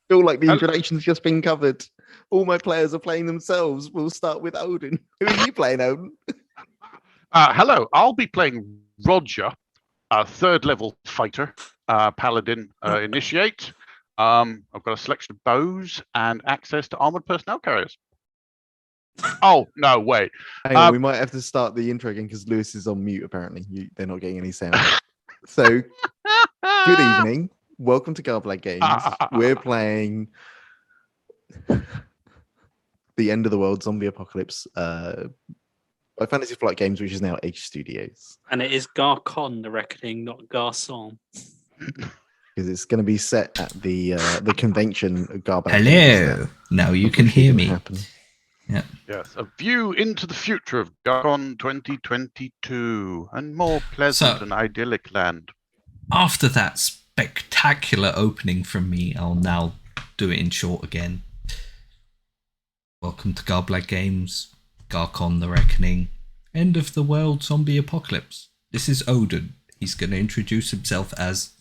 feel like the introduction's just been covered. All my players are playing themselves. We'll start with Odin. Who are you playing, Odin? Hello, I'll be playing Roger, a third level fighter, paladin initiate. I've got a selection of bows and access to armored personnel carriers. Oh, no, wait. Hang on, we might have to start the intro again because Lewis is on mute, apparently. They're not getting any sound. So, good evening. Welcome to Garblag Games. We're playing The End of the World Zombie Apocalypse by Fantasy Flight Games, which is now H Studios. And it is GarCon, the reckoning, not GarCon. Because it's going to be set at the convention of Garblag. Hello. Now you can hear me. Yeah. Yes, a view into the future of GarCon 2022 and more pleasant and idyllic land. After that spectacular opening from me, I'll now do it in short again. Welcome to Garblag Games, GarCon the Reckoning, End of the World Zombie Apocalypse. This is Odin. He's going to introduce himself as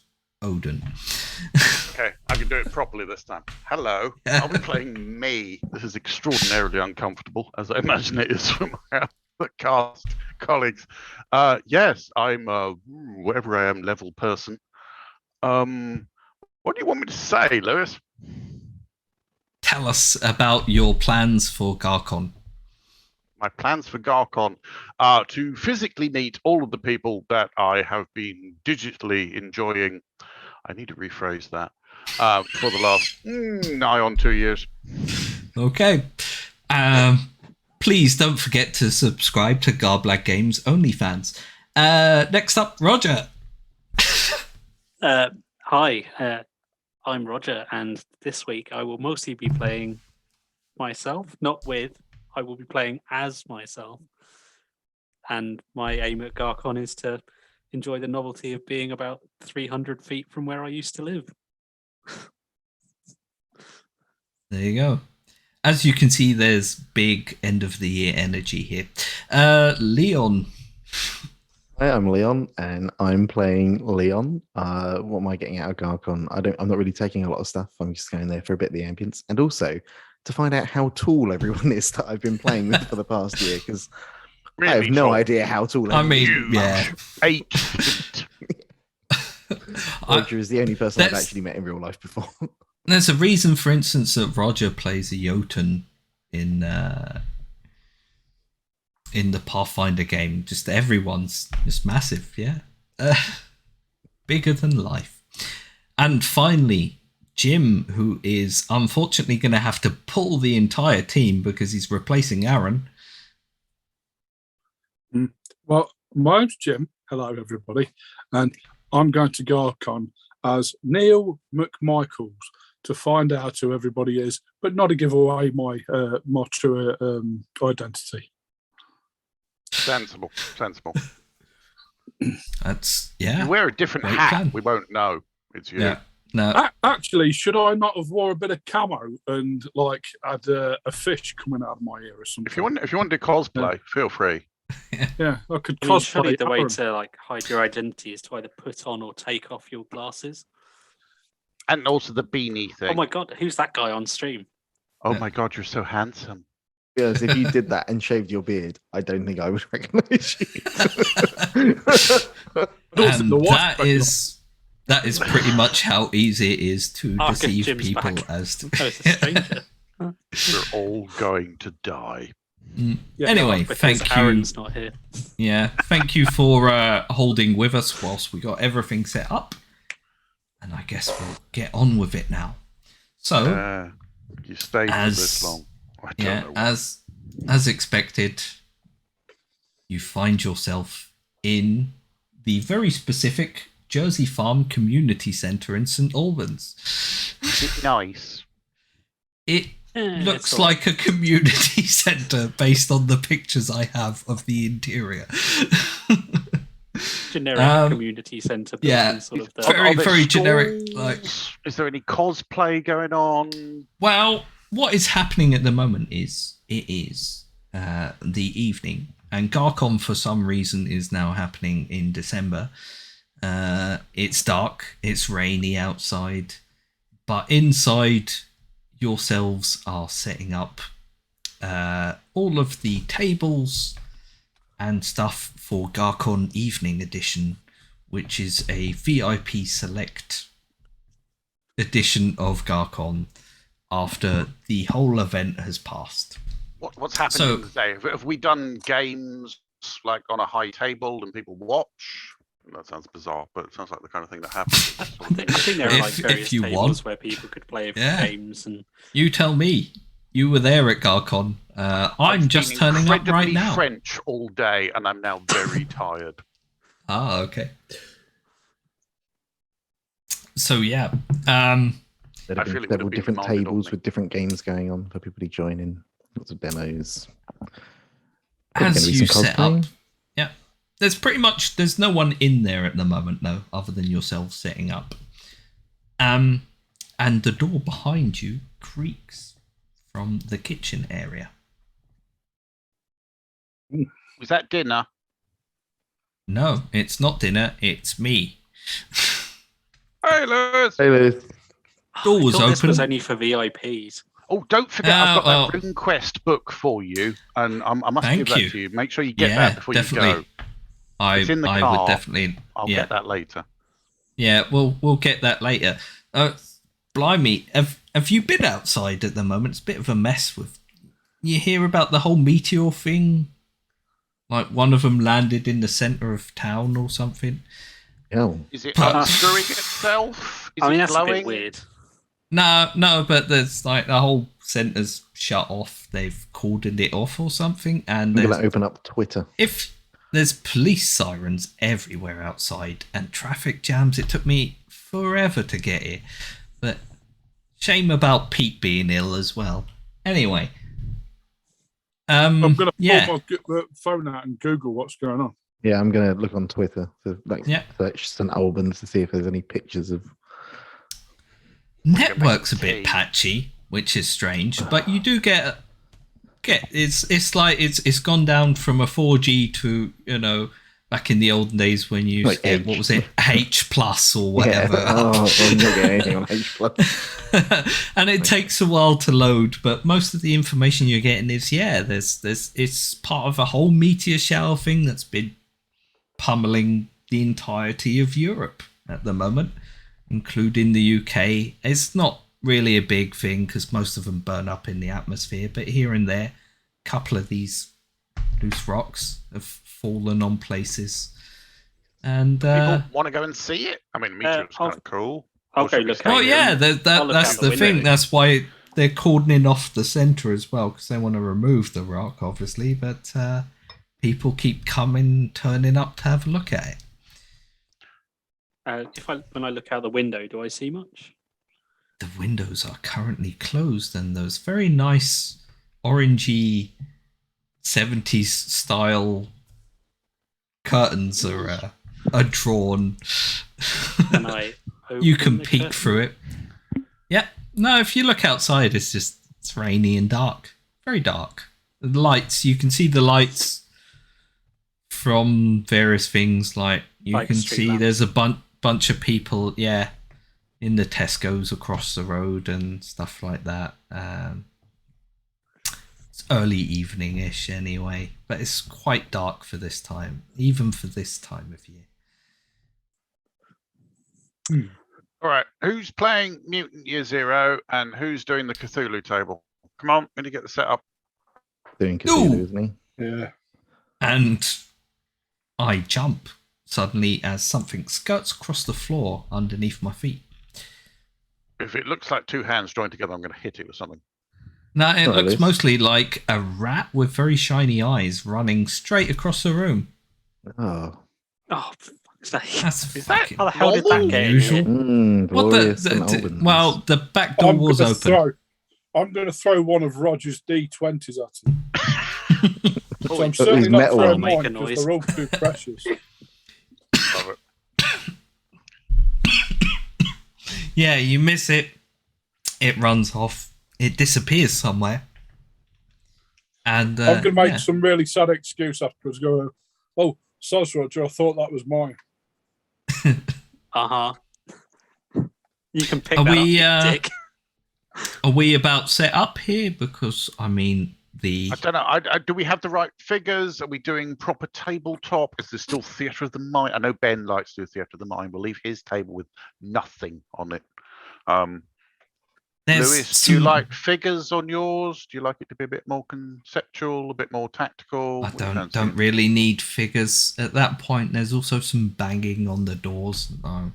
Odin. Okay, I can do it properly this time. Hello, I'll be playing me. This is extraordinarily uncomfortable, as I imagine it is for my cast colleagues. Yes, I'm a whatever I am level person. What do you want me to say, Lewis? Tell us about your plans for GarCon. My plans for GarCon are to physically meet all of the people that I have been digitally enjoying. I need to rephrase that. For the last nigh on 2 years. Okay. Please don't forget to subscribe to Garblag Games OnlyFans. Next up, Roger. Hi, I'm Roger, and this week I will mostly be playing myself, not with. I will be playing as myself. And my aim at GarCon is to enjoy the novelty of being about 300 feet from where I used to live. There you go. As you can see, there's big end of the year energy here. Leon. Hi, I'm Leon, and I'm playing Leon. What am I getting out of GarCon? I'm not really taking a lot of stuff. I'm just going there for a bit of the ambience, and also to find out how tall everyone is that I've been playing with for the past year, because really I have no idea how tall. I mean, yeah, 8 feet. Roger is the only person I've actually met in real life before. There's a reason, for instance, that Roger plays a Jotun in the Pathfinder game. Just everyone's just massive, yeah, bigger than life. And finally, Jim, who is unfortunately going to have to pull the entire team because he's replacing Aaron. Well, my name's Jim. Hello, everybody. And I'm going to GarCon as Neil McMichaels to find out who everybody is, but not to give away my true identity. Sensible. That's, yeah. You wear a different hat. Plan. We won't know it's you. Yeah. No. Actually, should I not have wore a bit of camo and like had a fish coming out of my ear or something? If you want to cosplay, feel free. Yeah, I could cosplay. Surely the way to like hide your identity is to either put on or take off your glasses, and also the beanie thing. Oh my god, who's that guy on stream? Oh my god, you're so handsome. Yes, if you did that and shaved your beard, I don't think I would recognize you. That is pretty much how easy it is to deceive people back. As to... Oh, it's a stranger. We're all going to die. Yeah, anyway, thank you. Aaron's not here. Yeah, thank you for holding with us whilst we got everything set up. And I guess we'll get on with it now. So, you stayed for this long. I don't know as expected, you find yourself in the very specific Jersey Farm Community Centre in St Albans. Is it nice? It looks like a community centre based on the pictures I have of the interior. Generic community centre. Yeah, sort of very generic. Like, is there any cosplay going on? Well, what is happening at the moment is the evening, and GarCon for some reason is now happening in December. It's dark, it's rainy outside, But inside, yourselves are setting up all of the tables and stuff for GarCon Evening Edition, which is a VIP select edition of GarCon after the whole event has passed. What's happening today? Have we done games like on a high table and people watch? That sounds bizarre, but it sounds like the kind of thing that happens. I think there are like various you tables want. where people could play games and. You tell me. You were there at GarCon. I'm just turning up right now. French all day, and I'm now very tired. Ah, okay. So yeah, There'd have I feel been it would several have been different demanded on tables me. with different games going on for people to join in. Lots of demos. Probably as gonna be you some set up, cosplaying. yeah, there's no one in there at the moment, no, other than yourself setting up. And the door behind you creaks from the kitchen area. Was that dinner? No, it's not dinner. It's me. Hey, Lewis. Hey, Lewis. Door was I thought this was open. only for VIPs. Oh, don't forget, I've got that well- Rune Quest book for you, and I must Thank give that you. to you. Make sure you get Yeah, that before definitely. you go. I It's in the would car. definitely. I'll yeah. get that later. Yeah, we'll get that later. Blimey, have you been outside at the moment? It's a bit of a mess with. You hear about the whole meteor thing? Like one of them landed in the center of town or something. Oh, Is it But- unscrewing itself? Is I mean, it that's glowing? a bit weird. No, but there's like the whole center's shut off. They've cordoned it off or something, and I'm going there's, to open up Twitter. if there's police sirens everywhere outside and traffic jams, it took me forever to get here. But shame about Pete being ill as well. Anyway, I'm going to yeah. pull my phone out and Google what's going on. Yeah, I'm going to look on Twitter to Yeah. search St Albans to see if there's any pictures of. Network's a tea. bit patchy, which is strange, but you do get it's like it's gone down from a 4G to, you know, back in the olden days when you used to Like get, what H. was it, H plus or whatever. Yeah. Oh, I'm not getting anything on H+. And it takes a while to load, but most of the information you're getting is there's it's part of a whole meteor shower thing that's been pummeling the entirety of Europe at the moment, including the UK. It's not really a big thing because most of them burn up in the atmosphere, but here and there, a couple of these loose rocks have fallen on places. And People want to go and see it? I mean, meteor's kind of cool. I'll Or go should we look stay at well, it. here? yeah, I'll look that's out the the thing. window. That's why they're cordoning off the centre as well, because they want to remove the rock, obviously. But people keep turning up to have a look at it. When I look out the window, do I see much? The windows are currently closed, and those very nice orangey 70s style curtains are drawn. Can I You open can the peek curtain? through it. Yeah. No, if you look outside, it's rainy and dark. Very dark. The lights, you can see the lights from various things. Like you Like can street see lamps. there's a bunch of people, in the Tesco's across the road and stuff like that. It's early evening-ish anyway, but it's quite dark for this time, even for this time of year. All right, who's playing Mutant Year Zero and who's doing the Cthulhu table? Come on, going to get the setup. Doing Cthulhu, Ooh. isn't he? Yeah. And I jump suddenly as something skirts across the floor underneath my feet. If it looks like two hands joined together, I'm going to hit it with something. Now, it Oh, looks this. mostly like a rat with very shiny eyes running straight across the room. Oh, Oh, for fuck's sake. That's Is that fucking How the hell did that get in unusual. here? What glorious St Albans. well, the back door was open. I'm going to throw one of Roger's D20s at him. So I'm Always certainly These not metal throwing ones. Make a mine because noise. they're all too precious. love it. Yeah, you miss it. It runs off. It disappears somewhere. And I'm going to make yeah. some really sad excuse afterwards. Go, oh, soz Roger, I thought that was mine. Uh-huh. You can pick Are that we, up, you dick. Are we about set up here? Because I mean, I don't know. Do we have the right figures? Are we doing proper tabletop? Is there still theatre of the mind? I know Ben likes to do theatre of the mind. We'll leave his table with nothing on it. there's Lewis, do you some- like figures on yours? Do you like it to be a bit more conceptual, a bit more tactical? I What do you don't fancy? really need figures at that point. There's also some banging on the doors. I'll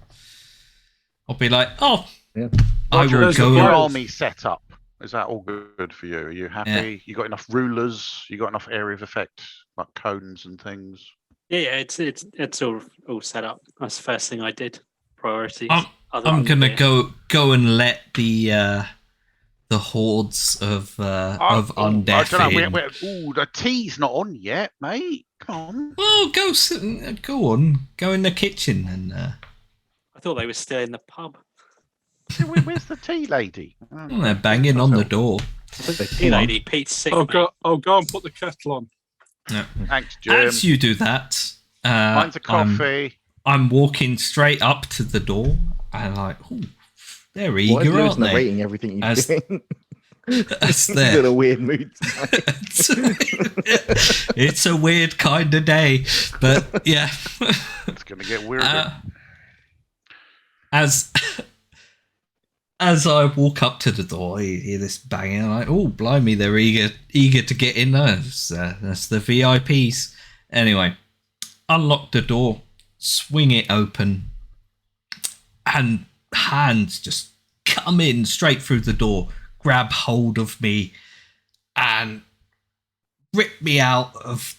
be like, oh, Yeah. I Roger, will is go. your Well- army set up? Is that all good for you? Are you happy? You got enough rulers? You got enough area of effect, like cones and things? Yeah, it's all set up. That's the first thing I did. Priorities. I'm gonna go and let the hordes of undead I don't know. in. Ooh, the tea's not on yet, mate. Come on. Well, go on, go in the kitchen and. I thought they were still in the pub. Where's the tea lady? Oh, They're banging on the door. Hey, lady, Pete's sick. I'll mate. go and put the kettle on. Thanks, Jim. As you do that, Mine's a coffee. I'm walking straight up to the door and like, oh, they're Why is eager, Lewis aren't they? narrating everything you're As- doing? As He's in they're- a weird mood tonight. It's a weird kind of day, but yeah. It's gonna get weirder. As I walk up to the door, you hear this banging. I'm like, oh, blimey, they're eager to get in there. That's the VIPs. Anyway, unlock the door, swing it open, and hands just come in straight through the door, grab hold of me, and rip me out of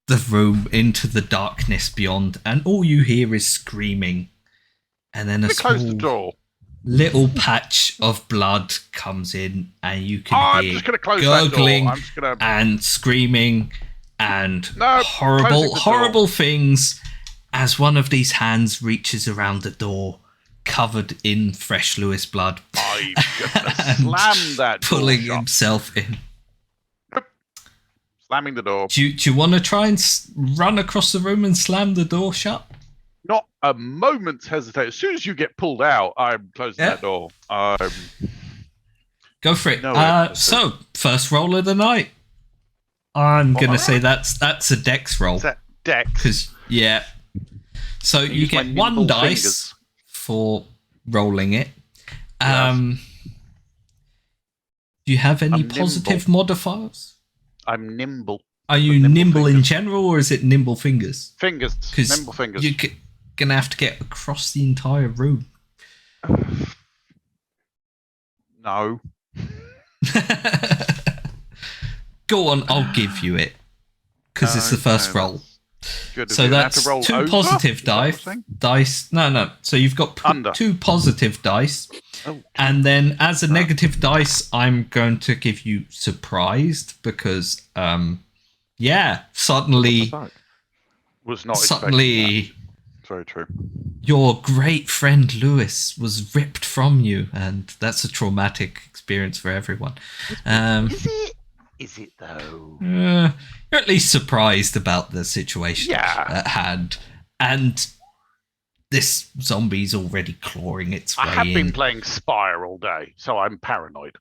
the room into the darkness beyond. And all you hear is screaming. And then a Let me close the small door. little patch of blood comes in, and you can I'm hear just gonna close that door. gurgling I'm just gonna. and screaming and No, horrible, closing the door. horrible things as one of these hands reaches around the door, covered in fresh Lewis blood, I'm gonna and slam that door pulling shut. himself in. Slamming the door. Do you want to try and run across the room and slam the door shut? Not a moment's hesitation. As soon as you get pulled out, I'm closing Yeah. that door. Go for it. No way. So, first roll of the night. I'm going to Alright. say that's a dex roll. Is that Dex? Because, yeah. So Can you use my get one nimble dice fingers. for rolling it. Yes. Do you have any I'm positive modifiers? I'm nimble. Are you nimble nimble in fingers. general, or is it nimble fingers? Fingers. Because Nimble fingers. you're going to have to get across the entire room. No. Go on, I'll give you it. Because it's the first Okay, roll. Good. So Do I have to that's roll two over? positive Is that what you're dice. saying? No. So you've got Under. two positive dice. Oh, And then as a negative dice, I'm going to give you surprised because, suddenly, Fuck. was not expecting suddenly that. Very true. your great friend Lewis was ripped from you, and that's a traumatic experience for everyone. Is it? Is it though? You're at least surprised about the situation Yeah. at hand, and this zombie's already clawing its way I have in. been playing Spire all day, so I'm paranoid.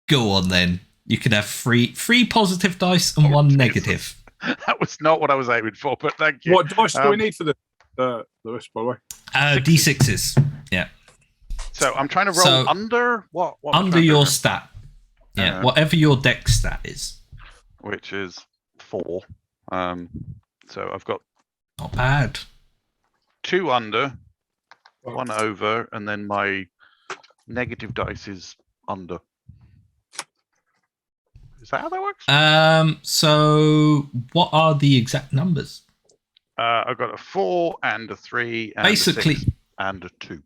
Go on then. You can have three positive dice and Oh, one Jesus. negative. That was not what I was aiming for, but thank you. What dice do we Um, need for this, Lewis, by the way? D6s. Yeah. So I'm trying to roll So, under what? What am I Under trying to your do? stat. Yeah. Uh, Whatever your dex stat is. Which is 4. So I've got Not bad. 2 under, 1 over, and then my negative dice is under. Is that how that works? So what are the exact numbers? I've got a 4 and a 3 and Basically, a 6 and a 2.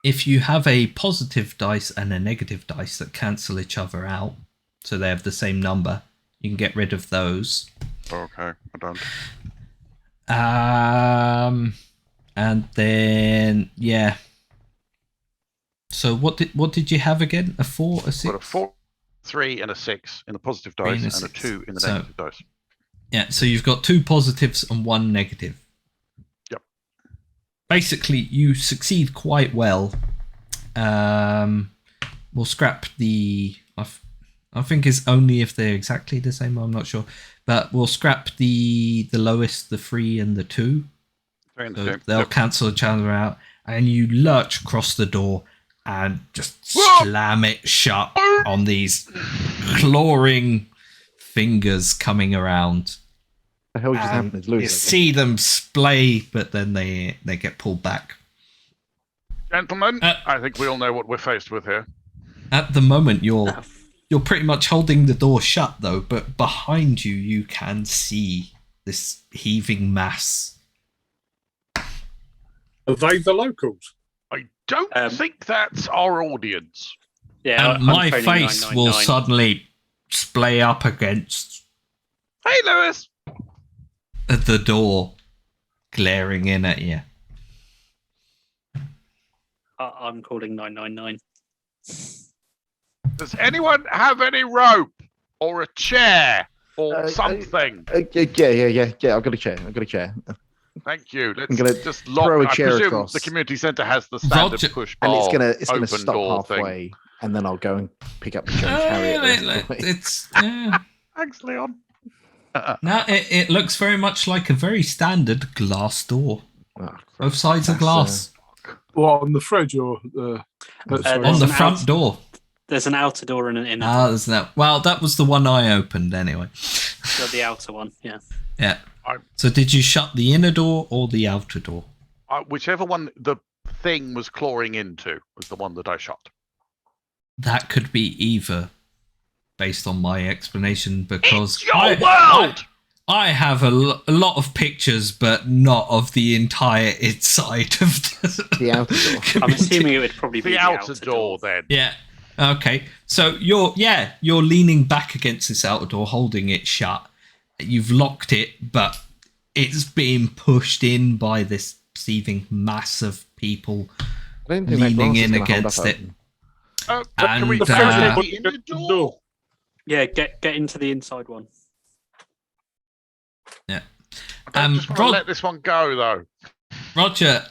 if you have a positive dice and a negative dice that cancel each other out, so they have the same number, you can get rid of those. Okay, I don't. And then So what did you have again? A 4, a 6? I've got a 4, 3 and a 6 in the positive Three dice and and a a 6. 2 in the So- negative dice. Yeah, so you've got 2 positives and 1 negative. Yep. Basically, you succeed quite well. We'll scrap the... I think it's only if they're exactly the same, I'm not sure. But we'll scrap the lowest, the 3 and the 2. So they'll cancel each other out. And you lurch across the door and just slam it shut on these clawing fingers coming around. The hell just happened? It's Lewis. You see them splay, but then they get pulled back. Gentlemen, I think we all know what we're faced with here. At the moment, you're pretty much holding the door shut, though. But behind you, you can see this heaving mass. Are they the locals? I don't think that's our audience. Yeah, And my phoning face will 999. suddenly splay up against Hey, Lewis. the door, glaring in at you. I'm calling 999. Does anyone have any rope or a chair or something? Yeah. I've got a chair. Thank you. I'm gonna just lock. throw a I chair presume across. the community centre has the standard Roger. push bar, And it's gonna open stop door halfway, thing. and then I'll go and pick up the chair and carry it. the rest of the way. It's Thanks, Leon. no, it looks very much like a very standard glass door. Oh, Both sides of That's, glass. Well, on the fridge or On there's the an front door. There's an outer door and an inner door. There's that. Well, that was the one I opened anyway. So the outer one, yeah. Yeah. So did you shut the inner door or the outer door? Whichever one the thing was clawing into was the one that I shot. That could be either, based on my explanation, because It's your world! I have a lot of pictures, but not of the entire inside of The outer door. I'm community. assuming it would probably be The outer door, then. Yeah. Okay. So you're leaning back against this outer door, holding it shut. You've locked it, but it's being pushed in by this seething mass of people I don't think that leaning glass is in gonna hold against up it. open. Can we And, go uh, to the inner door? Yeah, get into the inside one. Yeah. I don't just want to let this one go, though. Roger,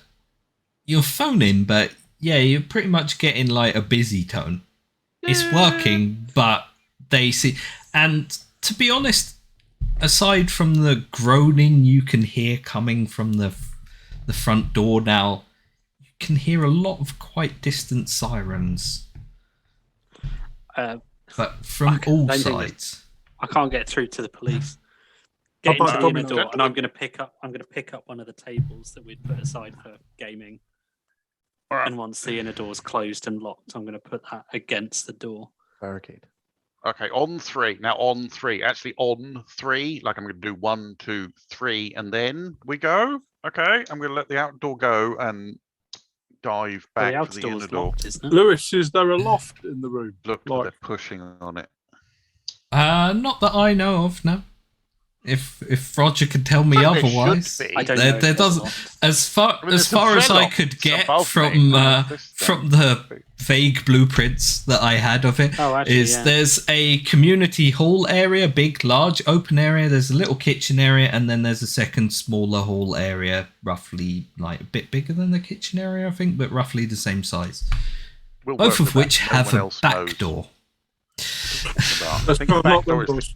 you're phoning, but yeah, you're pretty much getting like a busy tone. It's working, but they see. And to be honest, aside from the groaning you can hear coming from the front door now, you can hear a lot of quite distant sirens. But from all sides. I can't get through to the police. Get into the inner door, and I'm going to pick up one of the tables that we'd put aside for gaming. All right. And once the inner door's closed and locked, I'm going to put that against the door. Barricade. Okay, on 3. Now on 3. Actually, on 3. Like I'm going to do 1, 2, 3, and then we go. Okay, I'm going to let the outdoor go and dive Well, back the outer to the inner door's door. locked, isn't it? Lewis, is there a loft in the room? Look, Like- they're pushing on it. Not that I know of, no. If Roger could tell me Well, there otherwise. should be. I don't There know. if there's doesn't- locked. As far I mean, as there's far some as I Zedlock could get above from me. from the vague blueprints that I had of it, Oh, actually, is yeah. there's a community hall area, big, large, open area. There's a little kitchen area, and then there's a second, smaller hall area, roughly like a bit bigger than the kitchen area, I think, but roughly the same size. We'll Both work of with which that. No have one a else back knows door. about. I Let's think the go back lock them door is the doors.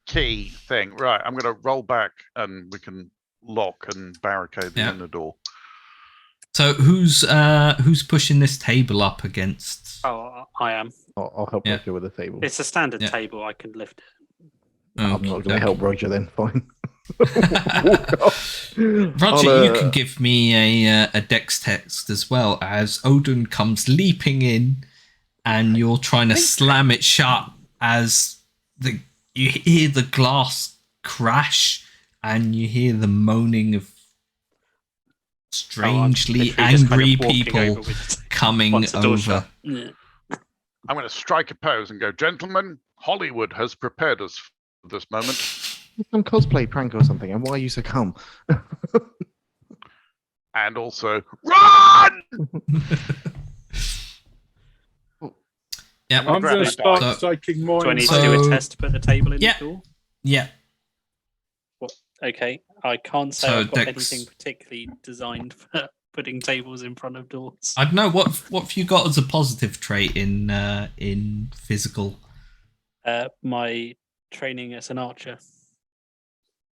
key thing. Right, I'm going to roll back and we can lock and barricade the Yeah. inner door. So who's pushing this table up against? Oh, I am. I'll help Yeah. Roger with the table. It's a standard Yeah. table. I can lift it. I'm not going to help Roger then. Fine. Roger, you can give me a dex text as well, as Odin comes leaping in, and you're trying to slam it shut as you hear the glass crash, and you hear the moaning of strangely literally just kind of angry walking people over with- coming once the door's over. shut. Yeah. I'm going to strike a pose and go, gentlemen, Hollywood has prepared us for this moment. Some cosplay prank or something. And why are you so calm? And also, run! Yeah, I'm going to So- start taking mine. Do I need So- to do a test to put the table in Yeah. the door? yeah. Okay, I can't say So I've got Dex- anything particularly designed for putting tables in front of doors. I don't know what have you got as a positive trait in physical. My training as an archer,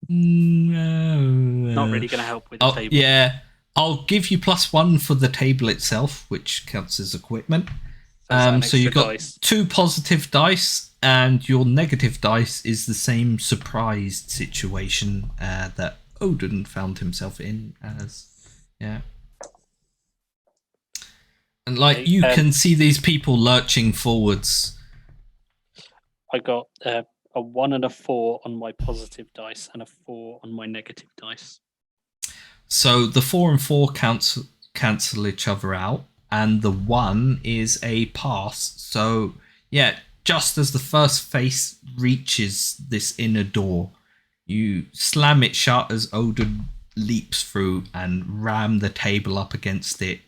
No, not really going to help with the Oh table. yeah, I'll give you +1 for the table itself, which counts as equipment. So is that an So you've extra got dice? 2 positive dice, and your negative dice is the same surprised situation that Odin found himself in as. Yeah. And like you can see these people lurching forwards. I got a 1 and a 4 on my positive dice and a 4 on my negative dice. So the 4 and 4 cancel each other out, and the 1 is a pass. So yeah, just as the first face reaches this inner door, you slam it shut as Odin leaps through and ram the table up against it.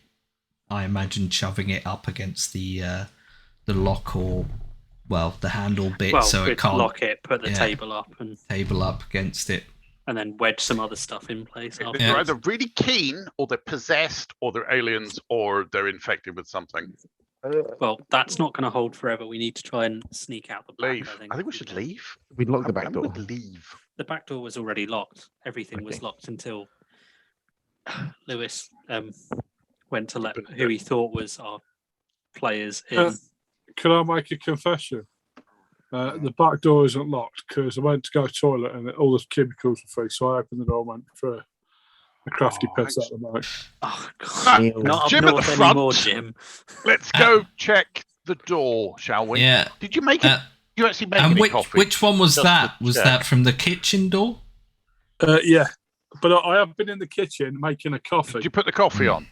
I imagine shoving it up against the lock or the handle bit, Well, so it we'd can't lock it, put the table up, and up against it. then wedge some other stuff in place. They're afterwards. either really keen, or they're possessed, or they're aliens, or they're infected with something. Well, that's not going to hold forever. We need to try and sneak out the back. Leave. I think we should leave. We'd lock the back I'm door. gonna leave. The back door was already locked. Everything was Okay. locked until Lewis went to let Opened who it. he thought was our players in. Can I make a confession? The back door isn't locked because I went to go to the toilet and all the cubicles were free, so I opened the door and went for a crafty piss at the moment. Oh God! Neil. Not up Jim at the north front. anymore, Jim. Let's go check the door, shall we? Yeah. Did you make it? You actually make And any coffee? which one was Just that? to Was check. that from the kitchen door? Yeah, but I have been in the kitchen making a coffee. Did you put the coffee on?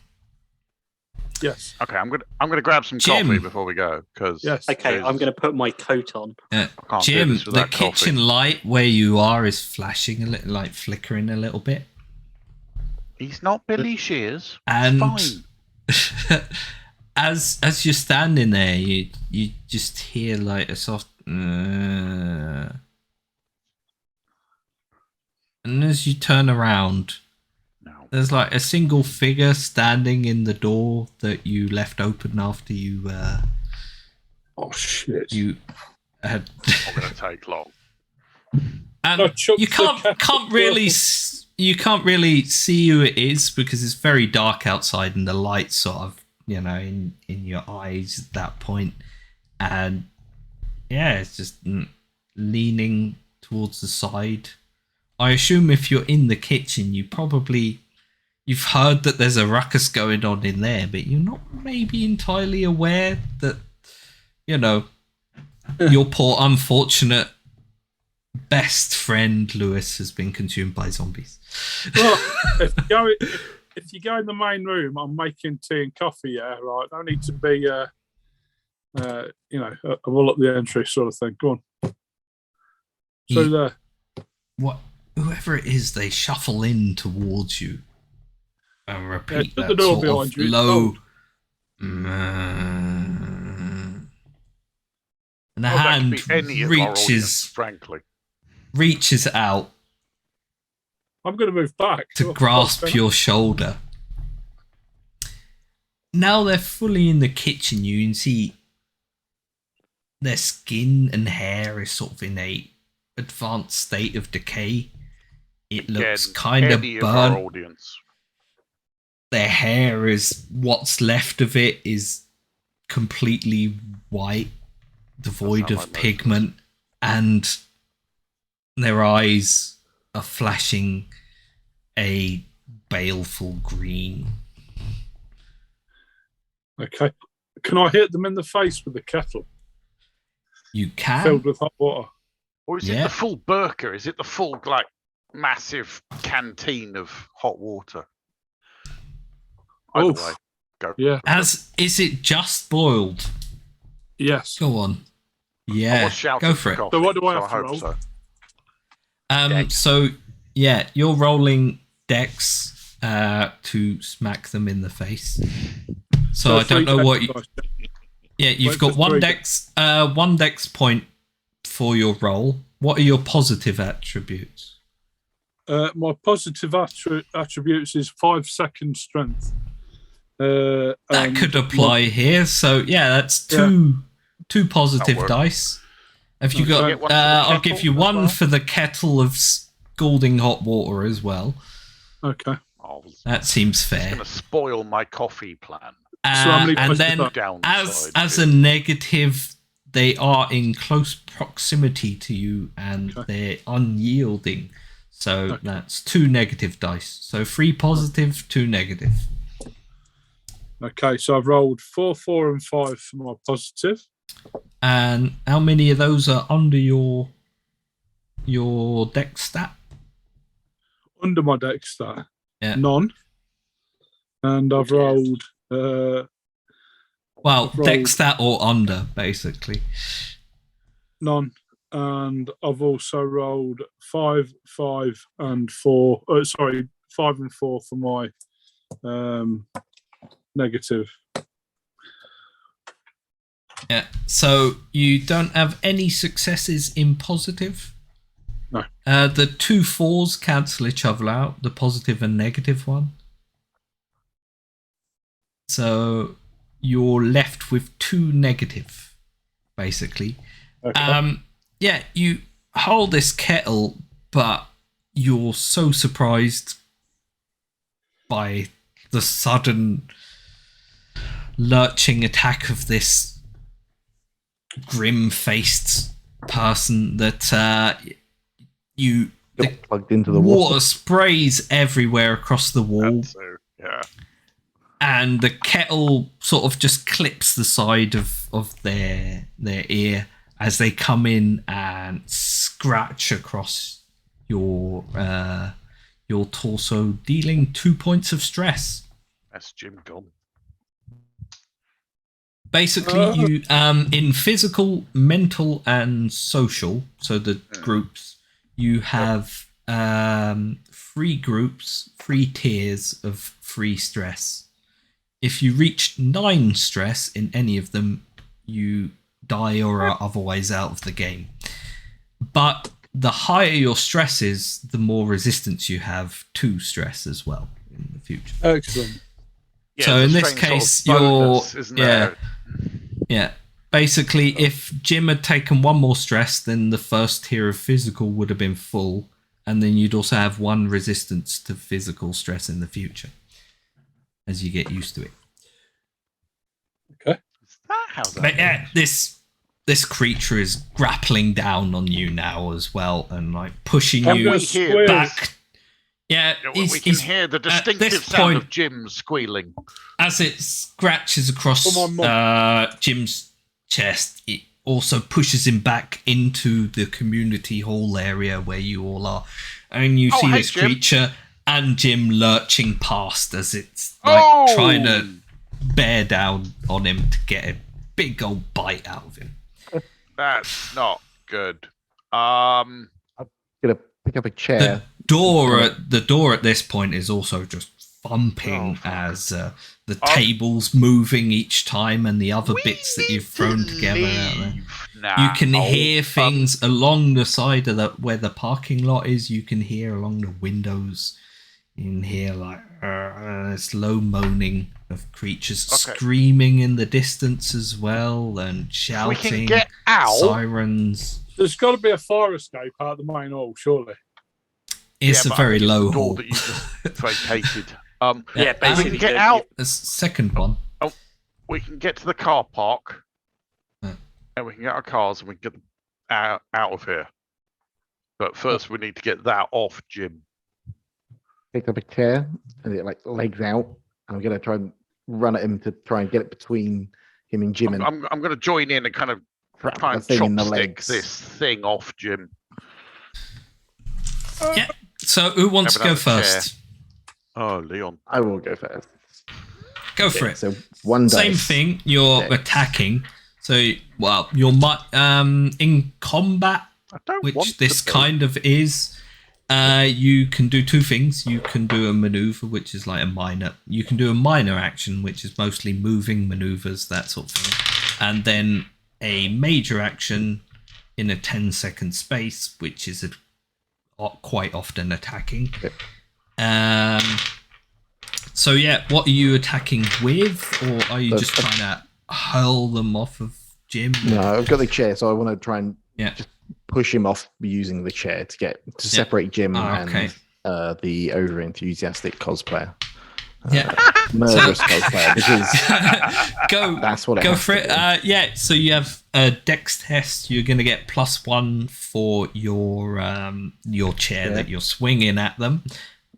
Yes. Okay, I'm gonna grab some Jim. coffee before we go because Yes. Okay, I'm going to put my coat on. I can't do Jim, this the without kitchen coffee. light where you are is flashing a little, like flickering a little bit. He's not Billy Shears. And It's fine. as you're standing there, you just hear like a soft. And as you turn around, No. there's like a single figure standing in the door that you left open after you Oh shit! you had. Not gonna take long. And I chucked you the can't kettle really first. you can't really see who it is because it's very dark outside and the light sort of in your eyes at that point. And yeah, it's just leaning towards the side. I assume if you're in the kitchen, you've heard that there's a ruckus going on in there, but you're not maybe entirely aware that your poor unfortunate best friend Lewis has been consumed by zombies. Well, if you go in the main room, I'm making tea and coffee. Yeah, right. Don't need to be a wall up the entry sort of thing. Go on. So there. Whoever it is, they shuffle in towards you and repeat shut that the door sort behind of you. low. And the Oh, that could hand be any of our audience, frankly. reaches out I'm going to move back to grasp your shoulder. Now they're fully in the kitchen. You can see their skin and hair is sort of in a advanced state of decay. It looks Again, kind of any our burnt. audience. Their hair is what's left of it is completely white, devoid That's how of my pigment, and their eyes are flashing a baleful green. Okay. Can I hit them in the face with the kettle You can. filled with hot water? Or is it Yeah. the full burqa? Is it the full, like, massive canteen of hot water? Either Oof. way, go. Yeah. Is it just boiled? Yes. Go on. I Yeah, was shouting go for it. coffee, So what do I have to hope roll? so. Dex. So yeah, you're rolling Dex to smack them in the face. So I don't know what. Yeah, you've got one Dex point for your roll. What are your positive attributes? My positive attributes is 5-second strength. That and could apply here. So yeah, that's two positive work. dice. Have you Okay. got? Get one for the I'll kettle give you as one well. for the kettle of scalding hot water as well. Okay. Oh, That seems it's fair. going to spoil my coffee plan. So how many And positive then, Downside as bit. a negative, they are in close proximity to you and Okay. they're unyielding. So Okay. that's 2 negative dice. So 3 positive, 2 negative. Okay, so I've rolled 4, 4, and 5 for my positive. And how many of those are under your dex stat? Under my deck stat, Yeah. none. And I've rolled Well, I've rolled- dex stat or under, basically. none. And I've also rolled 5, 5, and 4. 5 and 4 for my negative. Yeah. So you don't have any successes in positive? No. The 2 4s cancel each other out, the positive and negative one. So you're left with 2 negative, basically. Okay. Yeah, you hold this kettle, but you're so surprised by the sudden lurching attack of this grim-faced person that you Got plugged into the water wall. sprays everywhere across the wall, So, yeah. and the kettle sort of just clips the side of their ear as they come in and scratch across your torso, dealing 2 points of stress. That's Jim gone. Basically, you in physical, mental, and social, so the groups, you have 3 groups, 3 tiers of free stress. If you reach 9 stress in any of them, you die or are otherwise out of the game. But the higher your stress is, the more resistance you have to stress as well in the future. Excellent. Yeah, So it's a in this strange sort of case, bonus, you're isn't there? yeah. Basically, if Jim had taken 1 more stress, then the first tier of physical would have been full, and then you'd also have 1 resistance to physical stress in the future as you get used to it. Okay. Is that how that But yeah, works? this creature is grappling down on you now as well, and like pushing Can you we hear back. Yeah, Yeah, we can hear the distinctive sound of Jim squealing. as it scratches across Come on, Jim's chest. It also pushes him back into the community hall area where you all are, and you see hey, this Jim. creature and Jim lurching past as it's like trying to bear down on him to get a big old bite out of him. That's not good. Gonna pick up a The chair. door at this point is also just thumping as the table's moving each time, and the other bits that you've thrown together out there. You can hear things along the side of where the parking lot is. You can hear along the windows. You can hear like this low moaning of creatures screaming in the distance as well, and shouting. We can get out. Sirens. There's got to be a fire escape out the main hall, surely. It's a but very I think low the door hall. that you just vacated. Yeah, we basically. can get out. The second one. We can get to the car park, Yeah. and we can get our cars, and we can get out of here. But first, we need to get that off Jim. Picked up a chair and it like legs out. I'm gonna try and run at him to try and get it between him and Jim and I'm going to join in and kind of trap try the and thing in the chopstick legs. this thing off Jim. Yeah. So who wants to Have go another first? Oh, Leon. I will go first. Go for it. So one Same dice. thing. You're Dex. attacking. So you're in combat, I don't want which to this be. kind of is. You can do 2 things. You can do a maneuver, which is like a minor. You can do a minor action, which is mostly moving maneuvers, that sort of thing, and then a major action in a 10-second space, which is quite often attacking. Yep. So yeah, what are you attacking with, or are you So- just trying to hurl them off of Jim? No, I've got the chair, so I want to try and Yeah. just push him off using the chair to separate Jim Okay. and the over enthusiastic cosplayer. Yeah. Murderous cosplayer, because Go that's what it go has for to it. be. Yeah. So you have a Dex test. You're going to get +1 for your chair Yeah. that you're swinging at them,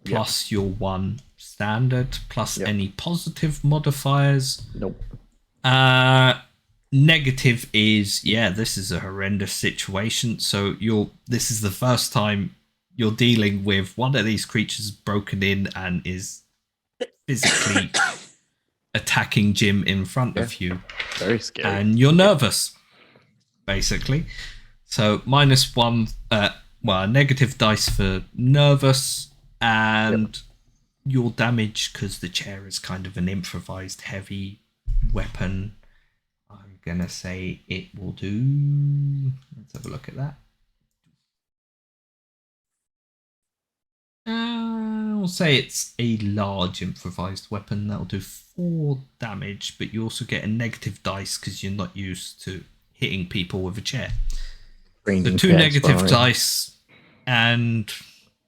plus your 1 standard, plus Yep. any positive modifiers. Nope. Negative is this is a horrendous situation. So this is the first time you're dealing with one of these creatures broken in and is physically attacking Jim in front of you, Very scary. and you're nervous, basically. So -1, negative dice for nervous, and your damage, because the chair is kind of an improvised heavy weapon. I'm gonna say it will do. Let's have a look at that. I'll say it's a large improvised weapon. That'll do 4 damage, but you also get a negative dice because you're not used to hitting people with a chair. So Green 2 chair, negative fine. dice and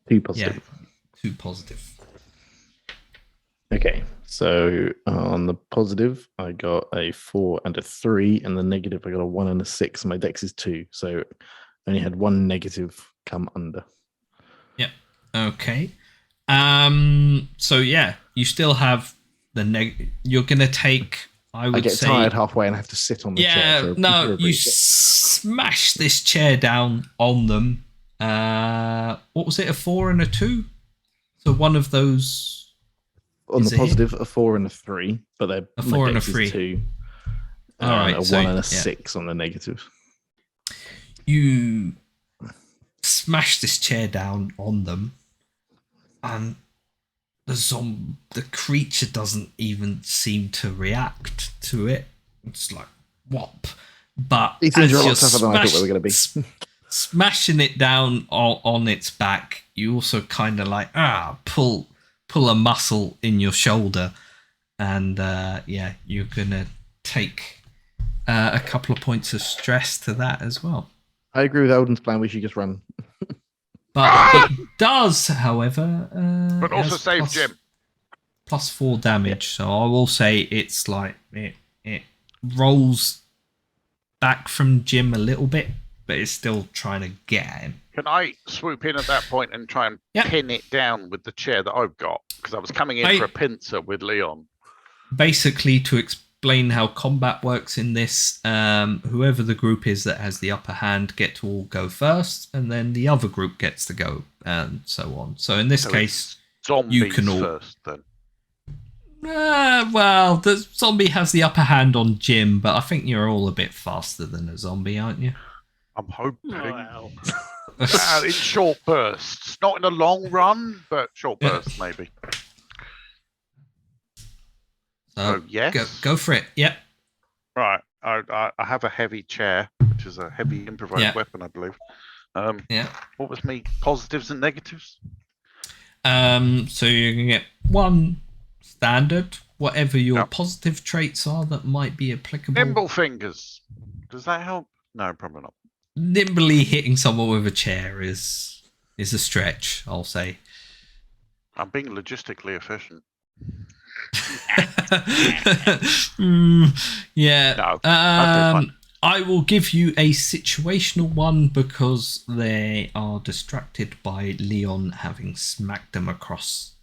2 positive. 2 positive. Okay, so on the positive, I got a 4 and a 3, and the negative, I got a 1 and a 6. My dex is 2, so I only had 1 negative come under. Okay. So you still have the you're gonna take. I would I get say. tired halfway and I have to sit on the chair. Yeah. for a No. You bit. smash this chair down on them. What was it? A 4 and a 2. So one of those. On is the a hit. positive, a 4 and a 3, but they're A 4 and a dex is 3. 2. All and right, a 1 so, and a yeah. 6 on the negative. You smash this chair down on them, and the creature doesn't even seem to react to it. It's like whop. But These as things are a lot you're tougher than I thought they were going to be. smashing it down on its back, you also kind of like pull a muscle in your shoulder, and you're gonna take a couple of points of stress to that as well. I agree with Eldon's plan. We should just run. But it does, however, But it also has save Jim. +4 damage. So I will say it's like it rolls back from Jim a little bit, but it's still trying to get at him. Can I swoop in at that point and try and Yep. pin it down with the chair that I've got? Because I was coming in for a pincer with Leon. Basically, to explain how combat works in this, whoever the group is that has the upper hand get to all go first, and then the other group gets to go, and so on. So in this So case, Zombies can all- first, then. well, the zombie has the upper hand on Jim, but I think you're all a bit faster than a zombie, aren't you? I'm hoping. Well, In short bursts. Not in a long run, but short Yeah. bursts, maybe. So Oh, yes. go for it. Yep. Right. I have a heavy chair, which is a heavy improvised Yeah. weapon, I believe. Yeah. What was me? Positives and negatives? So you're gonna get 1 standard, whatever your Yep. positive traits are that might be applicable. Nimble fingers. Does that help? No, probably not. Nimbly hitting someone with a chair is a stretch, I'll say. I'm being logistically efficient. Yeah. No. Okay, fine. I will give you a situational one because they are distracted by Leon having smacked them across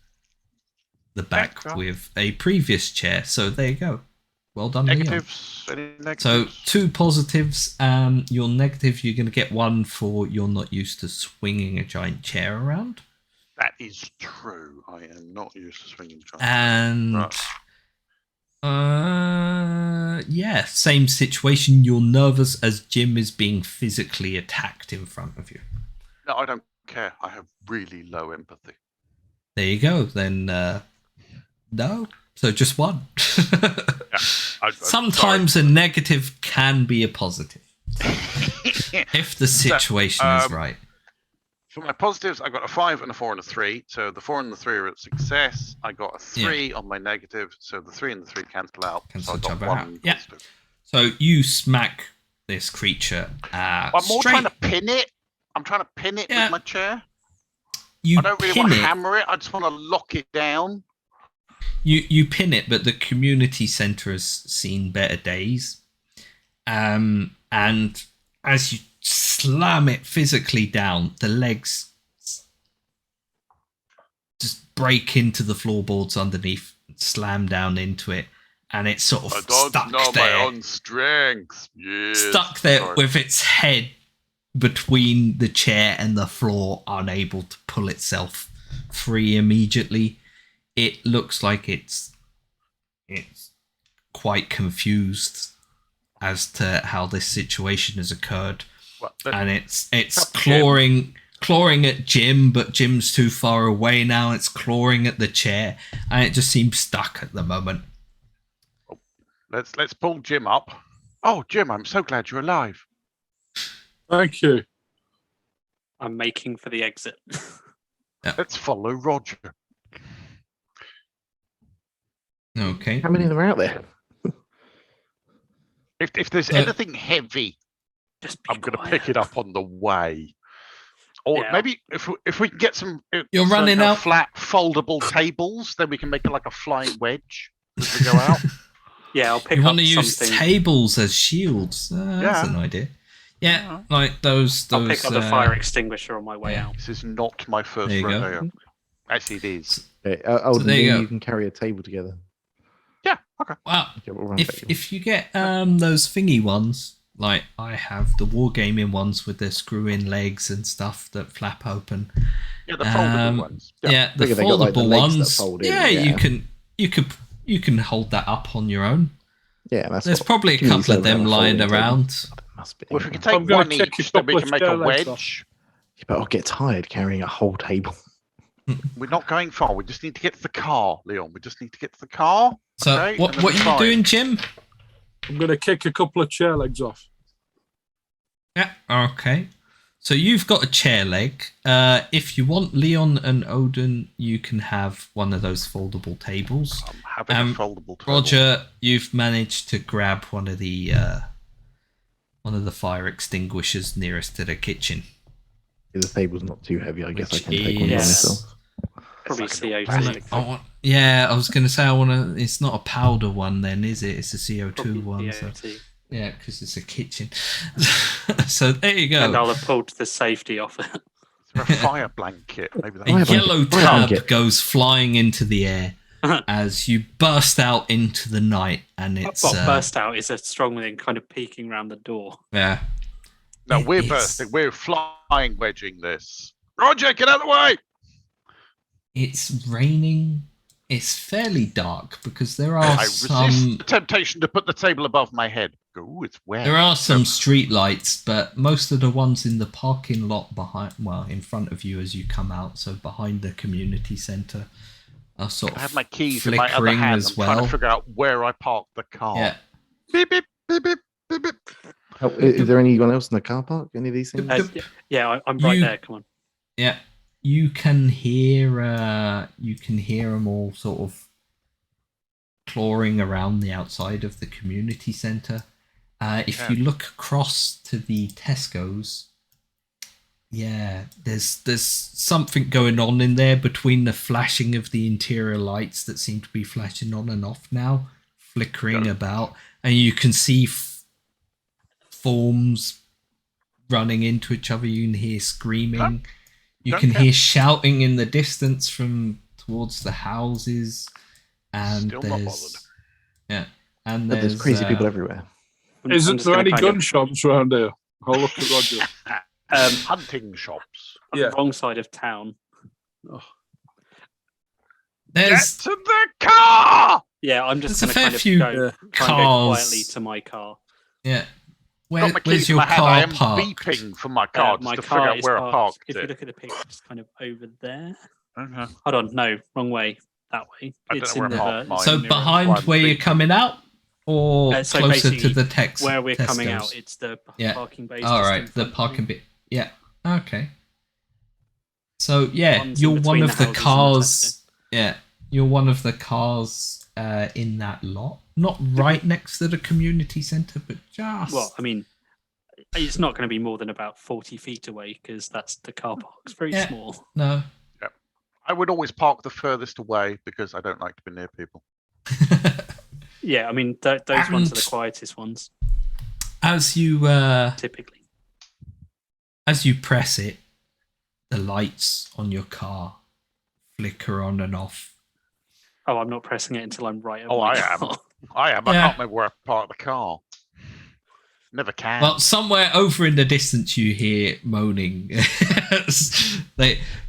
the back Okay. with a previous chair. So there you go. Well done, Leon. Negatives? Any negatives? So 2 positives. Your negative, you're going to get 1 for you're not used to swinging a giant chair around. That is true. I am not used to swinging giant. And Right. same situation. You're nervous as Jim is being physically attacked in front of you. No, I don't care. I have really low empathy. There you go. Then no. So just 1. I'm Sometimes a negative can be a positive sorry. if the situation is right. For my positives, I got a 5 and a 4 and a 3. So the 4 and the 3 are a success. I got a 3 on my negative. So the 3 and the 3 cancel out. Cancel so I each got other 1 out. Yeah. positive. So you smack this creature. I'm more straight. trying to pin it. I'm trying to pin it Yeah. with my chair. You I don't really pin want to it. hammer it. I just want to lock it down. You pin it, but the community center has seen better days. And as you slam it physically down, the legs just break into the floorboards underneath, slam down into it, and it's sort of I don't stuck know there. my own strength. Yes. Stuck there Sorry. with its head between the chair and the floor, unable to pull itself free immediately. It looks like it's quite confused as to how this situation has occurred, Well, and it's Up clawing at Jim, but Jim's too far away now. It's clawing at the chair, and it just seems stuck at the moment. let's pull Jim up. Oh, Jim, I'm so glad you're alive. Thank you. I'm making for the exit. Let's follow Roger. Okay. How many of them are out there? If there's anything heavy, Just be I'm going to quiet. pick it up on the way. Or Yeah. maybe if we can get some You're some running kind of out. flat foldable tables, then we can make it like a flying wedge as we go out. Yeah, I'll pick You up want to use something. tables as shields? That's Yeah. an idea. Yeah, Yeah. like those. I'll pick up the uh, fire extinguisher on my way yeah. out. This is not my first There you go. rodeo. Actually, it is. Okay, So there you go. you can carry a table together. Yeah. Okay. Well, Okay, we'll run if table. if you get those thingy ones, like I have the wargaming ones with the screw-in legs and stuff that flap open. Yeah, the foldable Um, ones. Yeah, the Figure they got, like, the foldable legs that ones. fold in, Yeah, yeah. you can hold that up on your own. Yeah, that's There's what probably a community couple of centre them have a lying folding table. around. There must be. Well, if we can Yeah, take I'm gonna one kick a each, then we couple can of make a chair legs wedge. but I'll get tired carrying a whole table. We're not going far. We just need to get to the car, Leon. We just need to get to the car. So Okay, what and then what we're are you fine. doing, Jim? I'm going to kick a couple of chair legs off. Yeah, okay. So you've got a chair leg. If you want Leon and Odin, you can have one of those foldable tables. I'm having a foldable table. Roger, you've managed to grab one of the fire extinguishers nearest to the kitchen. The table's not too heavy. I guess Which I can take one by is- myself. Probably It's like a CO2. Yeah, I was going to say I want to. It's not a powder one, then, is it? It's a CO2 Probably one. So, CO2. yeah, because it's a kitchen. So there you And go. I'll have pulled the safety off it. Is there a fire blanket? Maybe A that. have yellow one. tab Blanket. goes flying into the air as you burst out into the night, and it's What burst out is a strong thing kind of peeking around the door. yeah. No, It we're is- bursting. We're flying wedging this. Roger, get out of the way. It's raining. It's fairly dark because there are I resist some the temptation to put the table above my head. Ooh, it's wet. there are some street lights, but most of the ones in the parking lot behind, well, in front of you as you come out, so behind the community centre, are sort of I have my keys in my other flickering hand. as I'm trying well. to figure out where I parked the car. Yeah. Beep, beep, beep, beep, beep, beep. Oh, is there anyone else in the car park? Any of these things? Yeah, I'm right You- there. Come on. Yeah, you can hear them all sort of clawing around the outside of the community centre. If Yeah. you look across to the Tesco's, yeah, there's something going on in there between the flashing of the interior lights that seem to be flashing on and off now, flickering Yeah. about, and you can see forms running into each other. You can hear screaming. You Don't can care. hear shouting in the distance from towards the houses, and Still not bothered. there's yeah, and But there's crazy people everywhere. I'm Isn't just there gonna any kind gun of- shops around here? I'll look at Roger. Hunting shops. on Yeah. the wrong side of town? Get there's to the car. Yeah, I'm just There's a going to fair kind of few go, try and go cars. quietly to my car. yeah. Got my Where's keys in your my hand. I car am parked? beeping for my car just my to car figure out is where I parked. parked If you it. look at the picture, it's kind of over there. Okay. Hold on, no, wrong way. That way. I don't It's know in where the I parked mine. So mirror. behind One where you're beeping. coming out, or So closer to basically, the Tex? where we're coming Tesco's? out. It's the Yeah. parking base. All just right, in the front of parking me. bit. Yeah. Okay. So yeah, Ones in you're one between of the the houses and the cars. Yeah, you're one of the cars in that lot. Not right next to the community centre, but just. Well, I mean, it's not going to be more than about 40 feet away because that's the car park. It's very Yeah. small. No. I would always park the furthest away because I don't like to be near people. Yeah, I mean, those ones are the And- quietest ones, As you typically. as you press it, the lights on your car flicker on and off. Oh, I'm not pressing it until I'm right. Oh, I am. I am. I Yeah. can't remember where I parked the car. Never can. Well, somewhere over in the distance you hear moaning.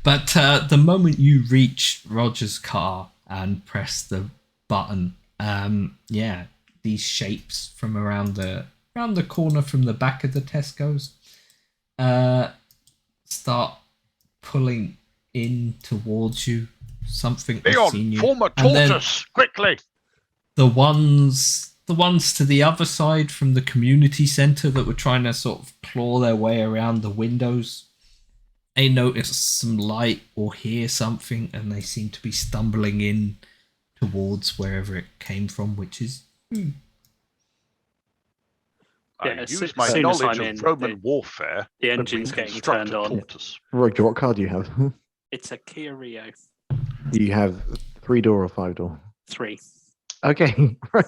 But the moment you reach Roger's car and press the button, these shapes from around the corner from the back of the Tesco's start pulling in towards you. Something has seen Leon, you. form a And then tortoise, quickly. the ones to the other side from the community centre that were trying to sort of claw their way around the windows, they notice some light or hear something, and they seem to be stumbling in towards wherever it came from, which is I Yeah, use my soon as knowledge I'm of in, Roman warfare. the and engine's getting reconstruct turned a on. tortoise. Roger, what car do you have? It's a Kia Rio You have 3-door or 5-door? 3. Okay, right.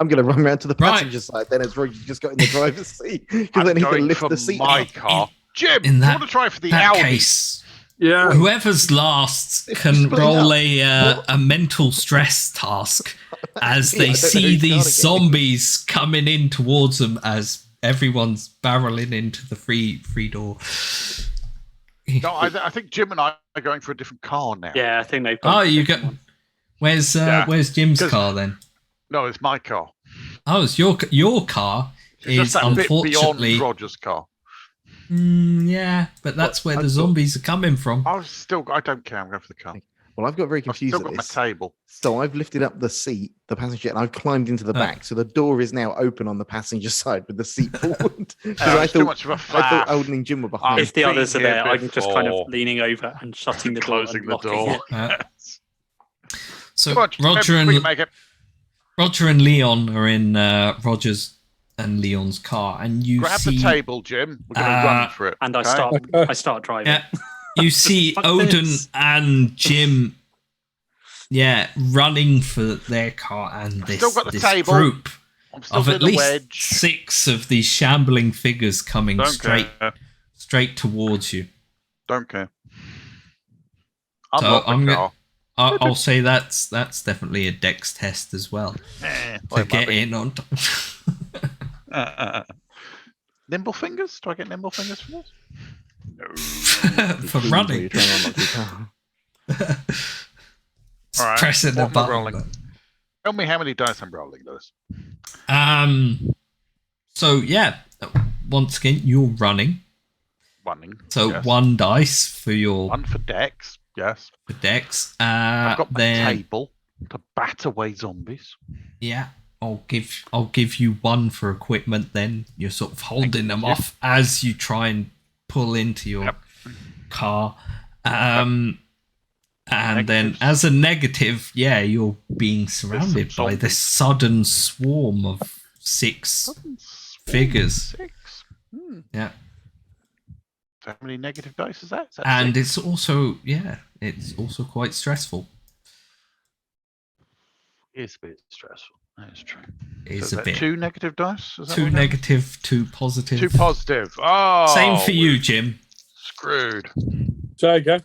I'm going to run around to the Right. passenger side. Then it's Roger just got in the driver's seat because I'm then he can going lift for the seat my up. car. Jim, in you that- want to try for the that Audi? case. Yeah. Whoever's last It's can splitting roll up. a mental stress task as Yeah, I they don't know see who's these got it. zombies coming in towards them as everyone's barreling into the free door. No, I think Jim and I are going for a different car now. Yeah, I think they've Oh, got. you got. Where's Yeah, where's Jim's 'cause- car then? No, it's my car. Oh, it's your car It's just is that bit beyond unfortunately. Roger's car. Yeah, but that's where I've the got- zombies are coming from. I don't care. I'm going for the car. Well, I've got very I've confused still at got this. my table. So I've lifted up the seat, the passenger, and I've climbed into the back. So the door is now open on the passenger side with the seat forward. Because Oh, it's too much of a I thought faff. Alden and Jim were behind. If the been others are here there, I'm just kind of before. leaning over and shutting the door Closing and the locking door. it. Yes. So Come on, Jim, we can make it. Roger and Leon are in Roger's and Leon's car, and you Grab see the table, Jim. We're going to run for it. And okay? I start driving. Yeah, you see Fuck Odin this. and Jim, running for their car, and I've this, still got the this table. group I'm still of doing at the least wedge. 6 of these shambling figures coming Don't straight care. towards you. Don't care. So Unlock the I'm car. I'll say that's definitely a dex test as well Eh, to like get my in on. Nimble fingers? Do I get nimble fingers for this? No. for Please, running. You're trying to unlock your car. All right, Pressing the what am I button. rolling? Tell me how many dice I'm rolling, Lewis. So yeah, once again you're running. Running. So yes. 1 dice for your One for Dex. Yes. for dex. I've got my Then table to bat away zombies. yeah, I'll give you 1 for equipment. Then you're sort of holding them you. off as you try and pull into your Yep. car. And then Negatives. as a negative, you're being surrounded some by zombies. this sudden swarm of 6 figures. 6. Yeah. So how many negative dice is that? Is that And 6? it's also quite stressful. It's a bit stressful. That is true. It's So a is that bit. 2 negative dice? Is that 2 what it is? negative, 2 positive. 2 positive. Oh, Same for you, Jim. Screwed. So again.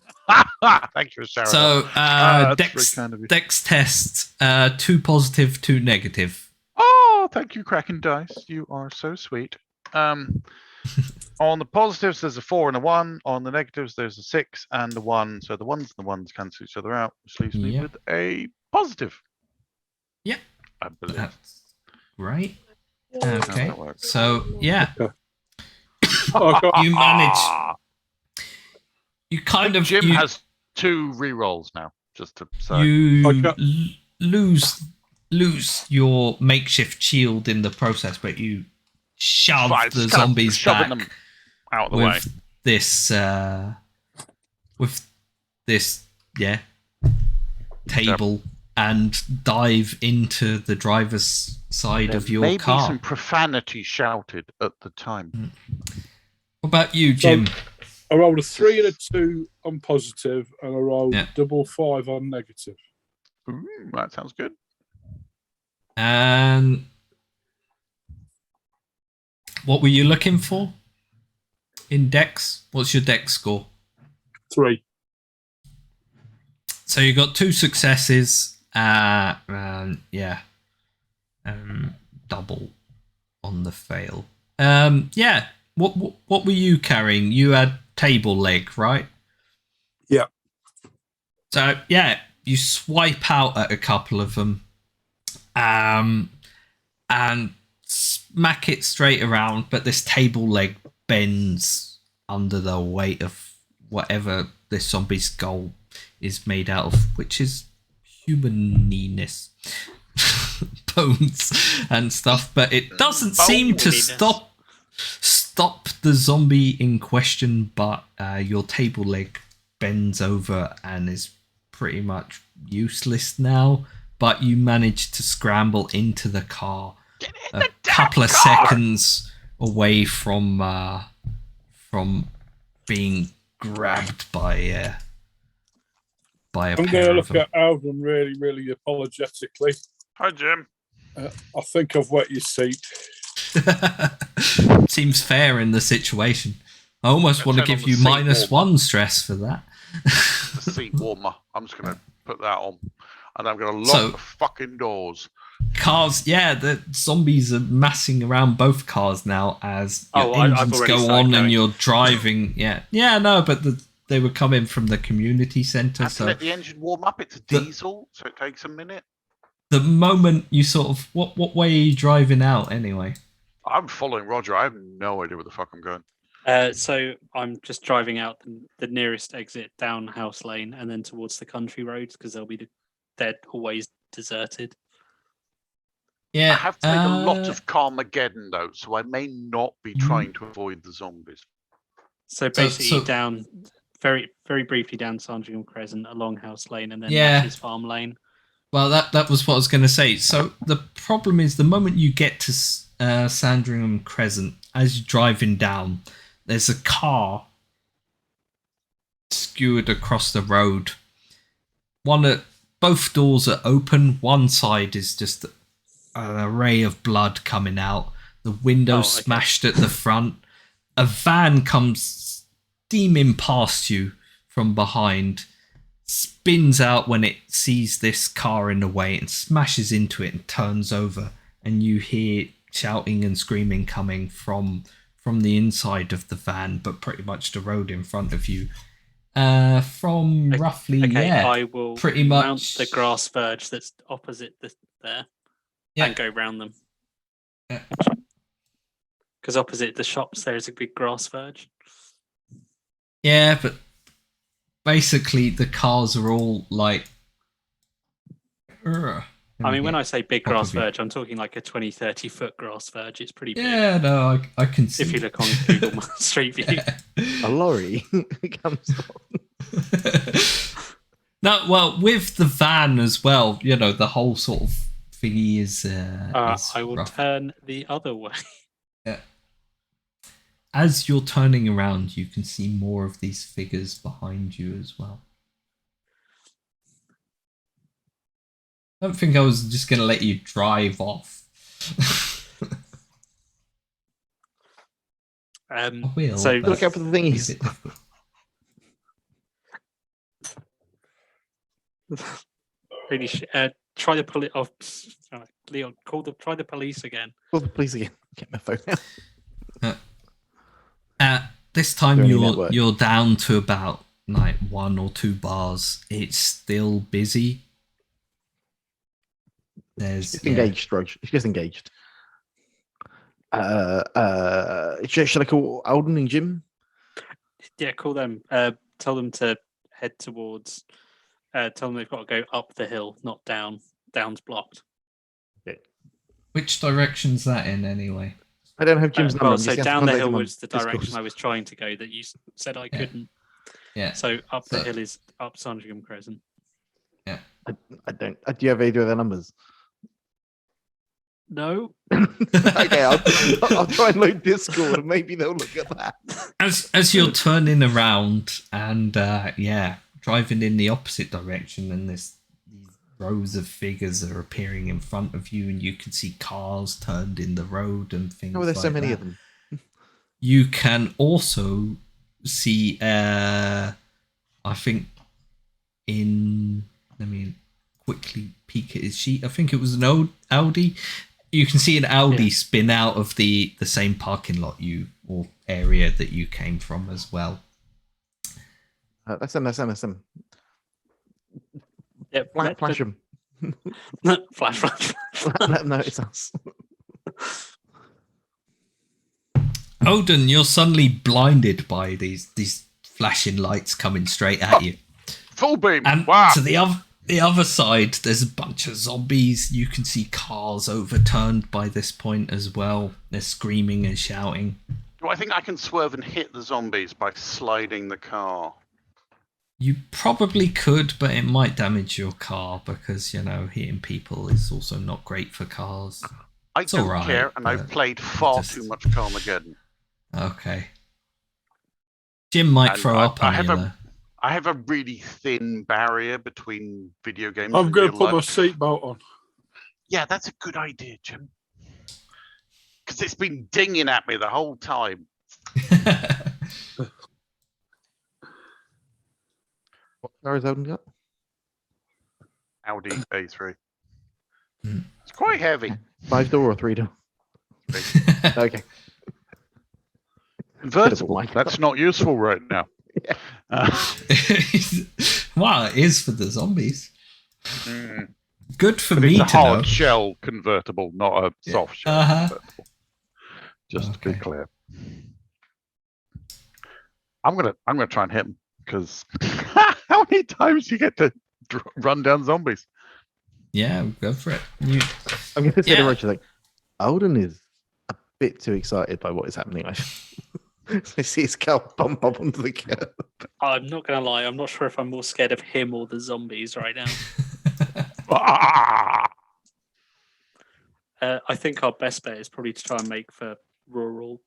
Thank you, Sarah. So that's dex very kind of you. dex test 2 positive, 2 negative. Oh, thank you, Kraken Dice. You are so sweet. On the positives, there's a 4 and a 1. On the negatives, there's a 6 and a 1. So the ones and the ones cancel each other out, which leaves me Yeah. with a positive. Yeah. I believe. That's right. That's how Okay. that works. So yeah, I've got, you manage. Ah, You kind of Jim you, has 2 rerolls now, just to say. you Okay. lose your makeshift shield in the process, but you shove Fine, the just kind of zombies shoving back them out of the way. with this with this table and dive into the driver's side of your Maybe car. some profanity shouted at the time. What about you, Jim? I rolled a 3 and a 2 on positive, and I rolled Yeah. double 5 on negative. Ooh, that sounds good. And what were you looking for in Dex? What's your Dex score? 3. So you got 2 successes. Double on the fail. What were you carrying? You had table leg, right? Yeah. So you swipe out at a couple of them, and smack it straight around, but this table leg bends under the weight of whatever this zombie's skull is made out of, which is humaniness. Bones and stuff, but it doesn't seem to stop the zombie in question, but your table leg bends over and is pretty much useless now, but you manage to scramble into the car a couple of seconds away from being grabbed by a I'm pair going to of look them. at Alden really, really apologetically. Hi, Jim. I think I've wet your seat. Seems fair in the situation. I almost want to turn on give the you seat -1 warmer. stress for that. The seat warmer. I'm just going to put that on. And I'm going to lock So- the fucking doors. Cars, the zombies are massing around both cars now as your I've engines already go started on going. and you're driving. But they were coming from the community centre, Have to so let the engine warm up. It's a diesel, so it takes a minute. the moment you sort of what way are you driving out anyway? I'm following Roger. I have no idea where the fuck I'm going. So I'm just driving out the nearest exit down House Lane and then towards the country roads because they're always deserted. Yeah, I have to make a lot of Carmageddon, though, so I may not be trying to avoid the zombies. So basically so- down very very briefly down Sandringham Crescent along House Lane and then Yeah. Nash's Farm Lane. Well, that was what I was going to say. So the problem is the moment you get to Sandringham Crescent, as you're driving down, there's a car skewered across the road. Both doors are open. One side is just an array of blood coming out. The window smashed at the front. A van comes steaming past you from behind, spins out when it sees this car in the way and smashes into it and turns over, and you hear shouting and screaming coming from the inside of the van, but pretty much the road in front of you. From roughly I will pretty mount much the grass verge that's opposite there and go round them. Yeah. Because opposite the shops there is a big grass verge. Yeah, but basically the cars are all like. I mean, when I say big Top grass of you. verge, I'm talking like a 20-30 foot grass verge. It's pretty big. Yeah, no, I can see. If you look on Google Maps Street View. A lorry comes on. No, well, with the van as well, the whole sort of thingy is. I will rough. turn the other way. Yeah. As you're turning around, you can see more of these figures behind you as well. I don't think I was just going to let you drive off. I will, so but Look out for the it's a thingies. bit difficult. Really, try the police. Oh, sorry, Leon, try the police again. Call the police again. Get my phone out. This time Do any network? you're down to about like 1 or 2 bars. It's still busy. There's Just engaged, Rog. It's just engaged. Should I call Alden and Jim? Yeah, call them. Tell them to head towards. Tell them they've got to go up the hill, not down. Down's blocked. Which direction's that in anyway? I don't have Jim's number. Well, I'm so just gonna down the contact hill him on was the direction Discord. I was trying to go that you said I couldn't. Yeah. So up the So- hill is up Sandringham Crescent. I don't. Do you have either of their numbers? No. Okay, I'll try and load Discord and maybe they'll look at that. As you're turning around and driving in the opposite direction, and these rows of figures are appearing in front of you, and you can see cars turned in the road and things. Oh, there's so like many that. of them. You can also see, I think, let me quickly peek at his sheet. I think it was an old Audi. You can see an Audi spin out of the same parking lot or area that you came from as well. That's MSM. Yeah, Flash them. flash. Let them know it's us. Odin, you're suddenly blinded by these flashing lights coming straight at you. Full beam. And Wow. to the other side, there's a bunch of zombies. You can see cars overturned by this point as well. They're screaming and shouting. Do I think I can swerve and hit the zombies by sliding the car? You probably could, but it might damage your car because, hitting people is also not great for cars. I It's don't alright, care, and I've but played far just- too much Carmageddon. Okay. Jim might And throw up I on have you, a- though. I have a really thin barrier between video games. I'm and going to real put my life. seatbelt on. Yeah, that's a good idea, Jim. Because it's been dinging at me the whole time. What car has Odin got? Audi A3. Hmm. It's quite heavy. 5-door or 3-door? Okay. Convertible. Mike. That's not useful right now. Yeah. Well, it is for the zombies. Mm. Good for But me it's a to know. hard shell convertible, not a Yeah. soft shell Uh-huh. convertible. Just to be Okay. clear. I'm gonna try and hit him because how many times do you get to run down zombies? Yeah, go for it. I'm going to say Yeah. to Roger, like, Odin is a bit too excited by what is happening. I see his car bump up onto the curb. I'm not going to lie. I'm not sure if I'm more scared of him or the zombies right now. Ah! I think our best bet is probably to try and make for rural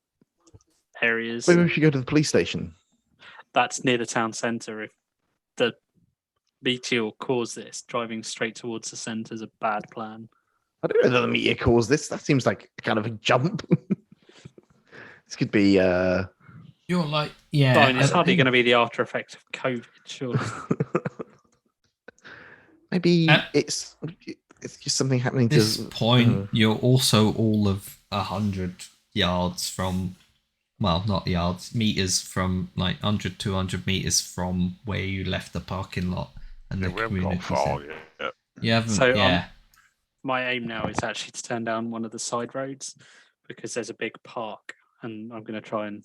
areas. Maybe we should go to the police station. That's near the town centre. If the meteor caused this, driving straight towards the centre is a bad plan. I don't know whether the meteor caused this. That seems like kind of a jump. This could be. You're like, yeah. I mean, it's hardly going to be the after effects of COVID, surely. Maybe Uh, it's just something happening to this point, you're also all of 100 yards from, well, not yards, meters from, like 100, 200 meters from where you left the parking lot and Yeah, the we haven't gone community far center. yet. You haven't, So, yeah. My aim now is actually to turn down one of the side roads because there's a big park, and I'm going to try and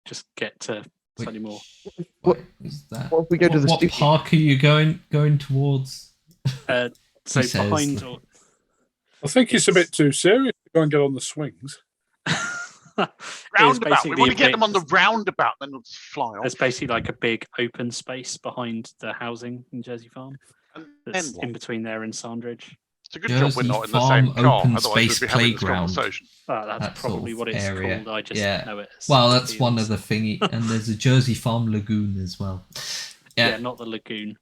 just get to slightly more. What- What is that? what if we go to the what studio? park are you going towards? So says behind. that- I think it's a bit too serious to go and get on the swings. Roundabout. We want to get them on the big- roundabout, then they'll just fly off. There's basically like a big open space behind the housing in Jersey Farm And that's then in what? between there and Sandridge. It's a good job we're Jersey not in the Farm same car. open Otherwise, space we'd be having this playground. conversation. That's That sort probably of what it's area. called. I just Yeah. know it as. Well, that's one of fields. the thingy, and there's a Jersey Farm lagoon as well. Yeah, Yeah. not the lagoon.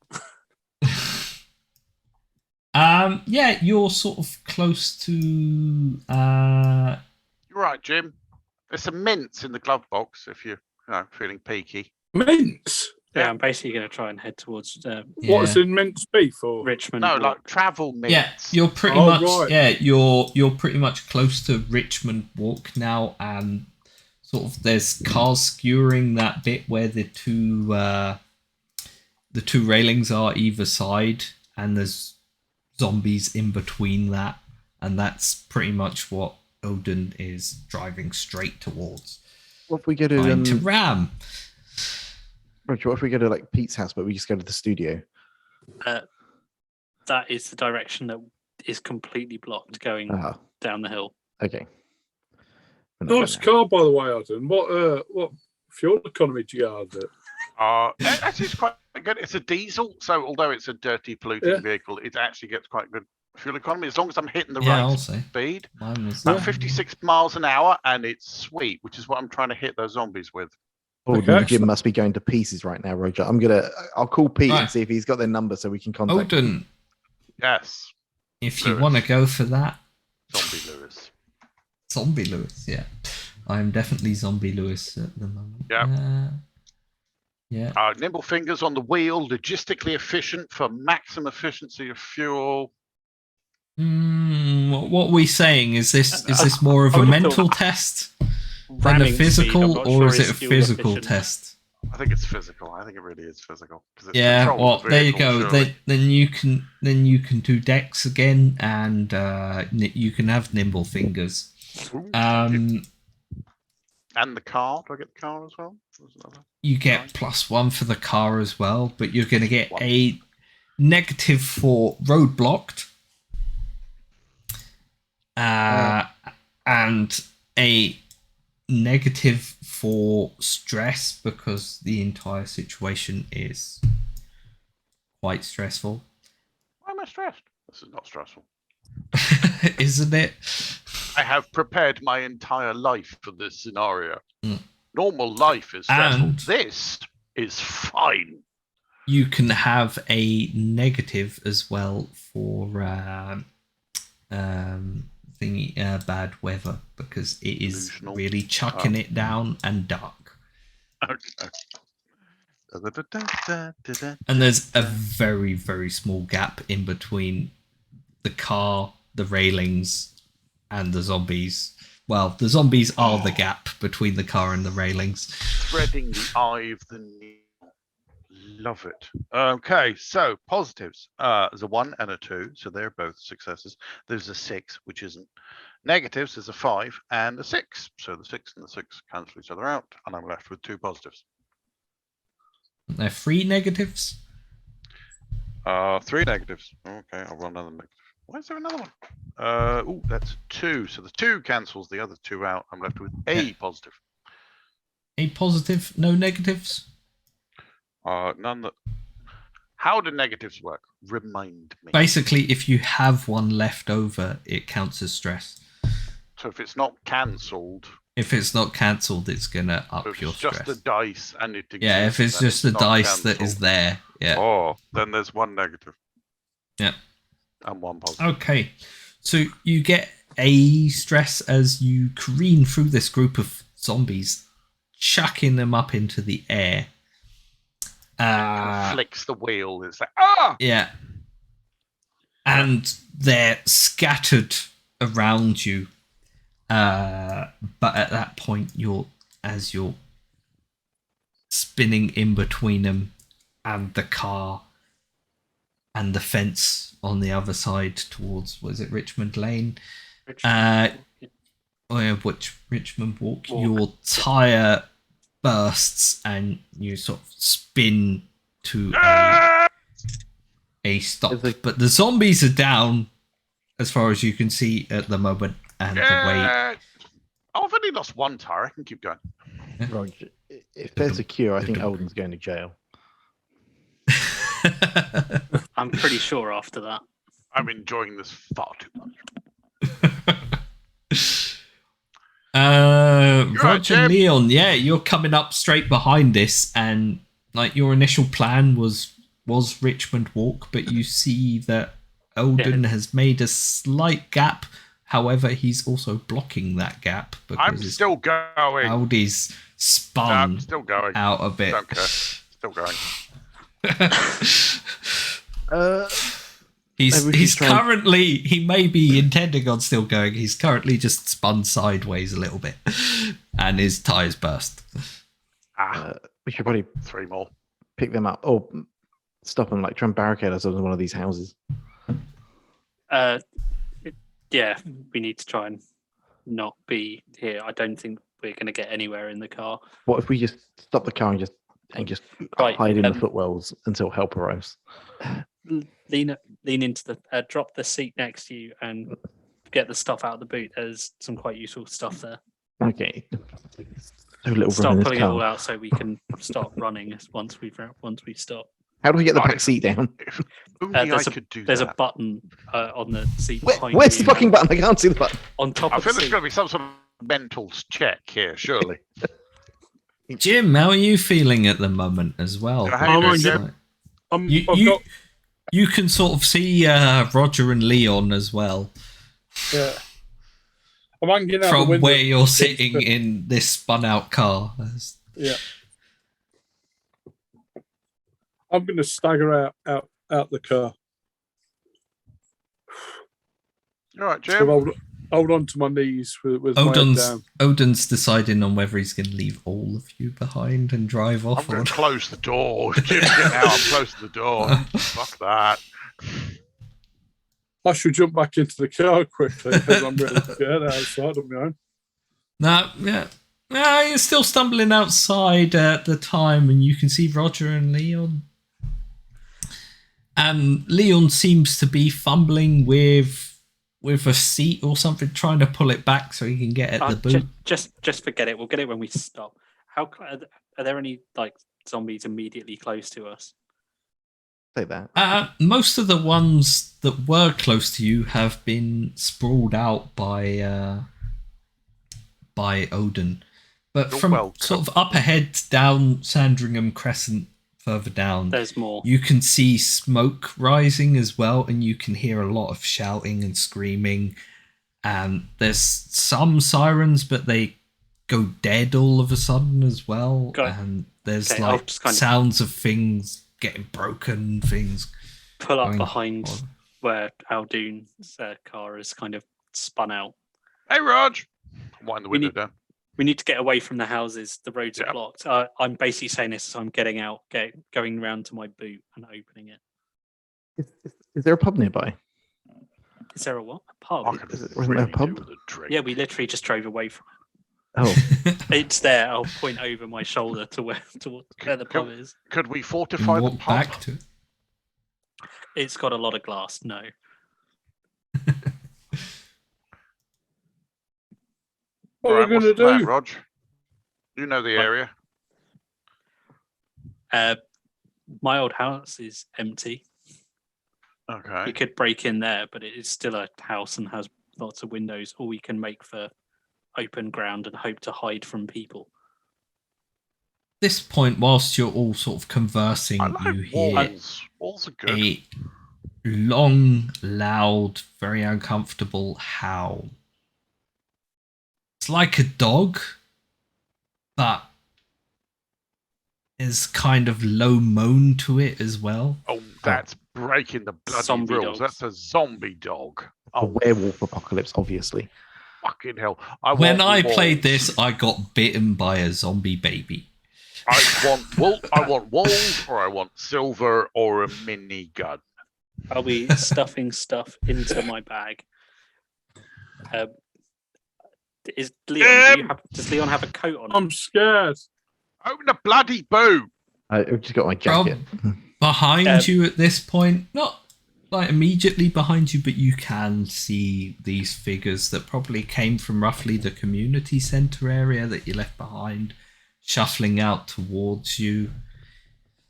Yeah, you're sort of close to. You're right, Jim. There's some mints in the glove box if you're feeling peaky. Mince? Yeah, I'm basically going to try and head towards Yeah. What's in mince beef or? Richmond. No, Walk. like travel mints. Yeah, you're pretty Oh, much. right. Yeah, you're pretty much close to Richmond Walk now, and sort of there's cars skewering that bit where the two railings are either side, and there's zombies in between that, and that's pretty much what Odin is driving straight towards. What if we go to Trying to ram. Roger, what if we go to like Pete's house, but we just go to the studio? That is the direction that is completely blocked going Ah, down the hill. okay. We're not Nice going there. car, by the way, Adam. What fuel economy do you have? Actually, it's quite good. It's a diesel, so although it's a dirty, polluting vehicle, it actually gets quite good fuel economy as long as I'm hitting the Yeah, right I'll say. speed. Mine was About 56 miles an hour, and it's sweet, which is what I'm trying to hit those zombies with. Oh, Okay. Jim must be going to pieces right now, Roger. I'll call Pete and see if he's got their number so we can contact him. Odin, Yes, if you Lewis. want to go for that, Zombie Lewis. Zombie Lewis, yeah. I'm definitely Zombie Lewis at the moment. Yeah. Yeah. Nimble fingers on the wheel, logistically efficient for maximum efficiency of fuel. What are we saying? Is this more of I a would have mental thought test than a ramming speed, I'm physical, not or sure is it a fuel physical efficient. test? I think it's physical. I think it really is physical. 'Cause it's Yeah, control well, of the there you vehicle, go. surely. Then you can do Dex again, and you can have nimble fingers. Ooh, thank you. And the car. Do I get the car as well? There's another. You get Nice. +1 for the car as well, but you're going to get One. a negative for road blocked, and a negative for stress because the entire situation is quite stressful. Why am I stressed? This is not stressful. Isn't it? I have prepared my entire life for this scenario. Mm. Normal life is stressful. And- This is fine. You can have a negative as well for bad weather because it is Delusional. really chucking it down and dark. Okay. And there's a very, very small gap in between the car, the railings, and the zombies. Well, the zombies are the gap between the car and the railings. Threading the eye of the needle. Love it. Okay, so positives. There's a 1 and a 2, so they're both successes. There's a 6, which isn't. Negatives, there's a 5 and a 6. So the 6 and the 6 cancel each other out, and I'm left with 2 positives. They're 3 negatives. 3 negatives. Okay, I'll run another negative. Why is there another one? Oh, that's 2. So the 2 cancels the other 2 out. I'm left with a positive. A positive, no negatives. None that. How do negatives work? Remind me. Basically, if you have one left over, it counts as stress. So if it's not cancelled, If it's not cancelled, it's gonna up if your it's just stress. the dice and it exists, Yeah, if it's then just the not dice that is cancelled. there. Yeah. Oh, then there's 1 negative. Yeah. And 1 positive. Okay. So you get a stress as you careen through this group of zombies, chucking them up into the air. Kind of flicks the wheel. It's like, ah! Yeah. And they're scattered around you. But at that point, as you're spinning in between them and the car and the fence on the other side towards, was it Richmond Lane? Which Richmond Walk. Your tire bursts and you sort of spin to a stop. But the zombies are down as far as you can see at the moment, and the way. I've only lost 1 tire. I can keep going. Roger, if they're secure, I think Alden's going to jail. I'm pretty sure after that. I'm enjoying this far too much. Roger Jim. Leon, yeah, you're coming up straight behind this, and like your initial plan was Richmond Walk, but you see that Eldon has made a slight gap. However, he's also blocking that gap because I'm still going. Audi's spun I'm still going. out a bit. Don't care. Still going. He's currently, he may be intending on still going. He's currently just spun sideways a little bit, and his tires burst. We should probably 3 more. pick them up or stop them, like try and barricade ourselves in one of these houses. Yeah, we need to try and not be here. I don't think we're going to get anywhere in the car. What if we just stop the car and just Right, hide in the footwells until help arrives? Lean into the drop the seat next to you and get the stuff out of the boot. There's some quite useful stuff there. Okay. So little room start in this pulling it all car. out so we can start running once we stop. How do we get the Right. back seat down? If only I there's could do There's a that. button on the seat Where, behind where's you. the fucking button? I can't see the button. On top I of feel the there's seat. going to be some sort of mental check here, surely. Jim, how are you feeling at the moment as well? How you doing, Jim? You, you can sort of see Roger and Leon as well Yeah. I'm hanging out the from window. where you're sitting in this spun out car. Yeah. I'm going to stagger out the car. All right, So Jim. hold on to my knees with my head down. Odin's deciding on whether he's going to leave all of you behind and drive I'm off. going Or to close the door. Jim's getting out. I'm closing the door. Fuck that. I should jump back into the car quickly because I'm really scared outside on my own. No, yeah. No, you're still stumbling outside at the time, and you can see Roger and Leon. And Leon seems to be fumbling with a seat or something, trying to pull it back so he can get at the boot. Just forget it. We'll get it when we stop. Are there any like zombies immediately close to us? Say that. Most of the ones that were close to you have been sprawled out by Odin. But You're from welcome. sort of up ahead down Sandringham Crescent, further down, There's more. you can see smoke rising as well, and you can hear a lot of shouting and screaming. And there's some sirens, but they go dead all of a sudden as well. And there's Okay, I'll like just kind of sounds of things getting broken, things pull up going behind on. where Aldoon's car is kind of spun out. Hey, Raj. Wind the window down. We need to get away from the houses. The roads are Yeah. blocked. I'm basically saying this as I'm getting out, going round to my boot and opening it. Is there a pub nearby? Is there a what? A pub? I could Isn't there a really pub? do with a drink. Yeah, we literally just drove away from Oh, it. It's there. I'll point over my shoulder to where the pub is. Could we You fortify can the walk pub? back to it. It's got a lot of glass. No. What are we going to what's the plan, do? Rog? You know the area. My old house is empty. Okay. We could break in there, but it is still a house and has lots of windows, or we can make for open ground and hope to hide from people. This point, whilst you're all sort of conversing, I you like hear walls. Walls are good. a long, loud, very uncomfortable howl. It's like a dog, but there's kind of low moan to it as well. Oh, that's breaking the bloody Zombie rules. dogs. That's a zombie dog. a Oh, werewolf apocalypse, obviously. fucking hell. When want I walls. played this, I got bitten by a zombie baby. I want wool. I want walls, or I want silver, or a minigun. I'll be stuffing stuff into my bag. Is Leon? Does Leon have a coat on? I'm scared. Open the bloody boot. I've just got my jacket. Behind you at this point, not like immediately behind you, but you can see these figures that probably came from roughly the community centre area that you left behind, shuffling out towards you.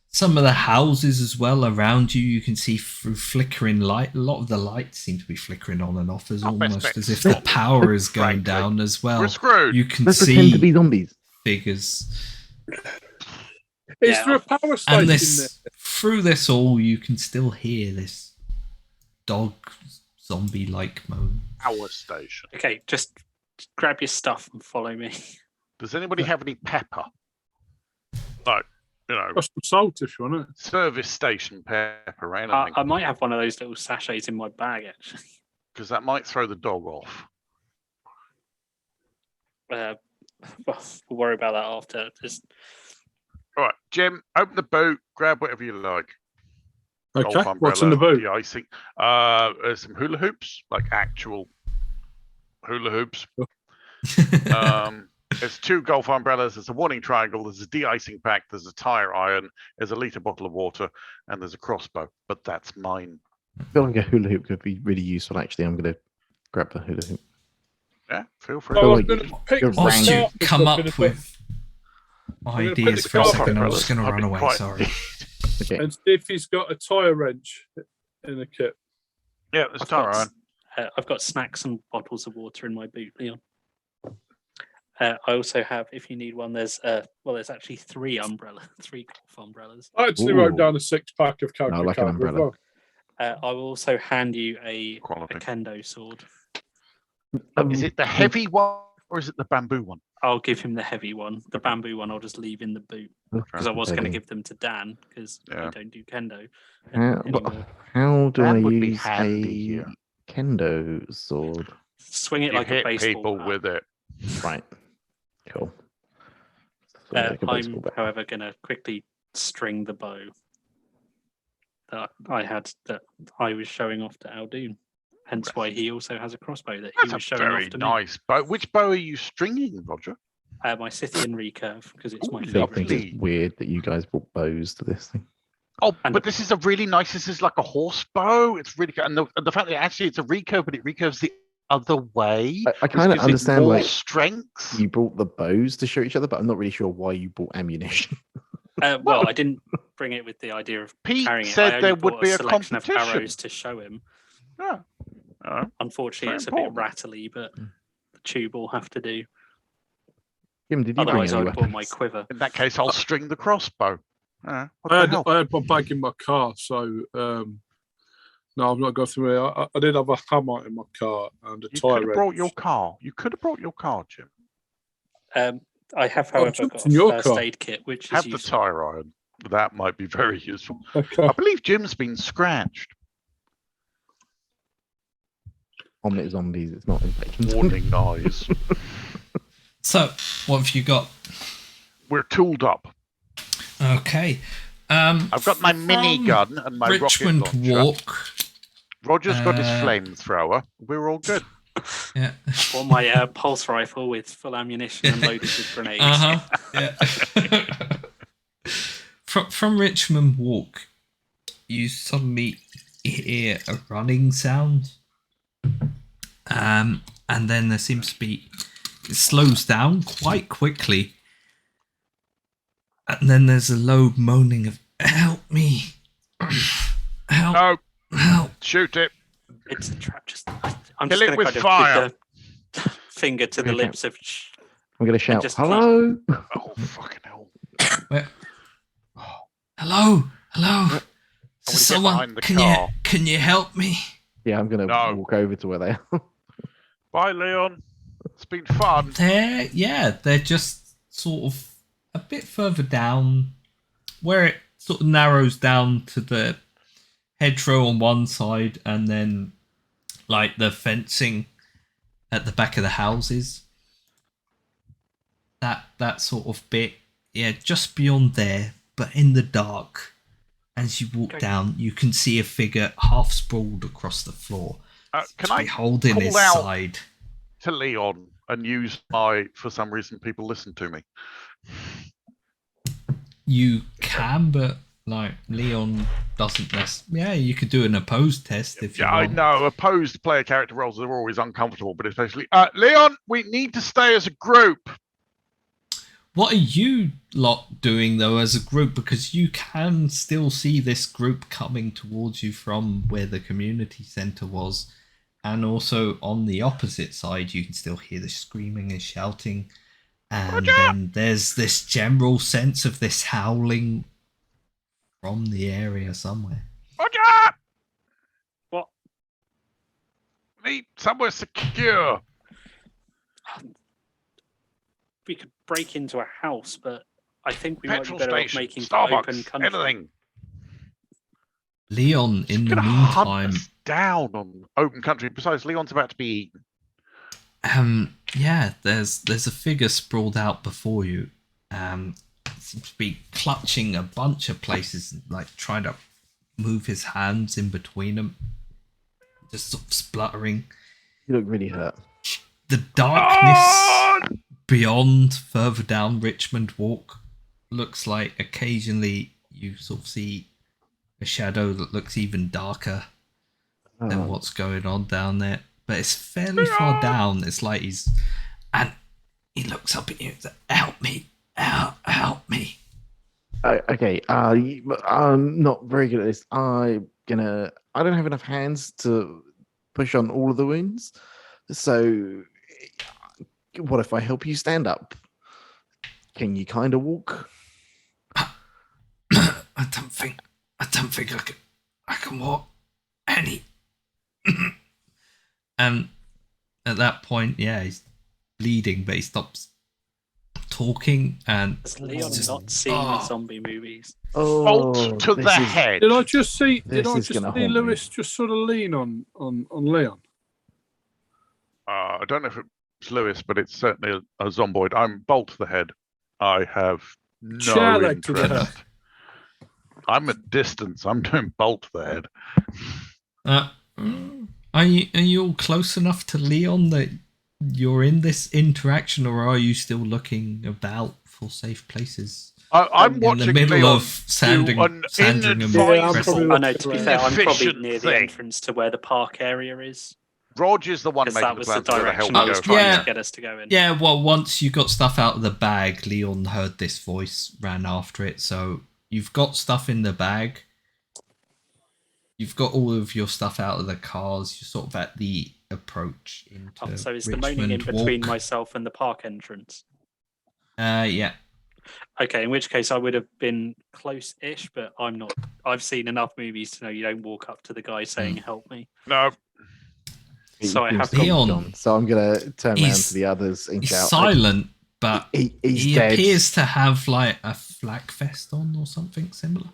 Some of the houses as well around you, you can see through flickering light. A lot of the lights seem to be flickering on and off, as I bet almost it's as if the power is going frankly. down as well. We're screwed. You can Let's pretend to be see zombies. figures. Is there a power station And there? this, through this all, you can still hear this dog zombie-like moan. Power station. Okay, just grab your stuff and follow me. Does anybody have any pepper? Like, you know, Got some salt if you want it. service station pepper, anything, I might have one of those little sachets in my bag actually. because that might throw the dog off. Well, we'll worry about that after. Just All right, Jim, open the boot, grab whatever you like. Okay, Golf what's in the umbrella, boot? De-icing. There's some hula hoops, like actual hula hoops. There's 2 golf umbrellas, there's a warning triangle, there's a de-icing pack, there's a tire iron, there's a litre bottle of water, and there's a crossbow. But that's mine. I feel like a hula hoop could be really useful. Actually, I'm going to grab the hula hoop. Yeah, feel free. Oh, Well, like I'm going to pick you're the Whilst you start come stuff in up a with gonna put ideas the for a car second. I'm back, just going to brothers. run I've been away. quite- Sorry. Okay. And see if he's got a tyre wrench in the kit. Yeah, let's tire iron. I've got snacks and bottles of water in my boot, Leon. I also have, if you need one, there's actually three cloth umbrellas. I actually wrote Ooh. down a 6-pack of I Coca-Cola like an as umbrella. well. I will also hand you a Quality. kendo sword. Is it the heavy one or is it the bamboo one? I'll give him the heavy one. The bamboo one I'll just leave in the boot because I was going to give them to Dan because Yeah. I don't do kendo But anymore. how do That I would be use handy a here. kendo sword? Swing it You like a hit baseball people bat. with it. Right. Cool. So like a baseball I'm, bat. however, going to quickly string the bow that I had that I was showing off to Aldoon. Hence why he also has a crossbow that he was That's a showing very off to nice bow. Which bow are you stringing, Roger? me. My Scythian recurve because it's my Ooh, I favourite. think lovely. it's weird that you guys brought bows to this thing. Oh, And but this is a really nice. This is like a horse bow. It's really good, and the fact that actually it's a recurve, but it recurves the other way. I which kind of gives it understand more like strength. you brought the bows to show each other, but I'm not really sure why you brought ammunition. Well, I didn't bring it with the idea of Pete carrying it. I said only there would bought be a selection of competition. arrows to show him. Yeah. Unfortunately, Very it's a important. bit rattly, but the tube will have to do. Jim, did you Otherwise, bring I'd any bought my weapons? quiver. In that case, I'll string the crossbow. What I the had, hell? I had my bag in my car, so no, I've not gone through it. I did have a hammer in my car and a You tyre could have brought wrench. your car. You could have brought your car, Jim. I have, Oh, however, jumped got in a your first car. aid kit, which is Have the useful. tire iron. That might be very useful. Okay. I believe Jim's been scratched. Omnit zombies, it's not infections. Warning eyes. So, what have you got? We're tooled up. Okay. I've got my mini From gun and my Richmond rocket launcher. Walk. Roger's got his Uh, flamethrower. We're all good. Yeah. Or my pulse rifle with full ammunition and loaded with grenades. Yeah. From Richmond Walk, you suddenly hear a running sound. And then there seems to be, it slows down quite quickly. And then there's a low moaning of, help me. Help. No, Help. shoot it. It's a trap. I'm Kill just it going to with kind of fire. give the finger to the Okay. lips of. I'm going to shout, just hello? Oh, fucking hell. Where? Hello. I wanna get Someone, behind the car. can you help me? Yeah, I'm going to No. walk over to where they are. Bye, Leon. It's been fun. They're just sort of a bit further down where it sort of narrows down to the hedgerow on one side and then like the fencing at the back of the houses. That sort of bit, yeah, just beyond there, but in the dark. As you walk Okay. down, you can see a figure half sprawled across the floor. Can I holding call his out side? to Leon and use my, for some reason, people listen to me. You can, but like Leon doesn't yeah, you could do an opposed test if you Yeah, I want. know. Opposed player character roles are always uncomfortable, but especially Leon, we need to stay as a group. What are you lot doing though as a group? Because you can still see this group coming towards you from where the community centre was. And also on the opposite side, you can still hear the screaming and shouting. And Roger! then there's this general sense of this howling from the area somewhere. Roger! What? Need somewhere secure. We could break into a house, but I think we might Petrol be better off station, making for open Starbucks, country. anything. Leon, in the Gonna hunt meantime, us down on open country. Besides, Leon's about to be eaten. yeah, there's a figure sprawled out before you. Seems to be clutching a bunch of places, like trying to move his hands in between them, just sort of spluttering. You look really hurt. The darkness Oh! beyond, further down Richmond Walk, looks like occasionally you sort of see a shadow that looks even darker than Oh. what's going on down there. But it's fairly far down. It's like and he looks up at you and says, help me. Help me. Okay. I'm not very good at this. I don't have enough hands to push on all of the wounds. So, what if I help you stand up? Can you kind of walk? I don't think I can walk any. And at that point, yeah, he's bleeding, but he stops talking, and Has Leon just- not seen zombie movies? Bolt to the this is- head. Did I just see? Did This I is just gonna see haunt me. Lewis just sort of lean on Leon? I don't know if it's Lewis, but it's certainly a zomboid. I'm bolt to the head. I have no Chair leg to the interest. I'm at distance. I'm doing bolt to the head. Are you all close enough to Leon that you're in this interaction, or are you still looking about for safe places? I'm In watching the middle Leon of Sandringham do an Yeah, I'm inadvisable, probably I know, to be fair, I'm probably efficient near the thing. entrance to where the park area is. Rog is the one Because making that the was the plans of where the hell direction we I go. was trying Yeah. to get us to go in. Yeah, well, once you got stuff out of the bag, Leon heard this voice, ran after it. So you've got stuff in the bag. You've got all of your stuff out of the cars. You're sort of at the approach into Oh, so is the Richmond moaning in between Walk. myself and the park entrance? Yeah. Okay, in which case I would have been close-ish, but I'm not. I've seen enough movies to know you don't walk up to the guy saying "help me." No, He So I seems have to be Leon. gone. So I'm gonna turn around He's- to the others and He's shout. silent, but He's he dead. appears to have like a flak vest on or something similar.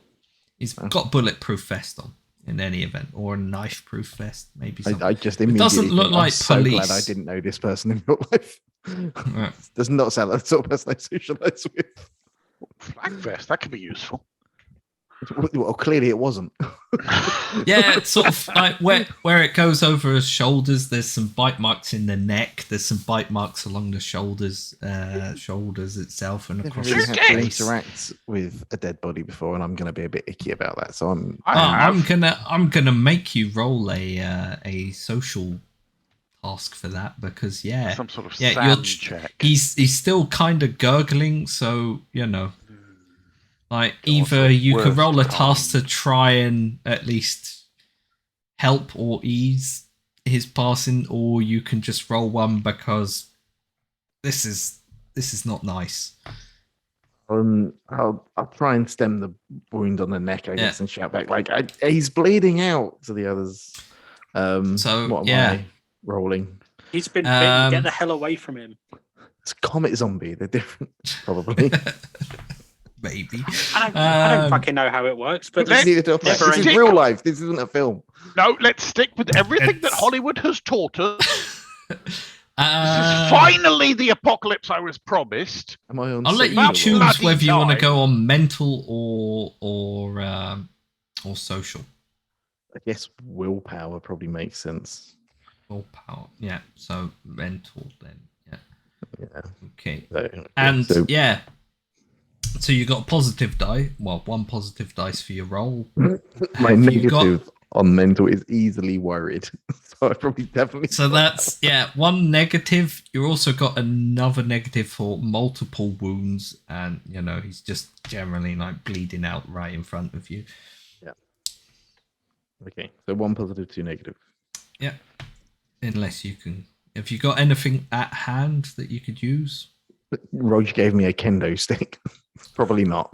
He's Oh. got bulletproof vest on in any event, or a knife-proof vest, maybe. Something. I just It immediately doesn't look think, like I'm so glad I police. didn't know this person in real life. Right. Does not sound like the sort of person I socialize with. flag vest. That could be useful. Well, clearly it wasn't. Yeah, it's sort of like where it goes over his shoulders. There's some bite marks in the neck. There's some bite marks along the shoulders itself, and Never across really his had to face. interact with a dead body before, and I'm going to be a bit icky about that. So I'm. I'm gonna make you roll a social task for that, because yeah, Some sort of yeah, sand check. he's still kind of gurgling, so you know, like God, either the you could worst roll a task to kind. try and at least help or ease his passing, or you can just roll one because this is not nice. I'll try and stem the wound on the neck, I guess, and shout back like, "He's bleeding out!" to the others. So, what am yeah. I rolling? He's been bitten. Get Um, the hell away from him. It's a comet zombie. They're different, probably. Maybe. I don't fucking know how it works, but Let's- Neither do I. never This is ending. real life. This isn't a film. No, let's stick with everything that It's- Hollywood has taught us. This Uh, is finally the apocalypse I was promised. Am I on? I'll let you About social? choose bloody whether you want to time. go on mental or social. I guess willpower probably makes sense. Willpower. Yeah. So mental then. Yeah. Yeah. Okay. So, And so yeah. So you got a positive die. Well, one positive dice for your roll. my have you got- negative on mental is easily worried. So I probably definitely. So that's one negative. You also got another negative for multiple wounds, and you know he's just generally like bleeding out right in front of you. Okay, so one positive, two negative. Yeah. Unless you can, have you got anything at hand that you could use? Rog gave me a kendo stick. Probably not.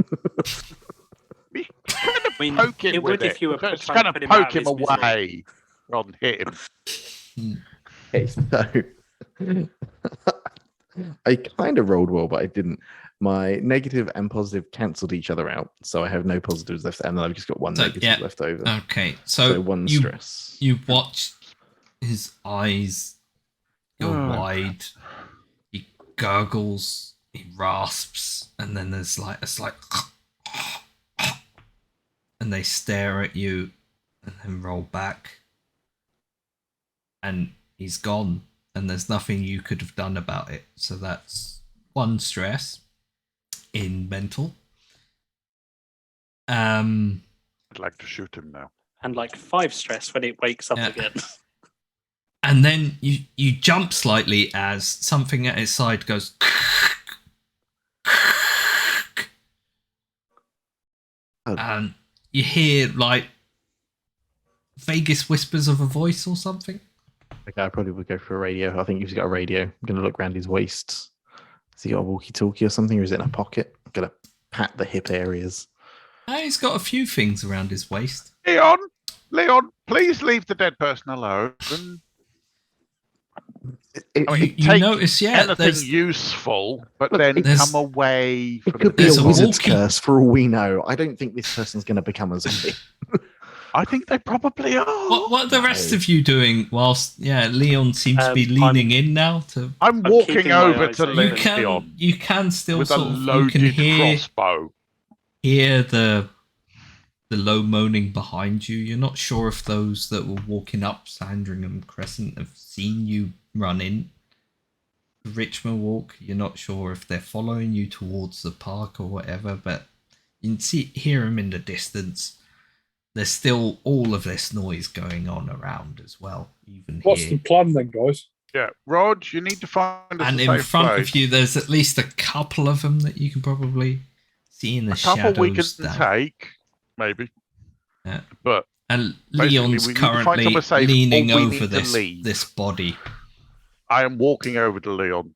I mean, Poke him it with would if you were Just trying kind to of put him out poke of him his misery. away rather than hit him. Okay, so I kind of rolled well, but I didn't. My negative and positive cancelled each other out, so I have no positives left, and then I've just got one So, negative yeah. left over. Okay, So so one you stress. you watch his eyes go Oh. wide. He gurgles, he rasps, and then there's like a slight, and they stare at you, and then roll back, and he's gone, and there's nothing you could have done about it. So that's one stress in mental. I'd like to shoot him now. And like 5 stress when it wakes up Yeah. again. And then you jump slightly as something at his side goes and you hear like Vegas whispers of a voice or something. Okay, I probably would go for a radio. I think he's got a radio. I'm going to look around his waist. Has he got a walkie-talkie or something, or is it in a pocket? I'm going to pat the hip areas. He's got a few things around his waist. Leon, please leave the dead person alone. You Take notice, anything there's useful, but Look, then there's- come away. It could be There's a a wizard's walkie- curse for all we know. I don't think this person's going to become a zombie. I think they probably are. what are the rest of you doing? Whilst Leon seems to be I'm- leaning in now. I'm I'm walking keeping my over eyes to open. Leon You can still with a sort of you can loaded hear crossbow. the low moaning behind you. You're not sure if those that were walking up Sandringham Crescent have seen you run in the Richmond Walk. You're not sure if they're following you towards the park or whatever, but you can hear them in the distance. There's still all of this noise going on around as well, even What's here. the plan then, guys? Yeah, Rog, you need to find us And a in safe front place. of you, there's at least a couple of them that you can probably see in the A couple we can shadows. down. take, maybe. Yeah. But And Basically, Leon's we need to find currently somewhere safe, or leaning we over need to this leave. body. I am walking over to Leon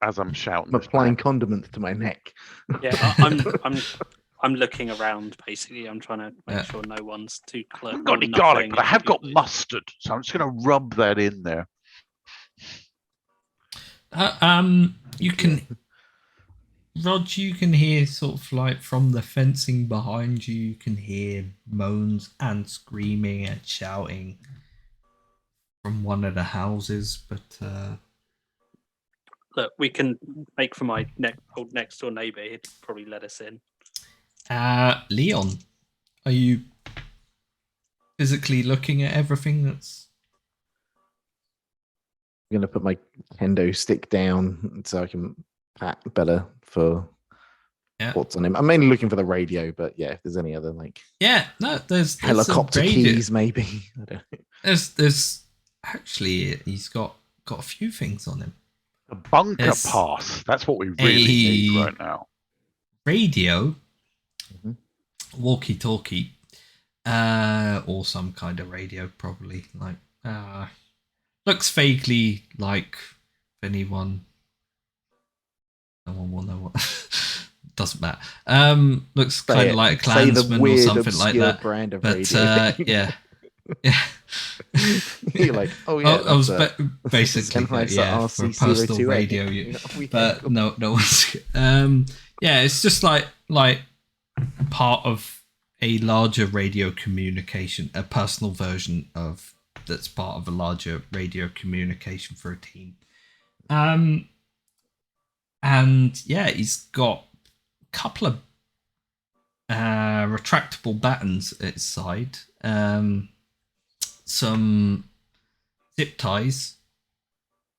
as I'm shouting. I'm this applying back. condiments to my neck. Yeah, I'm looking around. Basically, I'm trying to make sure no one's too I close. haven't got any garlic, but I have got mustard, so I'm just going to rub that in there. You can, Rog, you can hear sort of like from the fencing behind you. You can hear moans and screaming and shouting from one of the houses, but Look, we can make for my old next door neighbour. He'd probably let us in. Leon, are you physically looking at everything that's? I'm going to put my kendo stick down so I can pat better for what's on him. I'm mainly looking for the radio, but yeah, if there's any other like there's helicopter a radio. keys, maybe. I don't know. There's actually he's got a few things on him. A bunker There's pass. That's what we really need right now. Radio, Mhm. walkie-talkie, or some kind of radio, probably. Like, looks vaguely like anyone. No one will know what. Doesn't matter. Looks Say kind it. of like a Say the Klansman or weird, something like obscure that. brand of But radio. yeah. Yeah. You're like, oh yeah, I was that's basically Sennheiser for a personal RC028. radio. Yeah, But no one's. Yeah, it's just like part of a larger radio communication, a personal version of that's part of a larger radio communication for a team. And yeah, he's got a couple of retractable battens at his side. Some zip ties,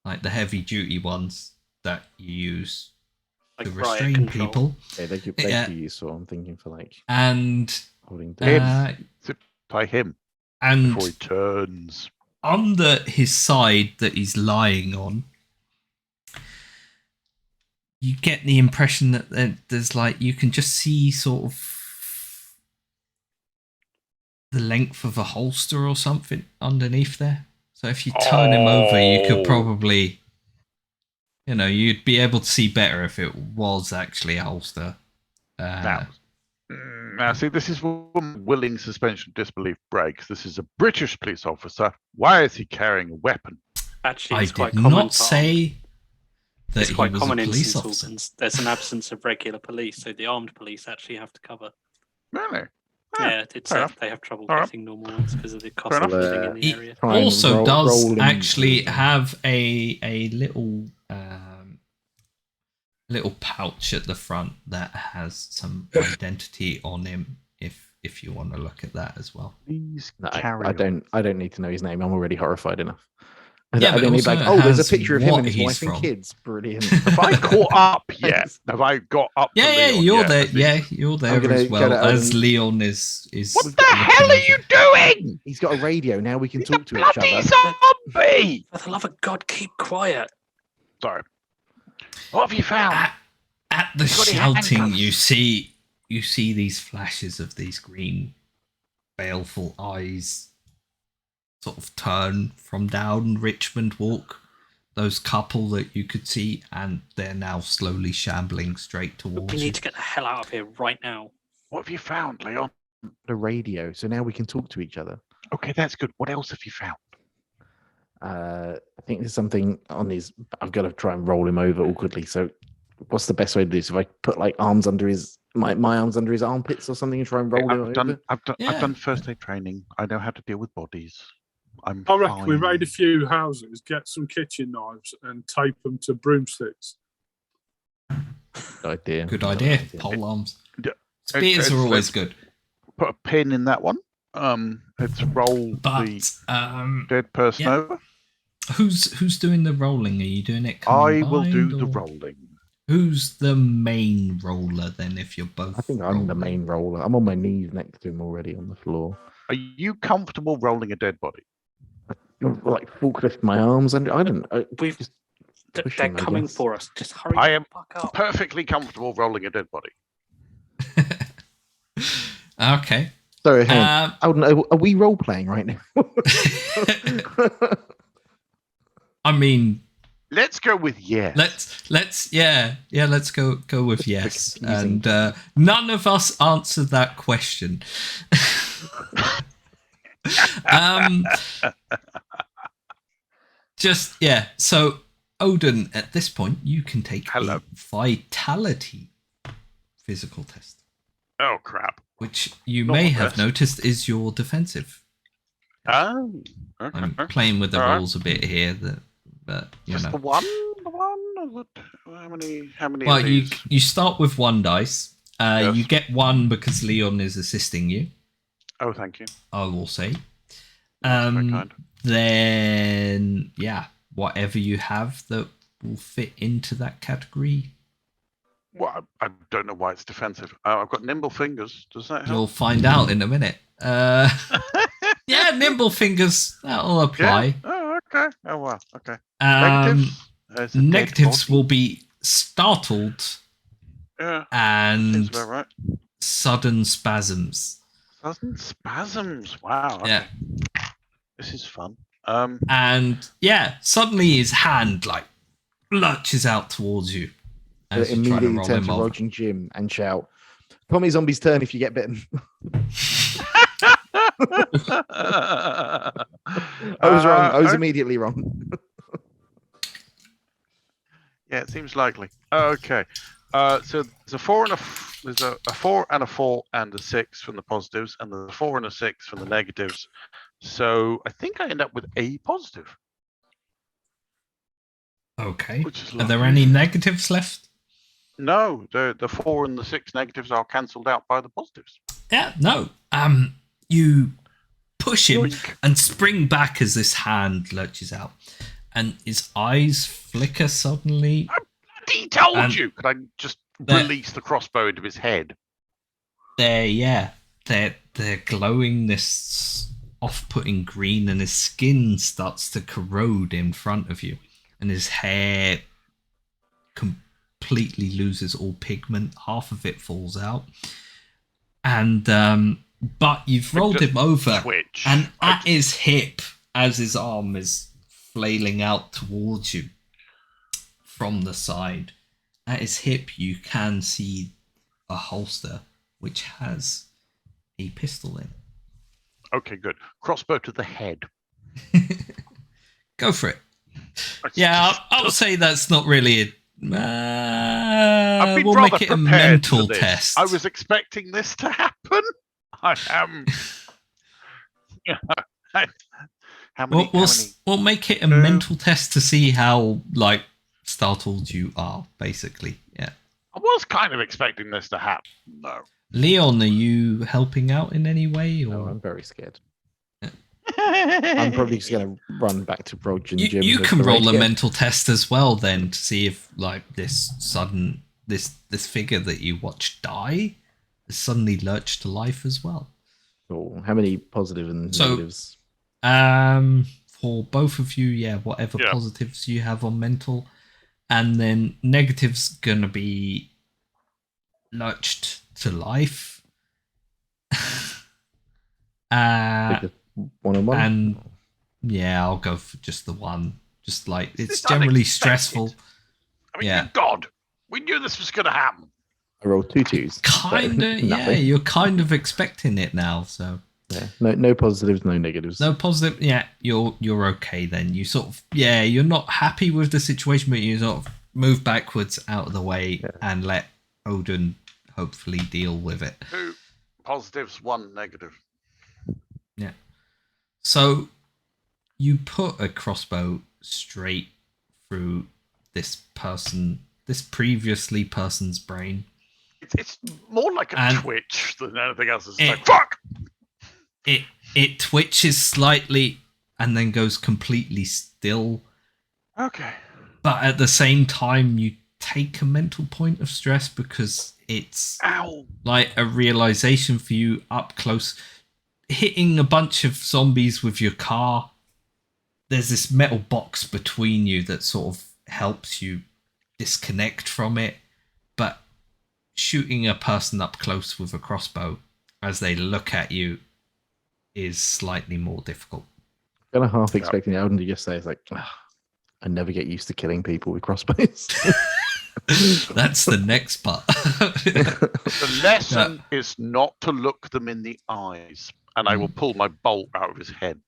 like the heavy duty ones that you use Like to riot restrain control. people. Yeah, they could Yeah. be useful. I'm thinking for like And holding Him. By him and before he turns. under his side that he's lying on, you get the impression that there's like you can just see sort of the length of a holster or something underneath there. So if you turn him over, you could Oh. probably, you'd be able to see better if it was actually a holster. Now, see, this is when willing suspension of disbelief breaks. This is a British police officer. Why is he carrying a weapon? Actually, I it's quite did common. not say that It's he quite was common a in police St. officer. Albans. There's an absence of regular police, so the armed police actually have to cover. Really? Yeah, it's fair enough. they have trouble All right. getting normal ones because of the cost Fair of enough. living in the He area. Try and also roll does him actually through. have a little pouch at the front that has some identity on him. If you want to look at that as well. Please No, carry I on. don't. I don't need to know his name. I'm already horrified enough. I Yeah, don't, I but don't need also like, it oh, there's a has picture of him what and his he's wife and from. kids. Brilliant. Have I caught up yet? Have I got up? to Yeah, Leon you're yet? there. I think- Yeah, you're there gonna as go well to as Owen. Leon is. What the hell are you doing? He's got a radio now. We can He's a talk to each bloody other. zombie! For the love of God, keep quiet. Sorry. What have you found? At the He's got his shouting, handcuffs. you see you see these flashes of these green, baleful eyes sort of turn from down Richmond Walk. Those couple that you could see, and they're now slowly shambling straight towards We you. need to get the hell out of here right now. What have you found, Leon? The radio, so now we can talk to each other. Okay, that's good. What else have you found? I think there's something on his. I've got to try and roll him over awkwardly. So, what's the best way to do this? If I put like arms under his my arms under his armpits or something and try and roll him over? I've Yeah. done first aid training. I know how to deal with bodies. I'm I reckon we fine. raid a few houses, get some kitchen knives, and tape them to broomsticks. Good idea. Good idea. Pole arms. Yeah. Spears It's- are always it's- good. Put a pin in that one. Let's roll But the dead person yeah. over. who's doing the rolling? Are you doing it I will do combined, the or rolling. Who's the main roller then? If you're both, I think I'm the rolling? main roller. I'm on my knees next to him already on the floor. Are you comfortable rolling a dead body? Like forklift my arms under. I don't. We've just they're push him, I coming guess. for us. Just hurry I the am fuck up. perfectly comfortable rolling a dead body. Okay. Sorry, hang on. Alden, are we role playing right now? I mean, Let's go with yes. let's go with yes. confusing. And none of us answered that question. Just yeah. So Odin, at this point, you can take Hello. a vitality physical test, Oh crap. which you Not may my have best. noticed is your defensive. Oh. Okay. I'm playing with the All right. rules a bit here, but you Just know. the one? The one? Or how many? How many? Well, of you these? you start with one dice. Yes. You get one because Leon is assisting you. Oh, thank you. I will say. That's very kind. Then yeah, whatever you have that will fit into that category, Well, I don't know why it's defensive. I've got nimble fingers. Does that you'll help? find out in a minute. Yeah, nimble fingers that'll apply. Yeah? Oh, okay. Oh, wow. Okay. Um, Negatives? There's a dead negatives body. will be startled Yeah. Seems and about right. sudden spasms. Sudden spasms. Wow. Okay. Yeah. This is fun. And yeah, suddenly his hand like lurches out towards you as you try to Immediately roll turn him to over. Roger and Jim and shout, "Tommy Zombie's turn if you get bitten." I was wrong. I was immediately wrong. Yeah, it seems likely. Okay. So there's a 4 and there's a 4 and a 4 and a 6 from the positives, and there's a 4 and a 6 from the negatives. So I think I end up with a positive, Okay. which is Are there lovely. any negatives left? No, the 4 and the 6 negatives are cancelled out by the positives. Yeah, no. You push him Yoink. and spring back as this hand lurches out, and his eyes flicker suddenly. He told And you. Could I just there- release the crossbow into his head? They're glowing this off-putting green, and his skin starts to corrode in front of you, and his hair completely loses all pigment. Half of it falls out, and but you've rolled Just him over, Twitch. and I at his hip, as his arm is flailing out towards you from the side, at his hip you can see a holster which has a pistol in Okay, good. Crossbow to the head. it. Go for it. Yeah, I'll say that's not really a. I've been we'll rather make it a prepared mental for this. test. I was expecting this to happen. I am. How many? We'll make it a Uh, mental test to see how like startled you are. Basically, yeah. I was kind of expecting this to happen. No. Leon, are you helping out in any way? No, Or I'm very scared. I'm probably just going to run back to Roger and Jim. you with can the roll a radio. mental test as well then to see if like this figure that you watched die has suddenly lurched to life as well. Cool. How many positive and So- negatives? For both of you, yeah, whatever Yeah. positives you have on mental, and then negatives gonna be lurched to life. Take it one-on-one. And yeah, I'll go for just the one. Just like Is it's this generally unexpected? stressful. I mean, Yeah. good God, we knew this was going to happen. I rolled 2 2s. so Kinda, yeah. nothing. You're kind of expecting it now, so Yeah. No positives, no negatives. no positive. Yeah, you're okay then. You sort of you're not happy with the situation, but you sort of move backwards out of the way and let Odin hopefully deal with it. 2 positives, 1 negative. Yeah. So you put a crossbow straight through this previously person's brain. It's more like a And twitch than anything else. It's like, fuck! It twitches slightly and then goes completely still. Okay. But at the same time, you take a mental point of stress because it's Ow. like a realization for you up close. Hitting a bunch of zombies with your car, there's this metal box between you that sort of helps you disconnect from it. But shooting a person up close with a crossbow as they look at you is slightly more difficult. Kind of half expecting Alden to just say, it's like, I never get used to killing people with crossbows. That's the next part. The lesson is not to look them in the eyes, and I will pull my bolt out of his head.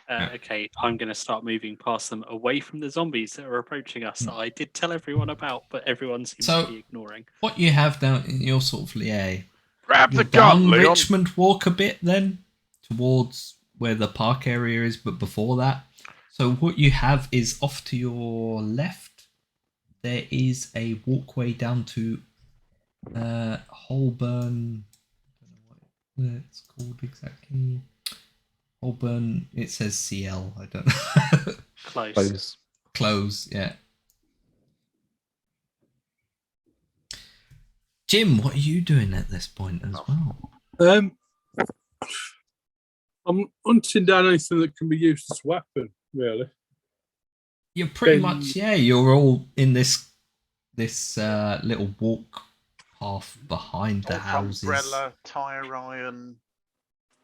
Okay, I'm going to start moving past them away from the zombies that are approaching us that I did tell everyone about, but everyone seems to be ignoring. What you have down in your sort of Grab you're the gun, down Leon. Richmond Walk a bit then towards where the park area is, but before that. So what you have is off to your left. There is a walkway down to Holborn. I don't know what it's called exactly. Holborn. It says CL. I don't know. Close. Close. Yeah. Jim, what are you doing at this point as well? I'm hunting down anything that can be used as a weapon, really. You're pretty much, you're all in this little walk path behind the houses. Umbrella, tire iron.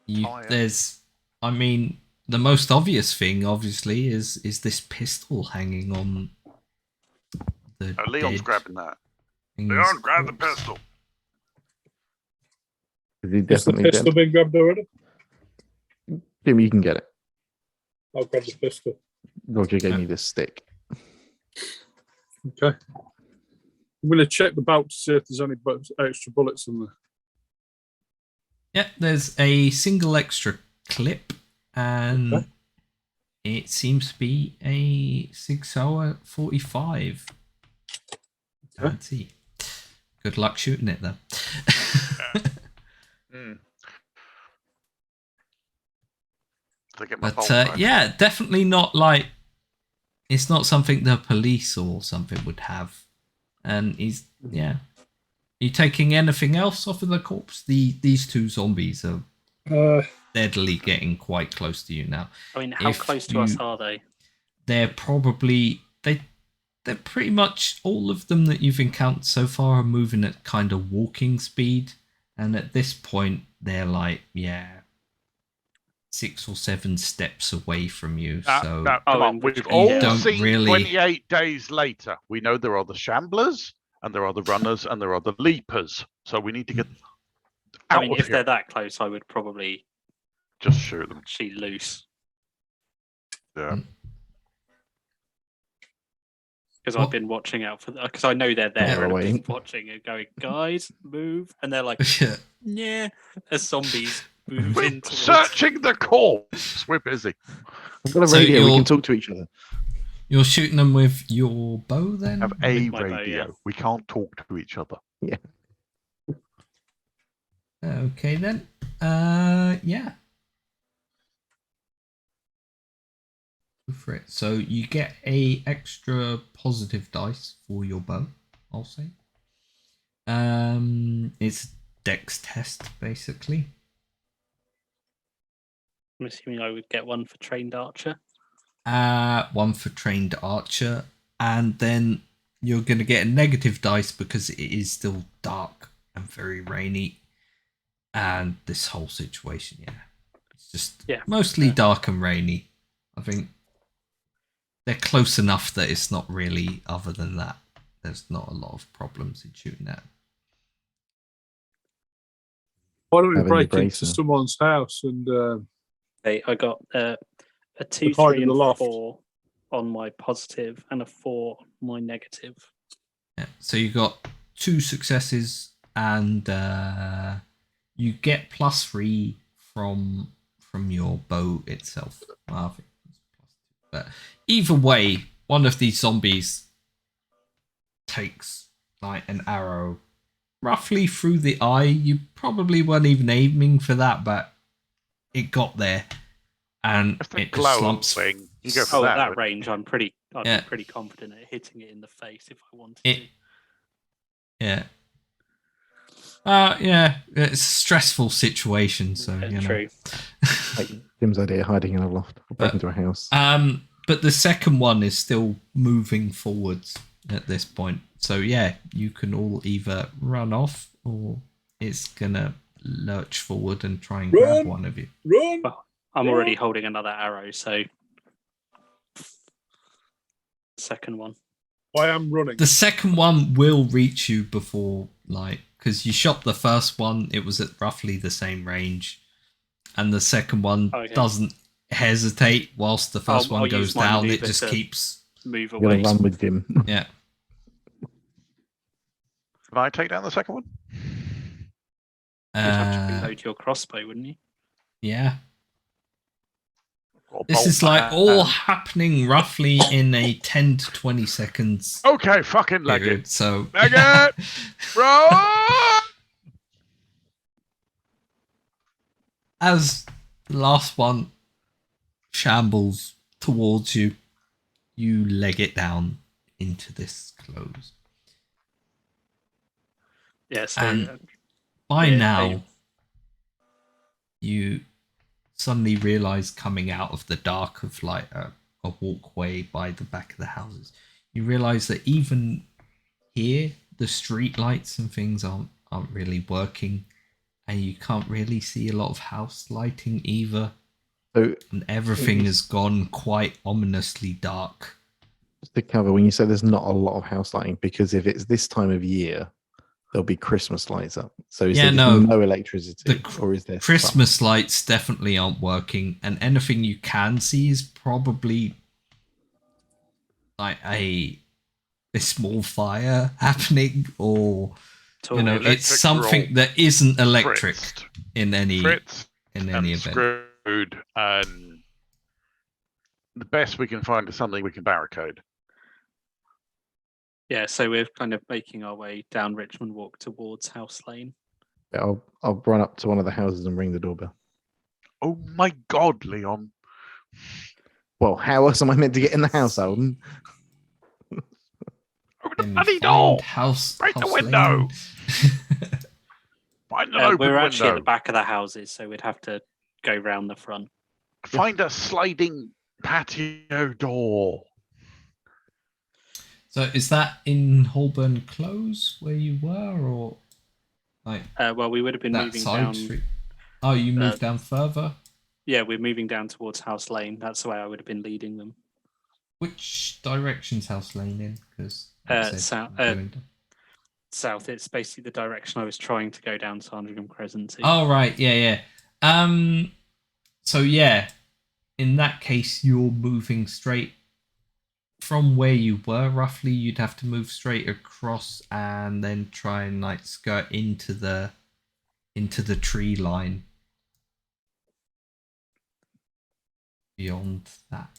I mean, the most obvious thing, obviously, is this pistol hanging on the Leon's dead grabbing that. thing's Leon, grab the corpse. pistol. Is he Is the definitely pistol dead? being grabbed already? Jim, you can get it. I'll grab the pistol. Roger gave me this stick. Okay. I'm going to check the belt to see if there's any extra bullets in there. Yeah, there's a single extra clip, and it seems to be a 6-hour 45. Fancy. Good luck shooting it, though. But yeah, definitely not like it's not something the police or something would have. And he's you taking anything else off of the corpse? These 2 zombies are deadly getting quite close to you now. I mean, how close to us are they? They're probably they're pretty much all of them that you've encountered so far are moving at kind of walking speed, and at this point they're like 6 or 7 steps away from you. So come on, we've all seen really... 28 days later. We know there are the shamblers, and there are the runners, and there are the leapers. So we need to get out of if here. they're that close, I would probably just shoot them. Actually loose. Yeah. Because I've been watching out for because I know they're there and I've been watching and going, guys, move, and they're like, yeah, as zombies move We're into searching the corpse. We're busy. I've got a radio. We can talk to each other. You're shooting them with your bow, then? Have a my radio. Bow, yeah. We can't talk to each other. Yeah. Okay then. Yeah. Go for it. So you get a extra positive dice for your bow, I'll say. It's a dex test, basically. I'm assuming I would get one for trained archer. One for trained archer, and then you're going to get a negative dice because it is still dark and very rainy. And this whole situation, it's just mostly dark and rainy. I think they're close enough that it's not really, other than that, there's not a lot of problems in shooting at. Why don't we Having break your into bracer. someone's house and Hey, I got a 2, hide 3, in the and loft. 4 on my positive and a 4 on my negative. Yeah, so you got 2 successes, and you get +3 from your bow itself. Well, I think it's +2. But either way, one of these zombies takes like an arrow roughly through the eye. You probably weren't even aiming for that, but it got there, and If the it just glow slumps. thing, you go for Oh, that. at that wouldn't range, I'd Yeah. be pretty confident at hitting it in the face if I wanted It- to. Yeah. It's a stressful situation, so Yeah, you know. true. Like Tim's idea, hiding in a loft or breaking into a house. But the second one is still moving forwards at this point. So yeah, you can all either run off or it's gonna lurch forward and try and grab Run! one of you. run. Well, I'm already holding another arrow, so second one. I am running. The second one will reach you before, like, because you shot the first one, it was at roughly the same range, and the second one doesn't hesitate whilst the 1st one I'll goes use my down. It maneuver just to keeps. Move You're gonna away. run with Jim. Yeah. Can I take down the second one? You'd have to reload your crossbow, wouldn't you? Yeah. Or This bolt is like that? all happening roughly in a 10 to 20 seconds Okay, fucking leg period. it. So Leg it! Run! as the last one shambles towards you, you leg it down into this close. Yeah, so And by yeah, now, you suddenly realize, coming out of the dark of like a walkway by the back of the houses, you realize that even here the street lights and things aren't really working, and you can't really see a lot of house lighting either, So and everything has gone quite ominously dark. just to cover, when you say there's not a lot of house lighting, because if it's this time of year, there'll be Christmas lights up. So is there just no electricity, or is there Christmas lights definitely aren't working, and anything you can see is probably like a small fire happening, or you know, Electric it's something roll. that isn't electric Fritzed. in any Fritzed in and any event. screwed, and the best we can find is something we can barricade. yeah, so we're kind of making our way down Richmond Walk towards House Lane. Yeah, I'll run up to one of the houses and ring the doorbell. Oh my God, Leon. Well, how else am I meant to get in the house, Alden? Open the Then bloody find door! House, Break the house window! lane. Find an open We're actually at window. the back of the houses, so we'd have to go round the front. Find a sliding patio door. So is that in Holborn Close where you were, or like Well, we would have been that moving side down. street? Oh, you moved down further. Yeah, we're moving down towards House Lane. That's the way I would have been leading them. Which direction's House Lane in? Because South. It's basically the direction I was trying to go down Sandringham Crescent to. Oh right, yeah. So yeah, in that case, you're moving straight from where you were. Roughly, you'd have to move straight across and then try and like skirt into the tree line. Beyond that,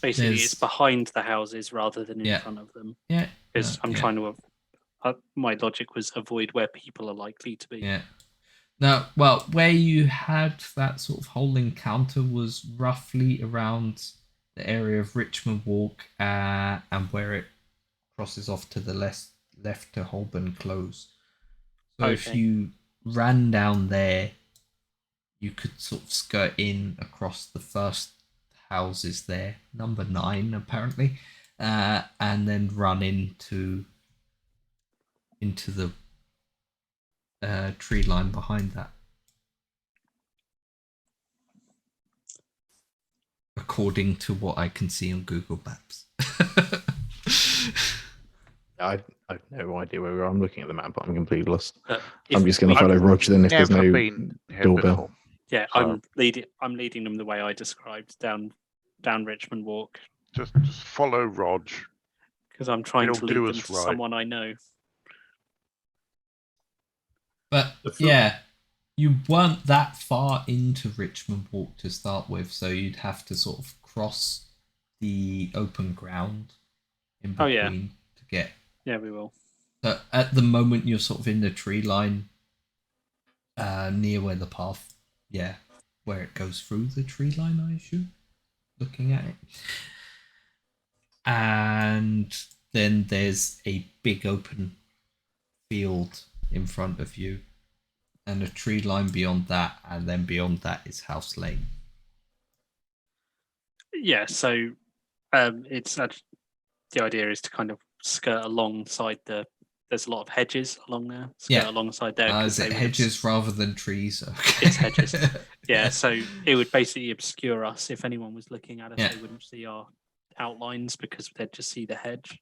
Basically, it's behind the houses rather than in front of them. Yeah, because I'm trying to. My logic was avoid where people are likely to be. Yeah. Now, well, where you had that sort of whole encounter was roughly around the area of Richmond Walk, and where it crosses off to the left to Holborn Close. So if you ran down there, you could sort of skirt in across the first houses there, number 9 apparently, and then run into into the tree line behind that. According to what I can see on Google Maps. I've no idea where we are. I'm looking at the map, but I'm completely lost. But I'm just going to we- follow Roger then if there's Never no been here doorbell. before. Yeah, So- I'm leading them the way I described down Richmond Walk Just follow Rog. because I'm trying It'll to lead do them us to right. someone I know. But yeah, you weren't that far into Richmond Walk to start with, so you'd have to sort of cross the open ground in Oh, between yeah. to get. Yeah, we will. So at the moment, you're sort of in the tree line, near where the path, where it goes through the tree line, I assume, looking at it. And then there's a big open field in front of you, and a tree line beyond that, and then beyond that is House Lane. Yeah, so the idea is to kind of skirt alongside there's a lot of hedges along there. Skirt alongside there. 'cause Is it they would hedges rather than trees? Okay. It's hedges. Yeah, so it would basically obscure us. If anyone was looking at us, Yeah. they wouldn't see our outlines because they'd just see the hedge.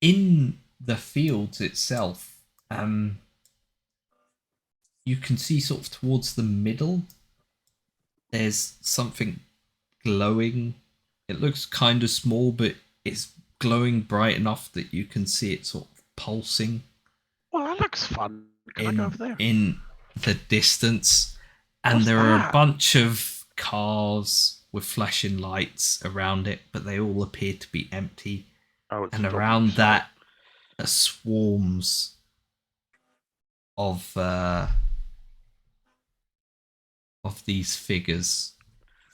In the fields itself, you can see sort of towards the middle, there's something glowing. It looks kind of small, but it's glowing bright enough that you can see it sort of pulsing Well, that looks fun. Can I go over there? in the distance. And What's there are a that? bunch of cars with flashing lights around it, but they all appear to be empty. Oh, it's And a dog around inside. that are swarms of these figures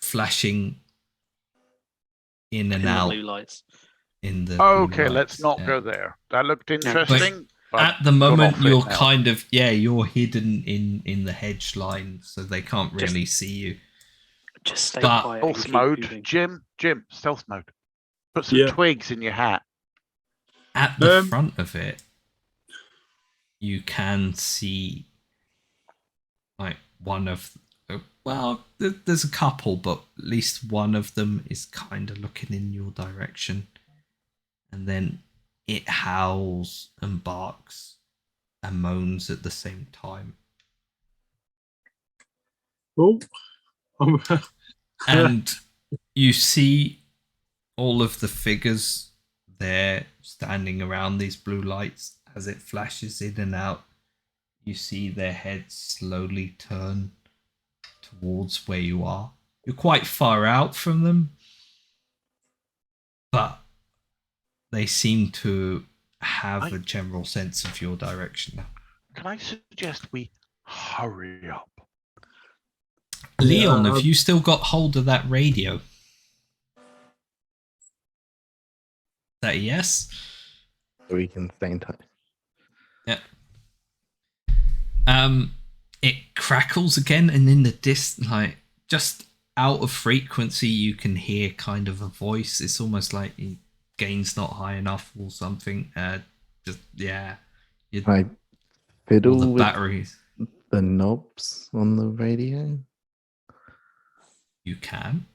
flashing in and In the out blue lights. in the Okay, blue let's lights, not yeah. go there. That looked interesting. but At the got moment, off it you're now. kind of you're hidden in the hedge line, so they can't Just- really see you. Just stay But- quiet. and Stealth keep mode. moving. Jim, stealth mode. Put some Yeah. twigs in your hat. At the Um, front of it, you can see like one of there's a couple, but at least one of them is kind of looking in your direction, and then it howls and barks and moans at the same time. Oh, And you see all of the figures there standing around these blue lights as it flashes in and out. You see their heads slowly turn towards where you are. You're quite far out from them, but they seem to have a general sense of your direction now. Can I suggest we hurry up? Leon, Yeah, have you still got hold of that radio? Is that a yes? So we can stay in touch. Yeah. It crackles again, and in the like just out of frequency, you can hear kind of a voice. It's almost like your gain's not high enough or something. I fiddle All the with batteries. the knobs on the radio. You can.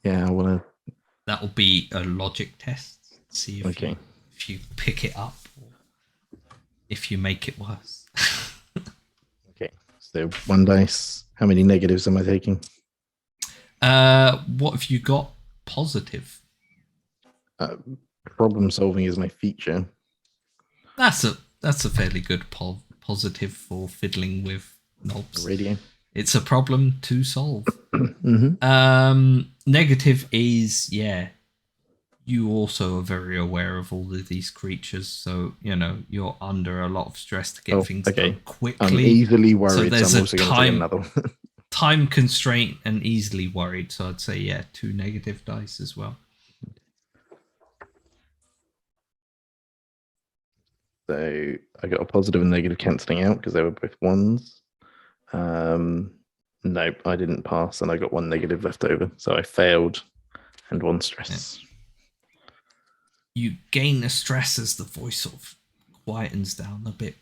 Yeah, I want to. That'll be a logic test. See if Okay. if you pick it up or if you make it worse. Okay, so one dice. How many negatives am I taking? What have you got positive? Problem solving is my feature. That's a fairly good positive for fiddling with knobs. Radio. It's a problem to solve. Mm-hmm. Negative is you also are very aware of all of these creatures, so you're under a lot of stress to get things okay. done I'm quickly. easily worried, so there's I'm a also going to take time- another one. Time constraint and easily worried, so I'd say 2 negative dice as well. So I got a positive and negative cancelling out because they were both ones. Nope, I didn't pass, and I got 1 negative left over, so I failed and 1 stress. you gain a stress as the voice sort of quietens down a bit.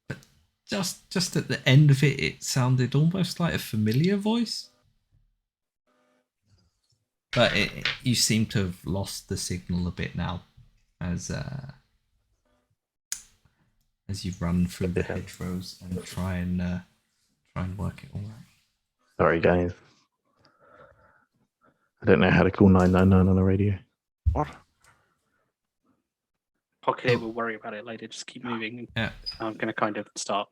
But just at the end of it, it sounded almost like a familiar voice. But you seem to have lost the signal a bit now, as you run through the hedgerows and try and work it all out. Sorry, guys. I don't know how to call 999 on the radio. What? Pocket it, we'll worry about it later. Just keep moving. Yeah. I'm going to kind of start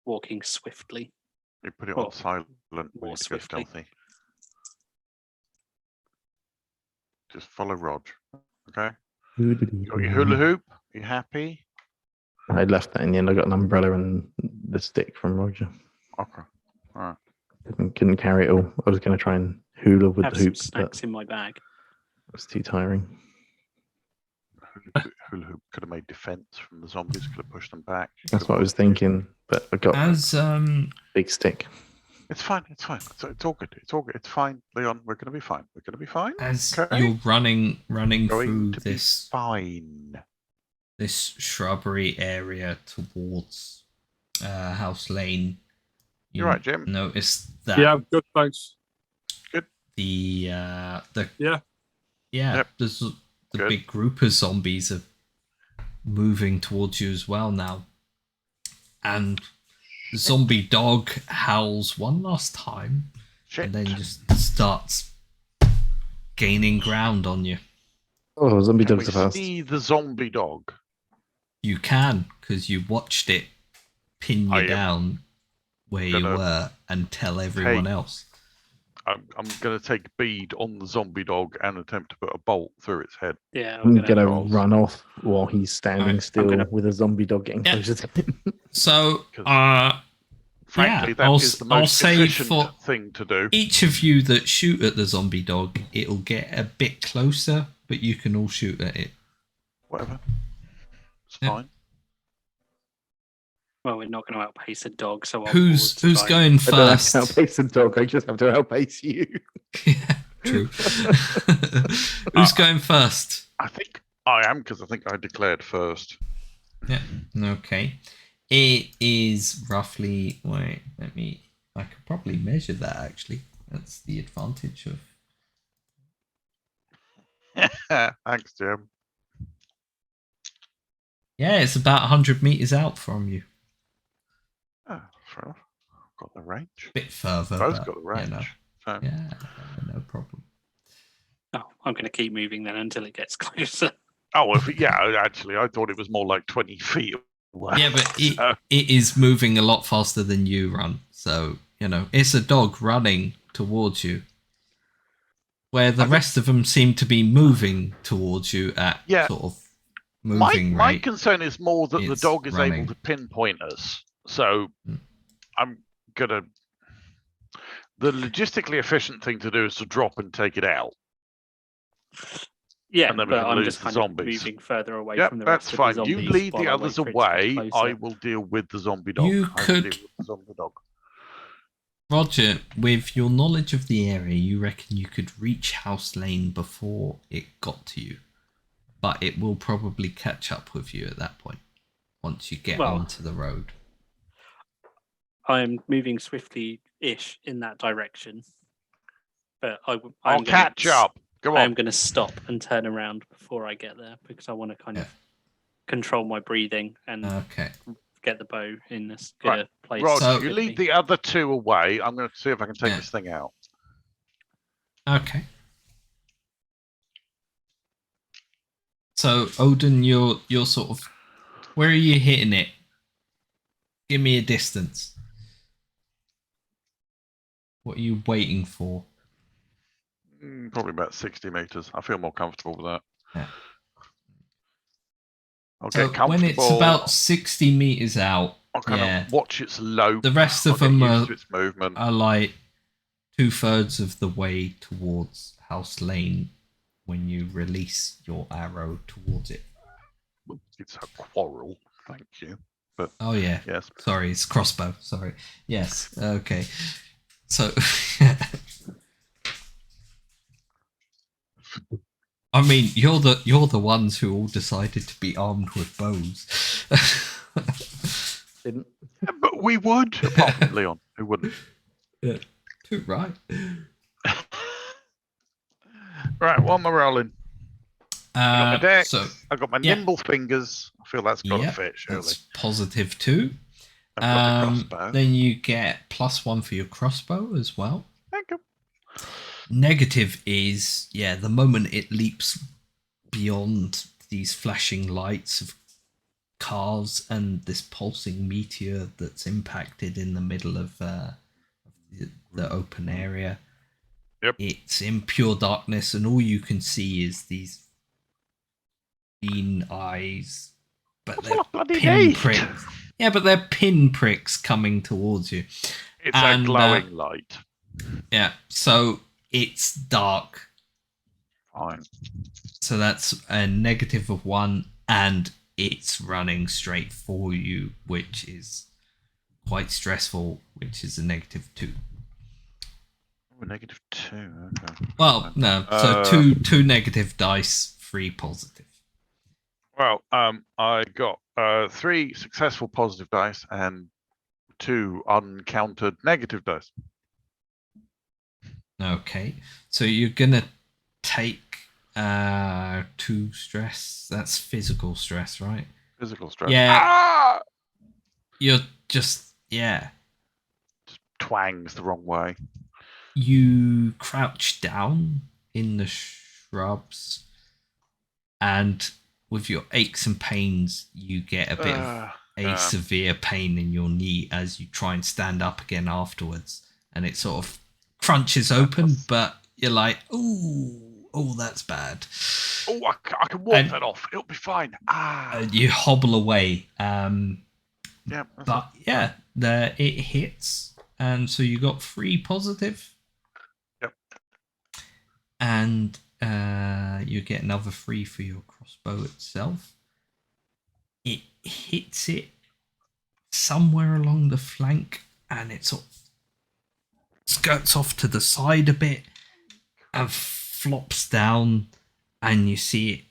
walking swiftly. You put it Well, on silent. We more need to go swiftly. stealthy. Just follow Rog. Okay. You got your hula hoop. You happy? I left that in the end. I got an umbrella and the stick from Roger. Okay. All right. Couldn't carry it all. I was going to try and hula with Have the some hoops, but snacks in my bag. it was too tiring. Hula hoop could have made defense from the zombies. Could have pushed them back. That's what I was thinking, but I got As a big stick. It's fine. It's fine. It's all good. It's all good. It's fine, Leon. We're gonna be fine. We're gonna be fine. as Okay. you're running Going through to be this fine. shrubbery area towards House Lane, You're right, Jim. Notice that Yeah, I'm good, thanks. the Yeah. Yep. there's the Good. big group of zombies are moving towards you as well now, and the zombie dog howls one last time Shit. and then just starts gaining ground on you. Oh, zombie Can dogs we are fast. see the zombie dog? You can, because you watched it pin I you am down where you gonna were and tell everyone take- else. I'm gonna take bead on the zombie dog and attempt to put a bolt through its head. Yeah, I'm I'm gonna gonna. run off while he's standing Alright, still gonna- with a zombie dog getting Yeah. closer to him. So, 'Cause Frankly, that I'll is the I'll most say efficient for thing to do. each of you that shoot at the zombie dog, it'll get a bit closer, but you can all shoot at it. Whatever. It's Yeah. fine. Well, we're not going to outpace a dog, so I'll Who's pause to try and- going I don't have first? to outpace the dog. I just have to outpace you. Yeah, true. Who's going first? I think I am because I think I declared first. Yeah. Okay. It is roughly. Wait, I could probably measure that actually. That's the advantage of. Thanks, Jim. Yeah, it's about 100 meters out from you. Oh, fair enough. Got the range. Bit further. Both but, got the range. You know, So, yeah, no problem. Oh, I'm going to keep moving then until it gets closer. oh, actually, I thought it was more like 20 feet away. Yeah, but So, it is moving a lot faster than you run. So, it's a dog running towards you. Where the rest of them seem to be moving towards you at sort of moving my rate. concern is more that the It's dog is running. able to pinpoint us. So Mm. I'm gonna. The logistically efficient thing to do is to drop and take it out. Yeah, And then we but can I'm lose just the kind zombies. of moving further away Yep, from the that's rest fine. of the You zombies. lead while the I wait others for it to get away. I closer. will deal with the zombie dog. You I will could- deal with the zombie dog. Roger, with your knowledge of the area, you reckon you could reach House Lane before it got to you. But it will probably catch up with you at that point, once you get Well, onto the road. I'm moving swiftly-ish in that direction. But I'll catch up. Go I am on. going to stop and turn around before I get there because I want to kind of control my breathing and Okay. get the bow in as good Right. a place. Rod, So- as you it lead be. the other two away. I'm going to see if I can take Yeah. this thing out. Okay. So Odin, you're sort of, where are you hitting it? Give me a distance. What are you waiting for? Probably about 60 meters. I feel more comfortable with that. Yeah. I'll So get comfortable. when it's about 60 meters out, I'll kind yeah, of watch its lope. the rest I'll of get them used to its movement. are like 2/3 of the way towards House Lane when you release your arrow towards it. It's a quarrel. Thank you. But Oh yeah. yes. Sorry, it's crossbow. Sorry. Yes. Okay. So I mean, you're the ones who all decided to be armed with bows. Didn't. Yeah, but we would, apart from Leon, who wouldn't. Yeah, too right. Right, what am I rolling? I got my dex. So I got my yeah. nimble fingers. I feel that's got to yeah, fit, surely. that's +2. I've got the crossbow. Then you get +1 for your crossbow as well. Thank you. Negative is, yeah, the moment it leaps beyond these flashing lights of cars and this pulsing meteor that's impacted in the middle of the open area. Yep. It's in pure darkness, and all you can see is these green eyes, but That's all I bloody they're need. pinpricks. Yeah, but they're pinpricks coming towards you. It's And, a glowing light. Yeah, so it's dark. Fine. So that's a negative of 1, and it's running straight for you, which is quite stressful, which is a -2. Oh, -2. Okay. Well, no. So two negative dice, 3 positive. Well, I got 3 successful positive dice and 2 uncounted negative dice. Okay. So you're gonna take 2 stress. That's physical stress, right? Physical stress. Yeah. Ah! You're just Just twangs the wrong way. You crouch down in the shrubs, and with your aches and pains, you get a bit of a severe pain in your knee as you try and stand up again afterwards, and it sort of crunches open, but you're like, oh, that's bad. Oh, I can walk that off. It'll be fine. You hobble away. Yeah. But yeah, it hits, and so you got 3 positive. Yep. And you get another 3 for your crossbow itself. It hits it somewhere along the flank, and it sort of skirts off to the side a bit and flops down, and you see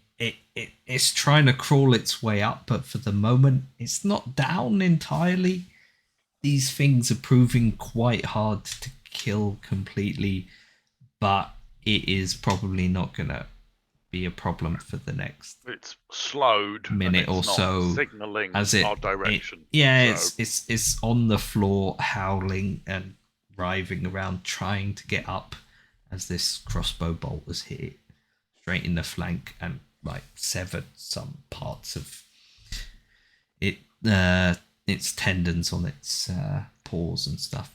it's trying to crawl its way up, but for the moment it's not down entirely. These things are proving quite hard to kill completely, but it is probably not gonna be a problem for the next It's slowed minute and or it's not so signaling as our direction. So it's on the floor howling and writhing around trying to get up as this crossbow bolt has hit it straight in the flank and like severed some parts of it, its tendons on its paws and stuff.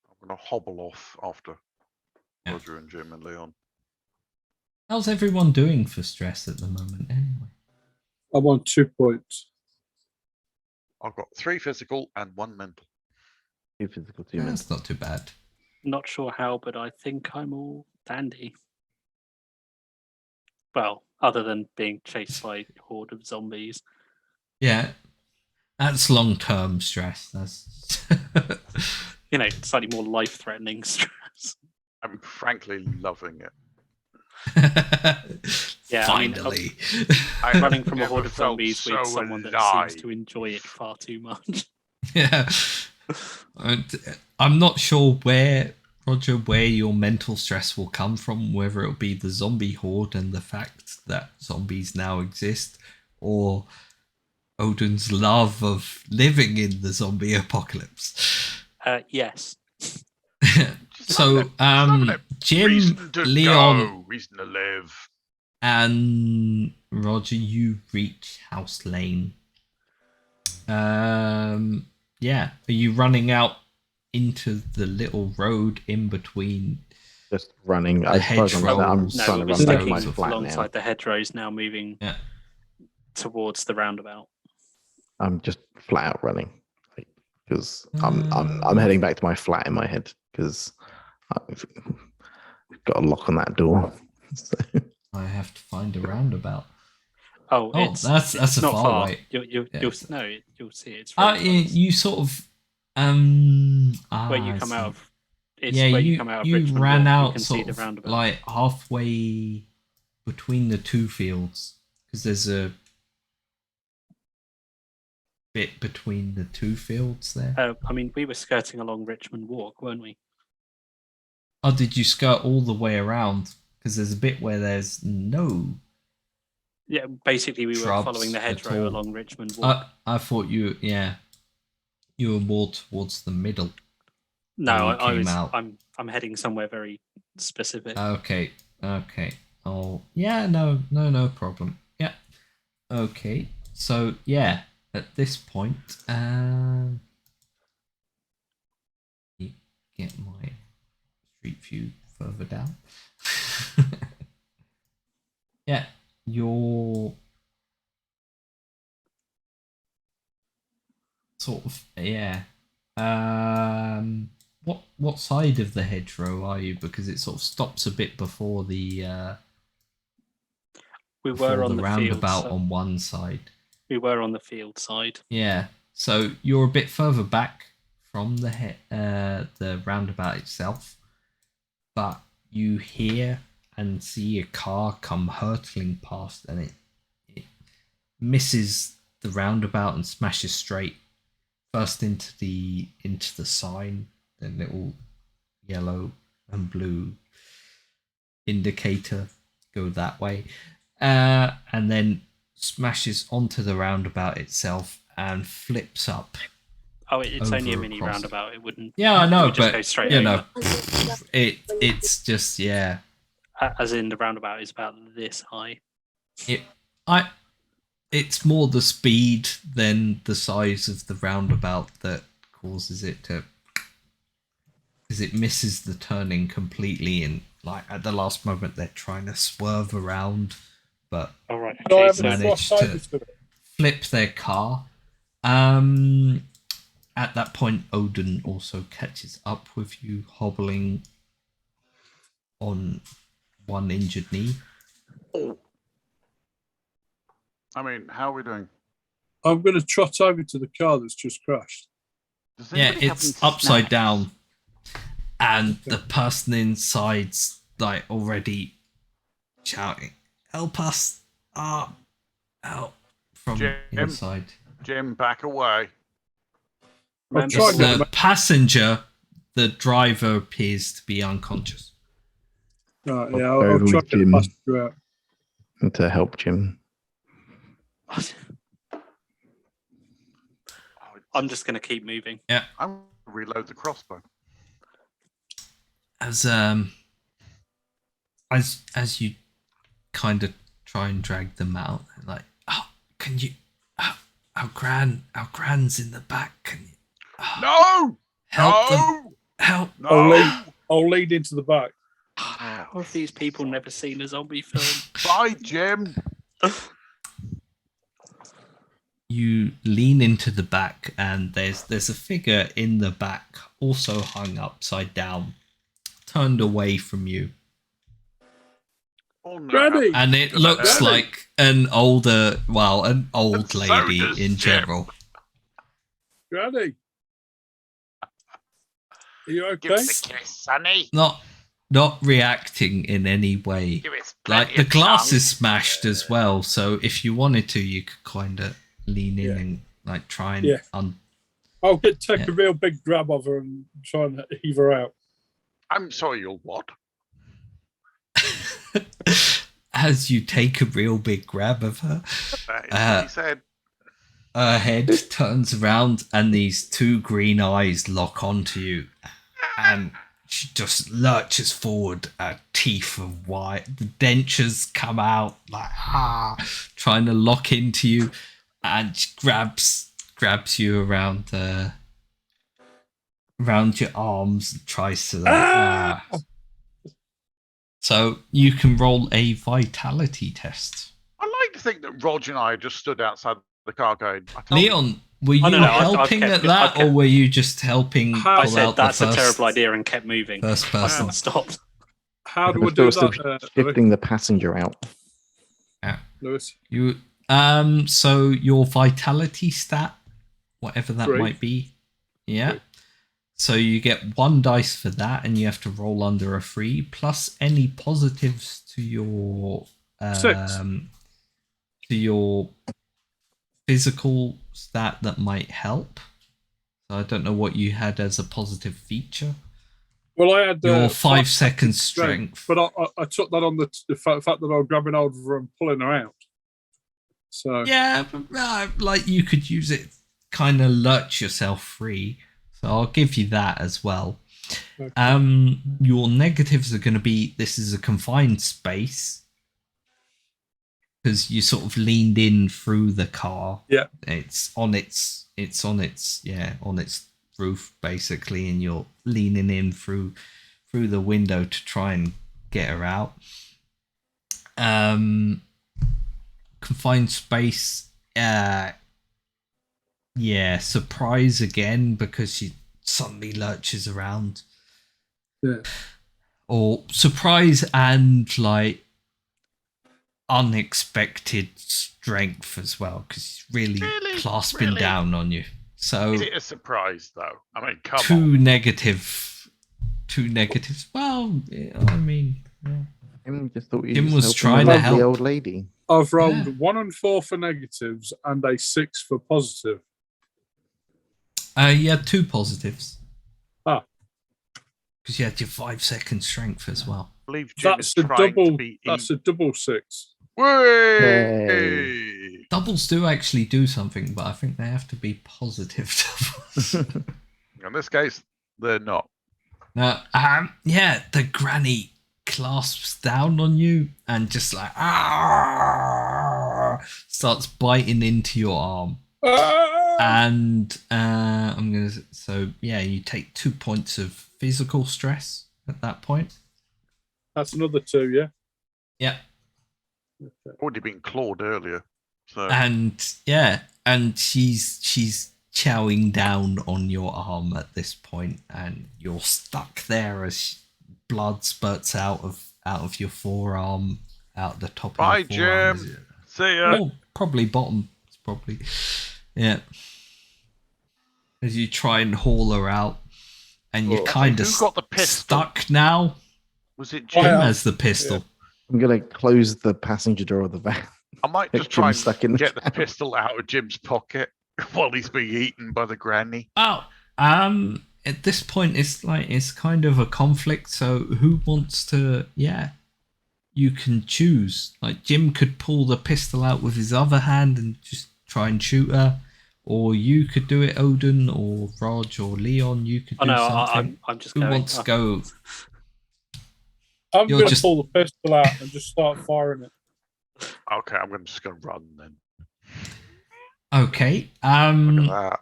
I'm gonna hobble off after Yeah. Roger and Jim and Leon. How's everyone doing for stress at the moment anyway? I'm on 2 points. I've got 3 physical and 1 mental. 2 physical, 2 mental. That's not too bad. Not sure how, but I think I'm all dandy. Well, other than being chased by a horde of zombies. Yeah, that's long-term stress. That's Slightly more life-threatening stress. I'm frankly loving it. Yeah, finally. I running from a never horde of felt zombies with so someone that alive. seems to enjoy it far too much. Yeah, I'm not sure where your mental stress will come from, whether it'll be the zombie horde and the fact that zombies now exist, or Odin's love of living in the zombie apocalypse. Yes. So, Jim, Reason to Leon, go, reason to live. and Roger, you reach House Lane. Yeah, are you running out into the little road in between? Just running. The I suppose I'm hedgerows. trying to we'll run be back to my sticking flat alongside now. the hedgerows now, moving towards the roundabout. I'm just flat out running because I'm heading back to my flat in my head because I've got a lock on that door. So. I have to find a roundabout. Oh, that's a not far far. way. You'll Yeah. no, you'll see it. It's very close. You sort of where you come out of. It's where you come out of you Richmond ran Walk, out you can sort see the of roundabout. like halfway between the two fields, because there's a bit between the two fields there. I mean, we were skirting along Richmond Walk, weren't we? Oh, did you skirt all the way around? Because there's a bit where there's no. Yeah, basically we were Shrubs following the at hedgerow all. along Richmond Walk. I thought you were more towards the middle. No, you I came was. out. I'm heading somewhere very specific. Okay. Oh, yeah, no problem. Yeah. Okay. So, yeah, at this point, get my street view further down. Yeah, you're sort of, yeah. What side of the hedgerow are you? Because it sort of stops a bit before the we were on the roundabout field, on one side. We were on the field side. Yeah, so you're a bit further back from the roundabout itself, but you hear and see a car come hurtling past, and it misses the roundabout and smashes straight first into the sign, the little yellow and blue indicator, go that way, and then smashes onto the roundabout itself and flips up. Oh, it's only a over mini across. roundabout. It wouldn't. Yeah, I know, it would just but go straight you over. know, it's just, yeah. As in the roundabout is about this high. It's more the speed than the size of the roundabout that causes it to, because it misses the turning completely, and like at the last moment they're trying to swerve around, but All right. Can I Okay, have so a managed cross to over to it? flip their car. At that point, Odin also catches up with you, hobbling on one injured knee. I mean, how are we doing? I'm going to trot over to the car that's just crashed. Does Yeah, anybody have it's any upside snacks? down, and the person inside's like already shouting, "Help us! Help!" from Jim? inside. Jim, back away. I'll remember, try It's and get the them passenger. The driver appears to be unconscious. out. I'll Yeah, go I'll over try with and get the Jim. passenger out. To help Jim. I'm just going to keep moving. I'm gonna reload the crossbow. As you kind of try and drag them out, like, oh, can you? Our gran's in the back. Can you No! help them? No! Help! No! I'll lead into the back. How have these people never seen a zombie film? Bye, Jim. You lean into the back, and there's a figure in the back, also hung upside down, turned away from you, Oh, no. Granny! and it looks Granny! like an old And so lady does in Jim. general. Granny! Are you Give okay? us a kiss, Sonny. Not reacting in any way. Give us Like plenty the of glass tongue. is smashed as well, so if you wanted to, you could kind of lean in Yeah. and like try and Yeah. I'll take Yeah. a real big grab of her and try and heave her out. I'm sorry, you'll what? as you take a real big grab of her, That is what he said. her head turns around and these two green eyes lock onto you, and she just lurches forward, her teeth are white, the dentures come out like trying to lock into you, and she grabs you around your arms and tries to So you can roll a vitality test. I like to think that Roger and I just stood outside the car going, I told you. Leon, were you no, I've helping kept- at that, I've kept- or were you just helping I I pull said out that's the a first, terrible idea and kept moving. first person? Not stopped. How do We're we do still that, shifting the passenger out. Lewis? You so your vitality stat, whatever that 3. might be, yeah. 3. So you get 1 dice for that, and you have to roll under a 3 plus any positives to your Six. to your physical stat that might help. So I don't know what you had as a positive feature. Well, I had Your 5 second strength. but I took that on the fact that I was grabbing hold of her and pulling her out. So Yeah, but, like you could use it, kind of lurch yourself free. So I'll give you that as well. okay. Your negatives are going to be this is a confined space because you sort of leaned in through the car. Yeah. It's on its roof basically, and you're leaning in through the window to try and get her out. Confined space. Yeah, surprise again because she suddenly lurches around. Yeah. Or surprise and like unexpected strength as well because he's really clasping Really? down on you. So Is it a surprise though? I mean, come on. two negatives. Well, I mean, yeah. Jim just thought you Jim just was helping trying the to lovely help. old lady. I've rolled Yeah. 1 and 4 for negatives and a 6 for positive. You had 2 positives. Ah. Because you had your 5 second strength as well. I believe Jim That's is a trying to double. be. That's a double 6. Way! Doubles do actually do something, but I think they have to be positive doubles. In this case, they're not. Now, yeah, the granny clasps down on you and just like starts biting into your arm. And you take 2 points of physical stress at that point. That's another 2, yeah. Yeah. Okay. Already been clawed earlier. So And she's chowing down on your arm at this point, and you're stuck there as blood spurts out of your forearm, out the top bye, of your forearm. Jim. See ya. Oh, probably bottom. It's probably, yeah. As you try and haul her out, and you're Oh. kind of Who got the pistol? stuck now. Was it Jim Jim? has the pistol. I'm gonna close the passenger door of the van. I might just Jim's try stuck in and the get the cab. pistol out of Jim's pocket while he's being eaten by the granny. Oh, at this point, it's kind of a conflict. So who wants to? Yeah, you can choose. Like Jim could pull the pistol out with his other hand and just try and shoot her, or you could do it, Odin, or Rog, or Leon. You could do something. I'm just Who going. wants to go? I'm You're going to just- pull the pistol out and just start firing it. Okay, I'm just going to run then. Okay. Look at that.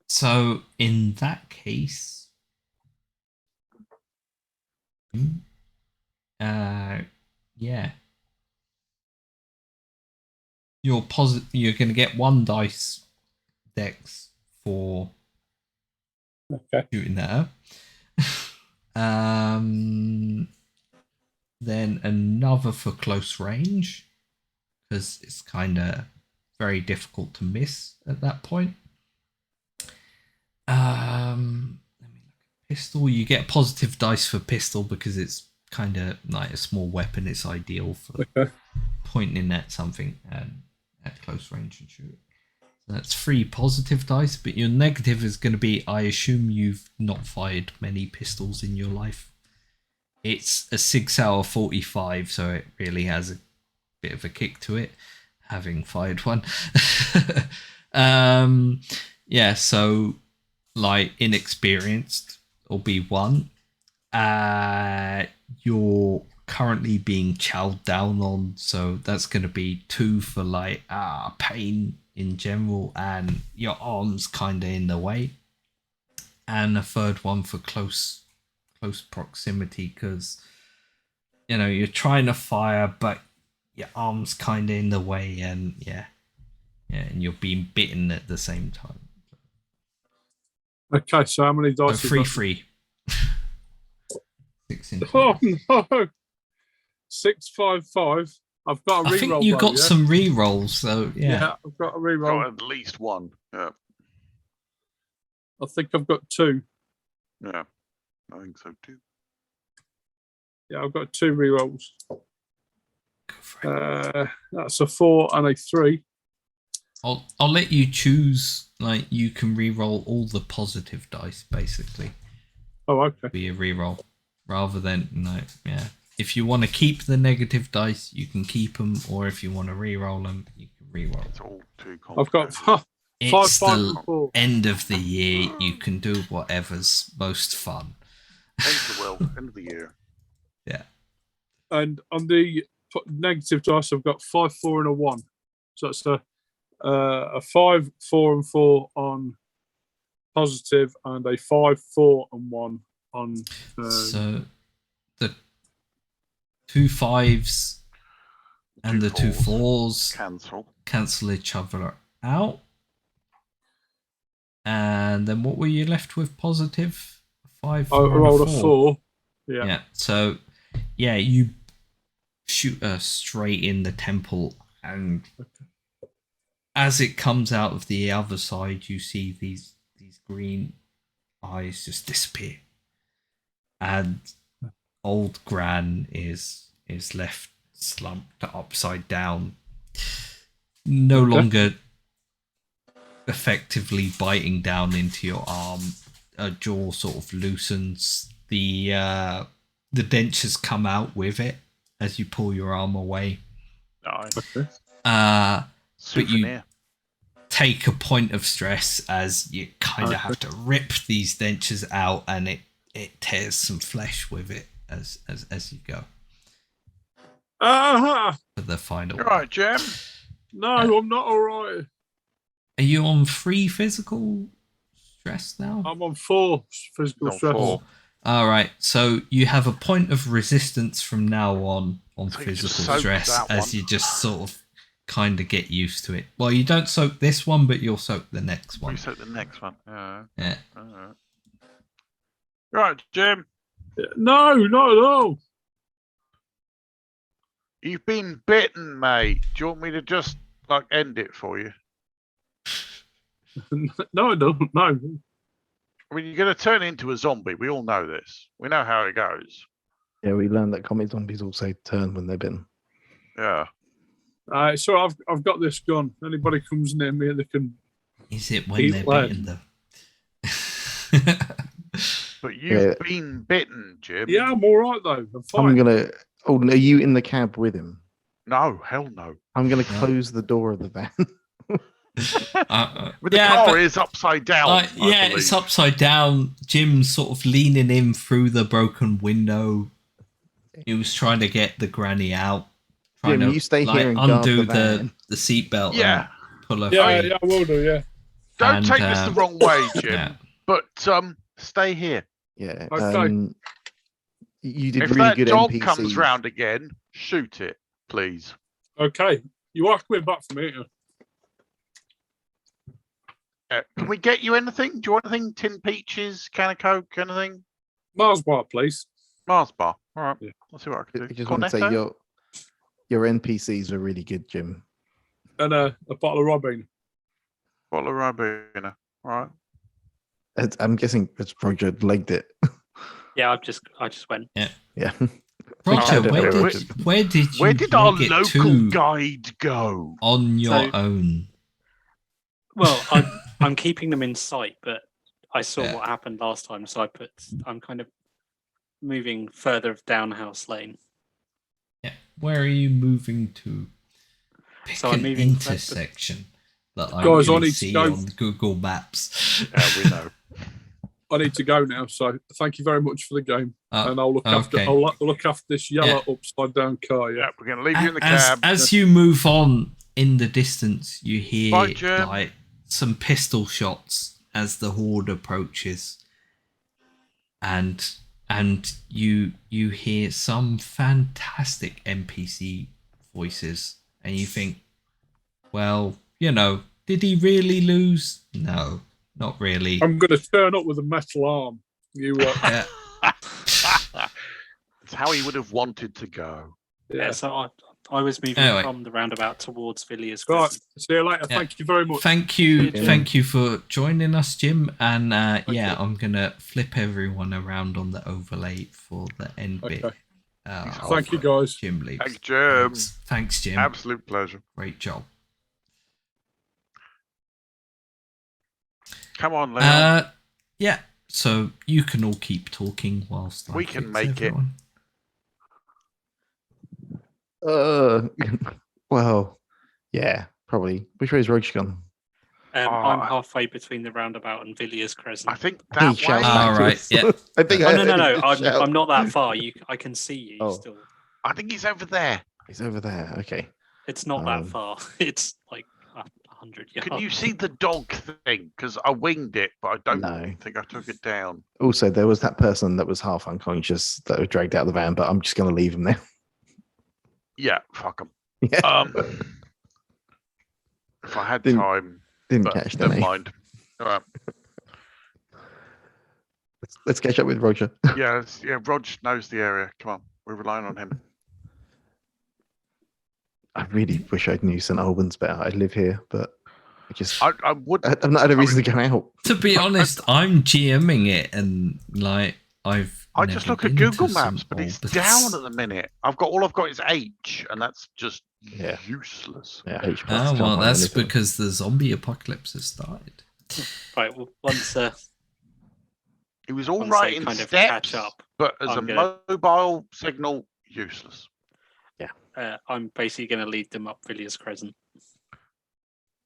So in that case, yeah, you're going to get 1 dice dex for Okay. shooting at her. Then another for close range because it's kind of very difficult to miss at that point. Let me look at pistol. You get positive dice for pistol because it's kind of like a small weapon. It's ideal for Okay. pointing at something at close range and shooting. So that's 3 positive dice, but your negative is going to be, I assume you've not fired many pistols in your life. It's a 6 out of 45, so it really has a bit of a kick to it, having fired one. Yeah, so like inexperienced will be 1. You're currently being chowed down on, so that's going to be 2 for like pain in general, and your arm's kind of in the way, and a 3rd one for close proximity because you're trying to fire but your arm's kind of in the way, and and you're being bitten at the same time. Okay, so how many dice? So free 6 in Oh no! 6, 5, 5. I've got a reroll. I think you though, got yeah? some re-rolls, so yeah. I've got a Got reroll. at least 1. Yeah, I think I've got 2. yeah. I think so too. Yeah, I've got 2 rerolls. Go for it. That's a 4 and a 3. I'll let you choose. Like, you can re-roll all the positive dice, basically. Oh, okay. Be a re-roll, rather than yeah. If you want to keep the negative dice, you can keep them, or if you want to re-roll them, you can re-roll. It's all too I've got complicated. 5, It's 5, the and 4. end of the year. You can do whatever's most fun. End of the world, end of the year. Yeah. And on the negative dice, I've got 5, 4, and a 1. So it's a 5, 4, and 4 on positive, and a 5, 4, and 1 on. So the 2 5s and the 2 4s cancel each other out. And then what were you left with? Positive 5, 4, I rolled and a 4. Yeah. So yeah, you shoot her straight in the temple, and as it comes out of the other side, you see these green eyes just disappear, and old Gran is left slumped upside down, no longer effectively biting down into your arm. A jaw sort of loosens. The dentures come out with it as you pull your arm away. Nice. Okay. But you take a point of stress as you kind of have to rip these dentures out, and it tears some flesh with it as you go. For the final. All right, Jim. No, I'm not all right. Are you on 3 physical stress now? I'm on 4 physical stress. 4. All right, so you have a point of resistance from now on So you physical just soak stress that as one. you just sort of kind of get used to it. Well, you don't soak this one, but you'll soak the next one. We soak the next one. Yeah. Right, Jim. No, not at all. You've been bitten, mate. Do you want me to just like end it for you? No, I don't. No. I mean, you're going to turn into a zombie. We all know this. We know how it goes. Yeah, we learned that comic zombies also turn when they're bitten. Yeah. So I've got this gun. Anybody comes near me, they can. Is it when they're bitten though? But you've been bitten, Jim. Yeah, I'm all right though. I'm fine. I'm gonna. Oh, are you in the cab with him? No, hell no. I'm gonna close the door of the van. But the car is upside down. Yeah, it's upside down. Jim's sort of leaning in through the broken window. He was trying to get the granny out. Jim, to, you stay here and undo guard the van. the seatbelt. Yeah. And pull her free. Yeah, I will do. Yeah. Don't take this the wrong way, Jim. Yeah. But stay here. Yeah. Okay. You did If really that good dog NPCs. comes round again, shoot it, please. Okay. You are coming back from here. Can we get you anything? Do you want anything? Tin peaches, can of Coke, anything? Mars bar, please. Mars bar. All right. Yeah. Let's see what I can I do. just want to say Cornetto? your NPCs are really good, Jim. And a bottle of Robin. Bottle of Ribena. All right. I'm guessing it's Roger legged it. Yeah, I just went. Yeah. Roger, Okay, where did you Where did our leg it local to guide go? on your So- own? Well, I'm keeping them in sight, but I saw Yeah. what happened last time, so I'm kind of moving further down House Lane. Yeah. Where are you moving to? Pick So I'm an moving intersection that I Guys, I can need to see go. on Google Maps. Yeah, we know. I need to go now, so thank you very much for the game, Oh, and I'll look after. okay. I'll look after this yellow upside down car. Yeah. Yeah, we're going to leave you in the cab. As you move on in the distance, you hear Bye, Jim. like some pistol shots as the horde approaches, and you hear some fantastic NPC voices, and you think, well, did he really lose? No, not really. I'm going to turn up with a metal arm. You. Yeah. It's how he would have wanted to go. Yeah, so I was moving Anyway. from the roundabout towards Villiers. Right. Crescent. See you later. Yeah. Thank you very much. Thank you Yeah. for joining us, Jim. And I'm gonna flip everyone around on the overlay for the end bit. Okay. Oh, Thank you, guys. Jim leaves. Thanks, Jim. Thanks, Jim. Absolute pleasure. Great job. Come on, Leon. Yeah. So you can all keep talking whilst I We can fix make it. everyone. Well, yeah, probably. Which way is Roach gone? I'm halfway between the roundabout and Villiers I Crescent. think He that way. shouts Ah, back to right, us. yeah. I think Oh I no, no, heard no! him shout. I'm not that far. I can see you Oh. still. I think he's over there. He's over there. Okay. It's not that far. It's like 100 yards. Can you see the dog thing? Because I winged it, but I don't No. think I took it down. Also, there was that person that was half unconscious that was dragged out of the van, but I'm just going to leave him there. Yeah, fuck him. Yeah. If I had Didn't- time, Didn't but catch that. never mind. All right. Let's catch up with Roger. Yeah, Rog knows the area. Come on, we're relying on him. I really wish I knew St Albans better. I live here, but I just I would. I've not had a reason to go out. To be honest, I'm GMing it, and like I just look at Google Maps, but it's down at the minute. I've got is H, and that's just Yeah. useless. Yeah, H+, Oh can't well, find that's anything. because the zombie apocalypse has started. Right. Well, once It was all once right they in kind of steps, catch up, but as I'm a gonna- mobile signal, useless. I'm basically going to lead them up Villiers Crescent.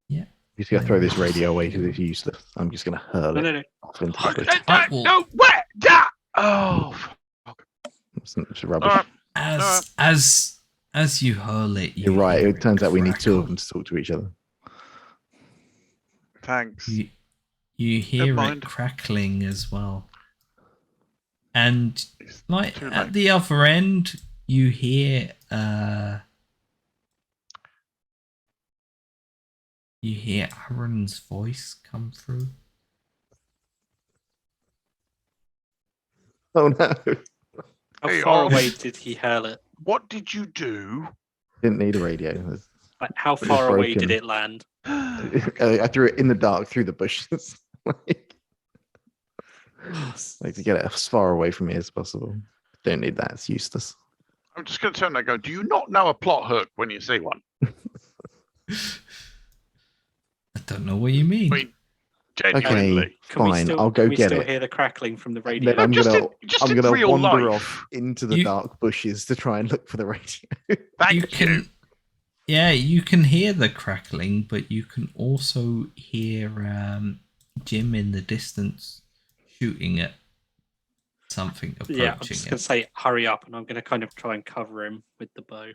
I'm just gonna throw this radio away because it's useless. I'm just gonna hurl No, it no, no. off into No, the bush. I will- no, where? Yeah! Oh, It's rubbish. all right. As you hurl it, You're right. hear It turns out we need two crackle. of them to talk to each other. Thanks. You hear mind. it crackling as well, and It's like too at late. the other end, you hear Aaron's voice come through. Oh no! How Hey, far oh. away did he hurl it? What did you do? Didn't need a radio. Like, how It was far away did broken. it land? I threw it in the dark through the bushes. Like to get it as far away from me as possible. Don't need that. It's useless. I'm just going to turn and go, do you not know a plot hook when you see one? I don't know what you mean. I mean, genuinely. Can we Fine. still, I'll go can we get still it. hear the crackling from the And radio? then I'm just gonna, just I'm in gonna real wander life. off into the You- dark bushes to try and look for the radio. Thank you you. can, yeah, you can hear the crackling, but you can also hear Jim in the distance shooting at something approaching Yeah, I'm just going it. to say hurry up, and I'm going to kind of try and cover him with the bow.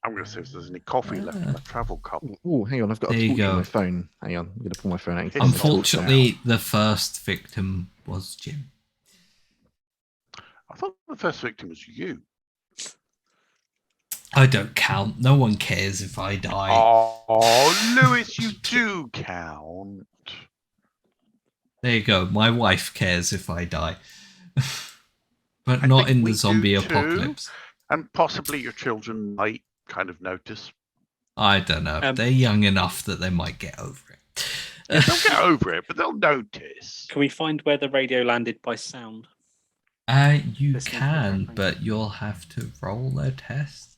I'm going to see if there's any coffee left in my travel cup. Oh, hang on. I've got a There you torch on go. my phone. Hang on. I'm gonna pull my phone out. and It's get the torch out. Unfortunately, the first victim was Jim. I thought the first victim was you. I don't count. No one cares if I die. Oh, Lewis, you do count. There you go. My wife cares if I die. But I not think in we the do zombie too. apocalypse. And possibly your children might kind of notice. I don't know. They're young enough that they might get over it. Yeah, they'll get over it, but they'll notice. Can we find where the radio landed by sound? You Listening to the can, crackling. but you'll have to roll a test.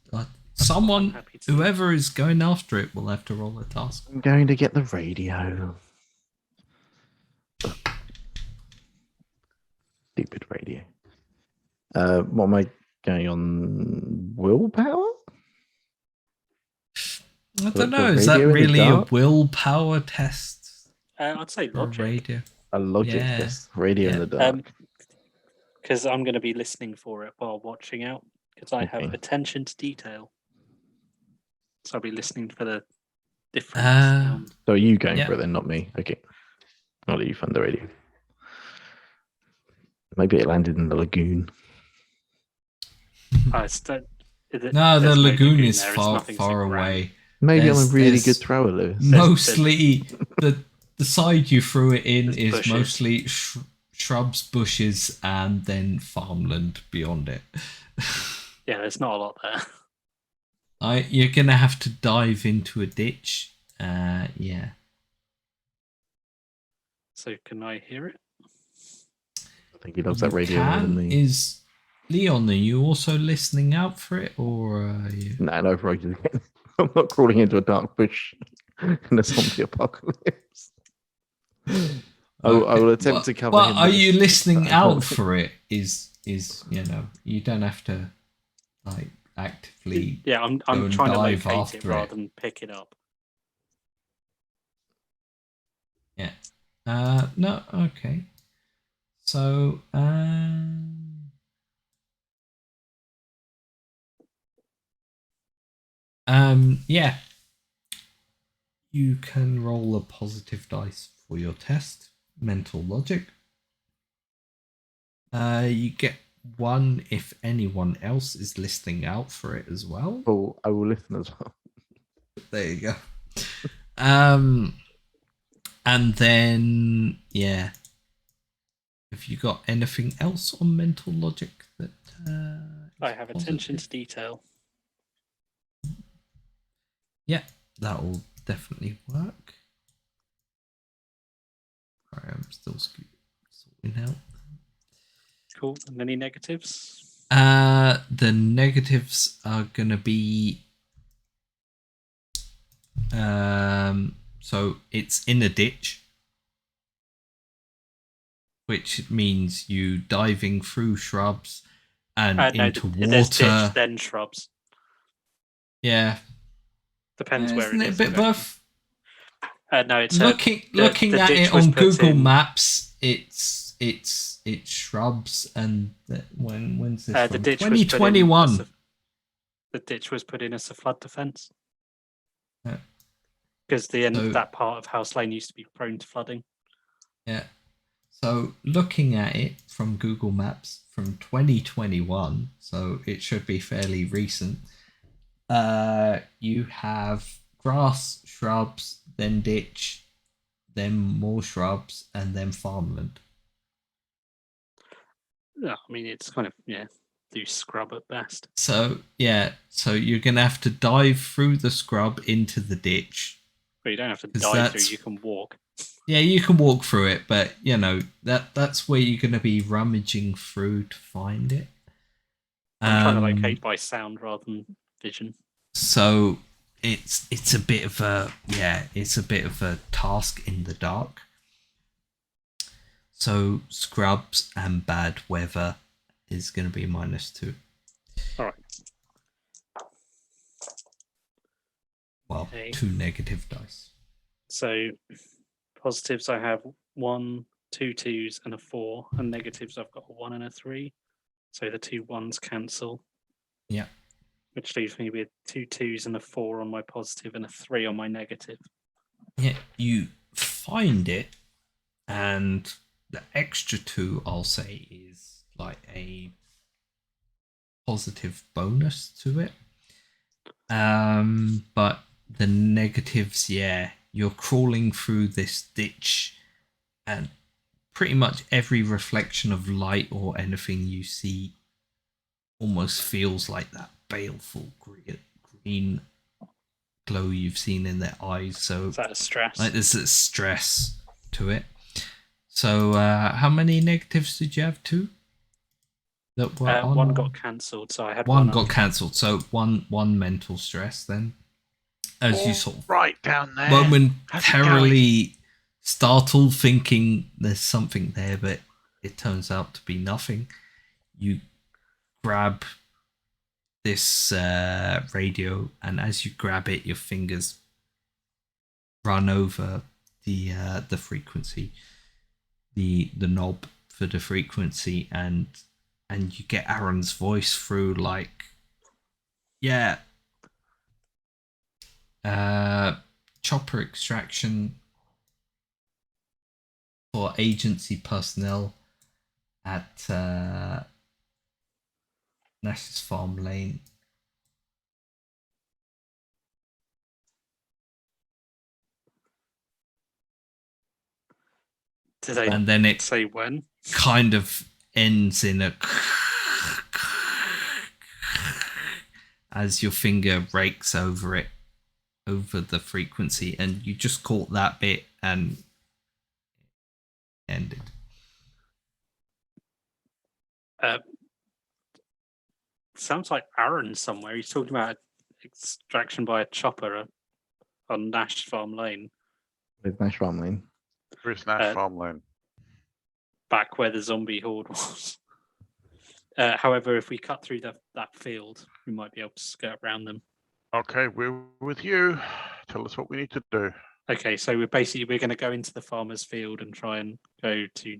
Someone, Happy to. whoever is going after it, will have to roll a task. I'm going to get the radio. Stupid radio. What am I going on? Willpower? I For don't know. Is that radio in the really a dark? willpower test I'd say for a logic, radio? A logic Yeah. test. Radio in Yeah. the dark. because I'm going to be listening for it while watching out, because I have Okay. attention to detail. So I'll be listening for the different Ah. sound. So are you going Yeah. for it then, not me? Okay. I'll let you fund the radio. Maybe it landed in the lagoon. It's don't- No, the there's lagoon is there, it's far nothing far super round. away. Maybe I'm a There's- really there's- good thrower, Lewis. Mostly the side you threw it in There's is bushes. mostly shrubs, bushes, and then farmland beyond it. Yeah, there's not a lot there. You're gonna have to dive into a ditch. Yeah. So can I hear it? think he loves You that radio more than can. me. Is Leon, are you also listening out for it, or are you? No, no, Roger. I'm not crawling into a dark bush in a zombie apocalypse. I will attempt to cover Well, him. are with you a- listening I don't- out for it? Is you don't have to like actively Yeah, I'm go and trying to dive locate it after rather than pick it up. Yeah. No. Okay. So, yeah. You can roll a positive dice for your test. Mental logic. You get one if anyone else is listening out for it as well. Oh, I will listen as well. There you go. And then yeah. Have you got anything else on mental logic that I is have attention positive? to detail. Yeah, that will definitely work. Sorry, I'm still sorting out. Cool. And any negatives? The negatives are gonna be so it's in a ditch, which means you diving through shrubs and No, into there's ditch, water. then shrubs. Yeah, Depends where isn't it it a is. bit exactly. both? No, it's Looking the at ditch it was on put Google in- Maps, it's shrubs and when's this the from? ditch was put in 2021. The ditch was put in as a flood defence. Yeah. Because the end So- of that part of House Lane used to be prone to flooding. Yeah. So looking at it from Google Maps from 2021, so it should be fairly recent. You have grass, shrubs, then ditch, then more shrubs, and then farmland. Yeah, I mean, it's kind of, do scrub at best. So yeah, so you're gonna have to dive through the scrub into the ditch. But you don't have to 'Cause dive that's- through, you can walk. Yeah, you can walk through it, but you know that's where you're gonna be rummaging through to find it. I'm trying to locate by sound rather than vision. So it's a bit of a task in the dark. So scrubs and bad weather is going to be -2. All right. Well, Okay. 2 negative dice. So positives, I have 1, 2 2s, and a 4, and negatives, I've got a 1 and a 3. So the 2 1s cancel. Yeah. Which leaves me with 2 2s and a 4 on my positive and a 3 on my negative. Yeah, you find it, and the extra 2, I'll say, is like a positive bonus to it. But the negatives, yeah, you're crawling through this ditch, and pretty much every reflection of light or anything you see almost feels like that baleful green glow you've seen in their eyes. So Is that a stress? like there's a stress to it. So how many negatives did you have? 2 that were on? One got cancelled, so I had One one got up. cancelled. So one mental stress then, as you sort of right down there. How's it momentarily startled, thinking there's something there, but it turns out to be nothing. You grab this radio, and as you grab it, your fingers run over the frequency, the knob for the frequency, and you get Aaron's voice through, like, yeah, chopper extraction for agency personnel at Nash's Farm Lane. Did they And then it say when? kind of ends in a as your finger rakes over it, over the frequency, and you just caught that bit and ended. Sounds like Aaron somewhere. He's talking about extraction by a chopper on Nash Farm Lane, With Nash Farm Lane. Chris Nash Uh, Farm Lane. back where the zombie horde was. However, if we cut through that field, we might be able to skirt around them. Okay, we're with you. Tell us what we need to do. Okay, so we're going to go into the farmer's field and try and go to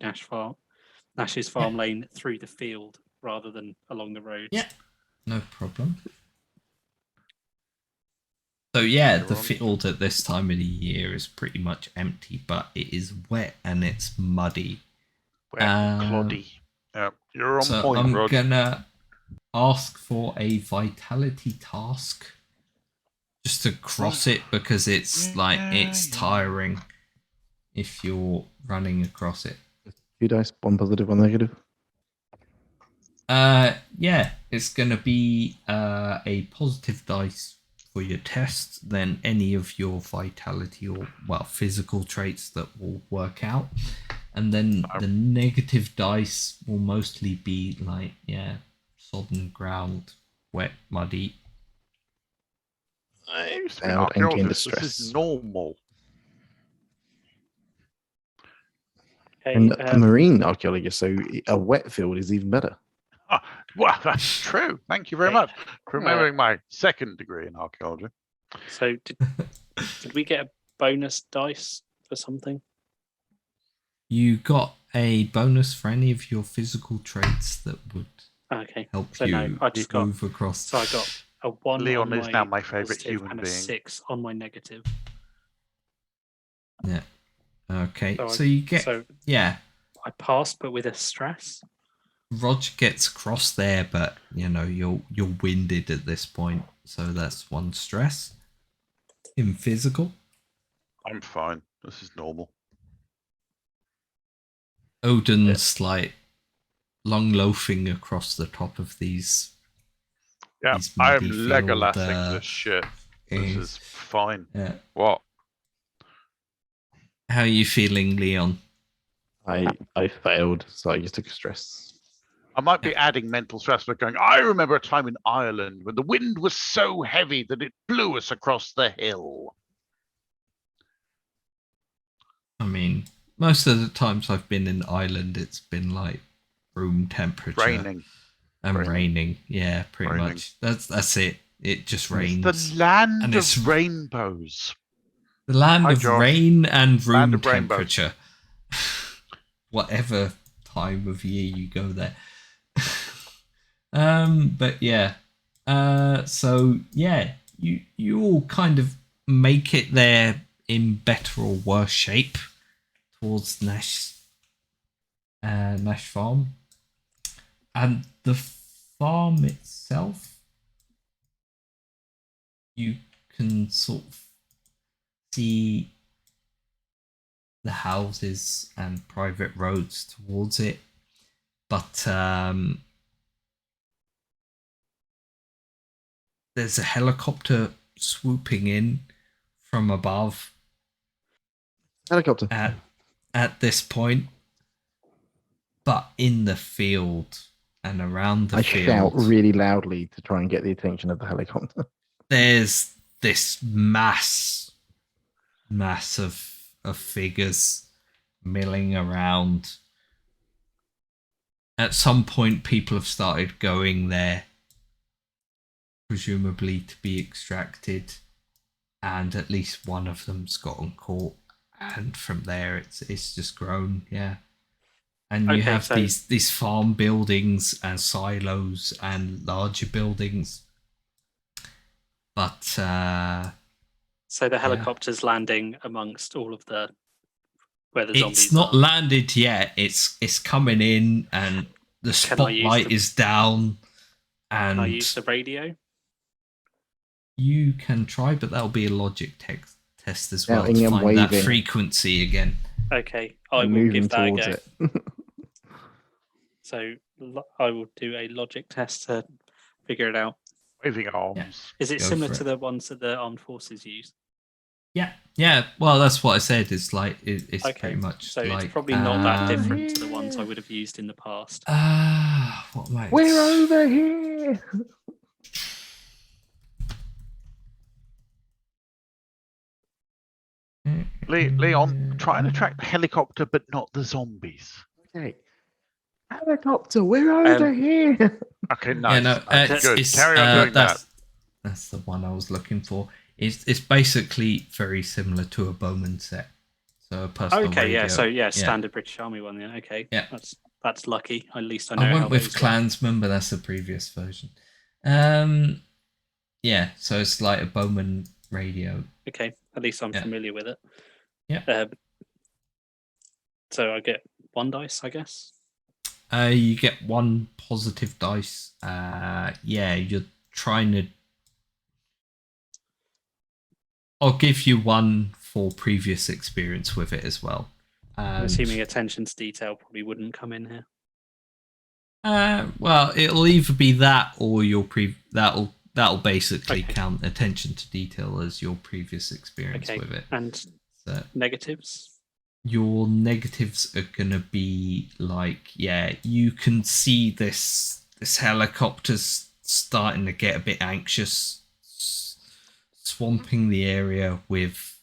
Nash's farm lane through the field rather than along the roads. Yeah, no problem. So yeah, the You're on. field at this time of the year is pretty much empty, but it is wet and it's muddy. Wet and cloddy. Yeah, you're on So point, I'm Rod. gonna ask for a vitality task just to cross it because it's it's tiring if you're running across it. 2 dice, 1 positive, 1 negative. Yeah, it's gonna be a positive dice for your test, then any of your vitality or physical traits that will work out, and then the negative dice will mostly be sodden ground, wet, muddy. I used to be Failed and gained archaeologist. This distress. is normal. Okay, And a marine archaeologist, so a wet field is even better. Well, that's true. Thank you very Okay. much for remembering my second degree in archaeology. so did we get a bonus dice for something? You got a bonus for any of your physical traits that would Okay, help so you no, I just got. move across. So I got a 1 Leon on is my now my favourite positive human and a being. 6 on my negative. Yeah. Okay. So So you get So I passed, but with a stress. Roger gets across there, but you're winded at this point, so that's 1 stress. In physical, I'm fine. This is normal. Odin's long loafing across the top of these. Yeah, These I'm muddy field, Legolasing this shit. This is fine. Yeah. What? How are you feeling, Leon? I failed, so I just took a stress. I might be adding mental stress, but going, I remember a time in Ireland when the wind was so heavy that it blew us across the hill. I mean, most of the times I've been in Ireland, it's been like room temperature Raining. and Raining. raining. Yeah, pretty Raining. much. That's it. It just rains. It's the land And it's of rainbows. the land Hi, of Josh. rain and room Land of rainbows. temperature. Whatever time of year you go there. But yeah. So yeah, you all kind of make it there in better or worse shape towards Nash Farm. And the farm itself, you can sort of see the houses and private roads towards it, but there's a helicopter swooping in from above Helicopter. at this point, but in the field and around the I field, shout really loudly to try and get the attention of the helicopter. there's this mass of figures milling around. At some point, people have started going there, presumably to be extracted, and at least one of them's gotten caught. And from there, it's just grown, yeah. And you Okay, have so- these farm buildings and silos and larger buildings, but So the helicopter's landing amongst all of where the zombies it's not are. landed yet. It's coming in, and the Can I use spotlight the- is down. And Can I use the radio? you can try, but that'll be a logic test as well Shouting to and find that waving. frequency again. Okay, I I'm will moving give that a towards go. it. So I will do a logic test to figure it out. Waving arms. Is it Go similar for to it. the ones that the armed forces use? Yeah. Well, that's what I said. It's like it's Okay, pretty much so like it's probably not that different to the yeah. ones I would have used in the past. What might We're over here. Leon, try and attract the helicopter, but not the zombies. Okay. Helicopter, we're over here. Okay, Yeah, nice. no, Okay, good. it's Carry on doing that. that's the one I was looking for. It's basically very similar to a Bowman set. So a personal Okay, radio. yeah. So standard British Army one. Yeah. Okay. Yeah. That's lucky. At least I know. I how went with those work. Klansman, but that's the previous version. Yeah. So it's like a Bowman radio. Okay. At least I'm Yeah. familiar with it. Yeah. So I get 1 dice, I guess. You get 1 positive dice. Yeah, you're trying to. I'll give you 1 for previous experience with it as well. I'm assuming attention to detail probably wouldn't come in here. Well, it'll either be that or your that'll basically Okay. count attention to detail as your previous experience Okay. with it. And So negatives. your negatives are gonna be like, yeah, you can see this helicopter's starting to get a bit anxious, swamping the area with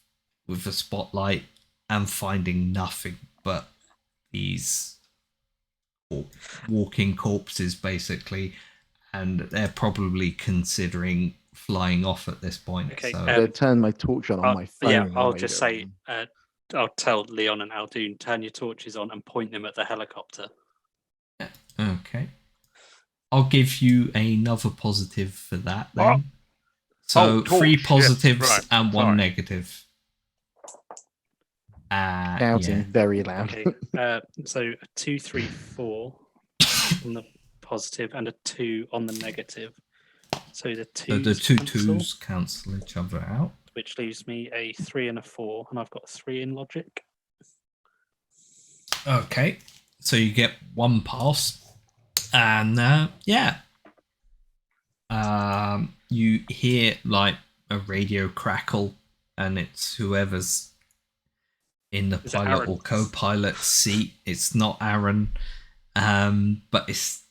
a spotlight and finding nothing but these walking corpses basically, and they're probably considering flying off at this point. Okay, So I'm gonna turn my torch on my phone. Yeah, and I'll wave just it say, around. I'll tell Leon and Aldoon, turn your torches on and point them at the helicopter. okay, I'll give you another positive for that then. What? So torch, 3 yes, positives right, and 1 sorry. negative. Shouting Yeah. very loud. Okay, so a 2, 3, 4 on the positive and a 2 on the negative. So the So two. the 2 twos cancel each other out. Which leaves me a 3 and a 4, and I've got 3 in logic. Okay, so you get 1 pass, and you hear like a radio crackle, and it's whoever's in the Is it pilot Aaron? or co-pilot seat. It's not Aaron, but it's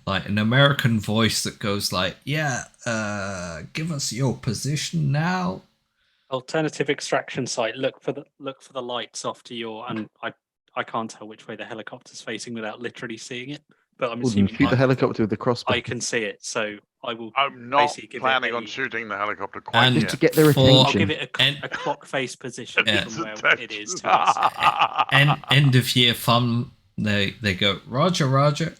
like an American voice that goes like, give us your position now. Alternative extraction site. Look for the lights off to your. And I can't tell which way the helicopter's facing without literally seeing it. But I'm Wouldn't assuming shoot the helicopter with the crossbow. I can see it, so I will. I'm not basically give it planning on a- shooting the helicopter quite And Just yet. to get their for- I'll attention. give it And- a clock face position Yeah. from where it is to us. End of year fun. They go Roger,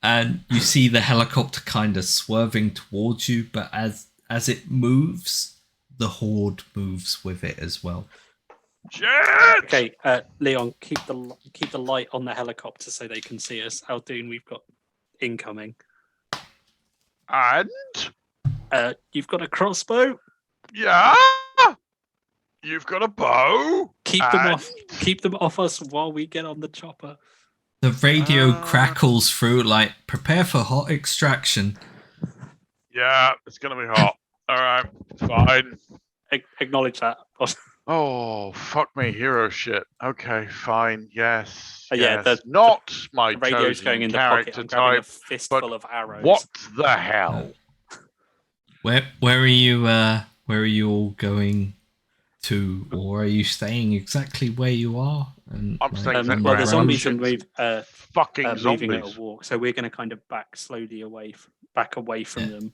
and you see the helicopter kind of swerving towards you, but as it moves, the horde moves with it as well. Shit! Okay, Leon, keep the light on the helicopter so they can see us. Aldoon, we've got incoming. And You've got a crossbow. yeah, you've got a bow. Keep them off us while we get on the chopper. The radio crackles through like, prepare for hot extraction. Yeah, it's gonna be hot. All right, fine. Acknowledge that. Oh, fuck me, hero shit. Okay, fine. Yes. Yeah, yes. Not my The radio's chosen going in the pocket. character I'm grabbing a type. fistful of arrows. What the hell? Where are you all going to, or are you staying exactly where you are? And I'm staying exactly well, where the I am. zombies are Fucking moving at zombies. a walk, so we're going to kind of back slowly away from Yeah. them.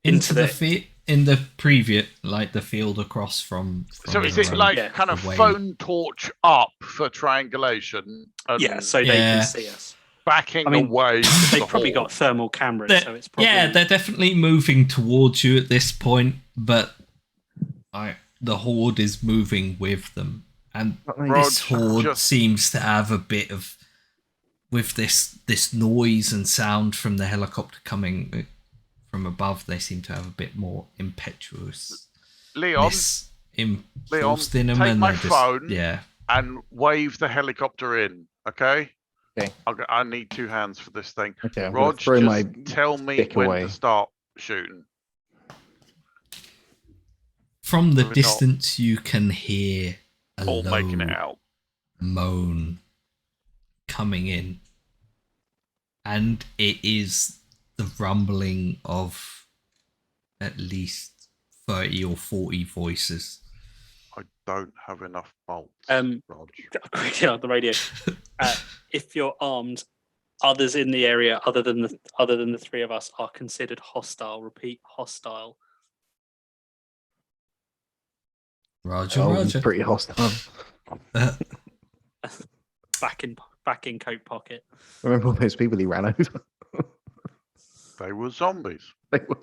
into in the previous, like the field across from So is your it road. like Yeah. kind of Away. phone torch up for triangulation? And Yeah, so they Yeah. can see us. backing I mean, away. from They've the probably horde. got thermal cameras, They're- so it's probably Yeah, they're definitely moving towards you at this point, but the horde is moving with them, and Rog, this horde just- seems to have a bit of, with this noise and sound from the helicopter coming from above. They seem to have a bit more impetuous. Leon, Enforced in them, take and my they're just- phone. Yeah, and wave the helicopter in. Okay. Okay. I need 2 hands for this thing. Okay, I'm gonna Rog, throw just my tell me stick when away. to start shooting. From the We're not distance, you can hear a all low making it out. moan coming in, and it is the rumbling of at least 30 or 40 voices. I don't have enough bolts. Rog. Quickly on the radio. If you're armed, others in the area other than the three of us are considered hostile. Repeat, hostile. Roger, Oh, Roger. pretty hostile. Back in coat pocket. Remember all those people he ran over? They were zombies. They were-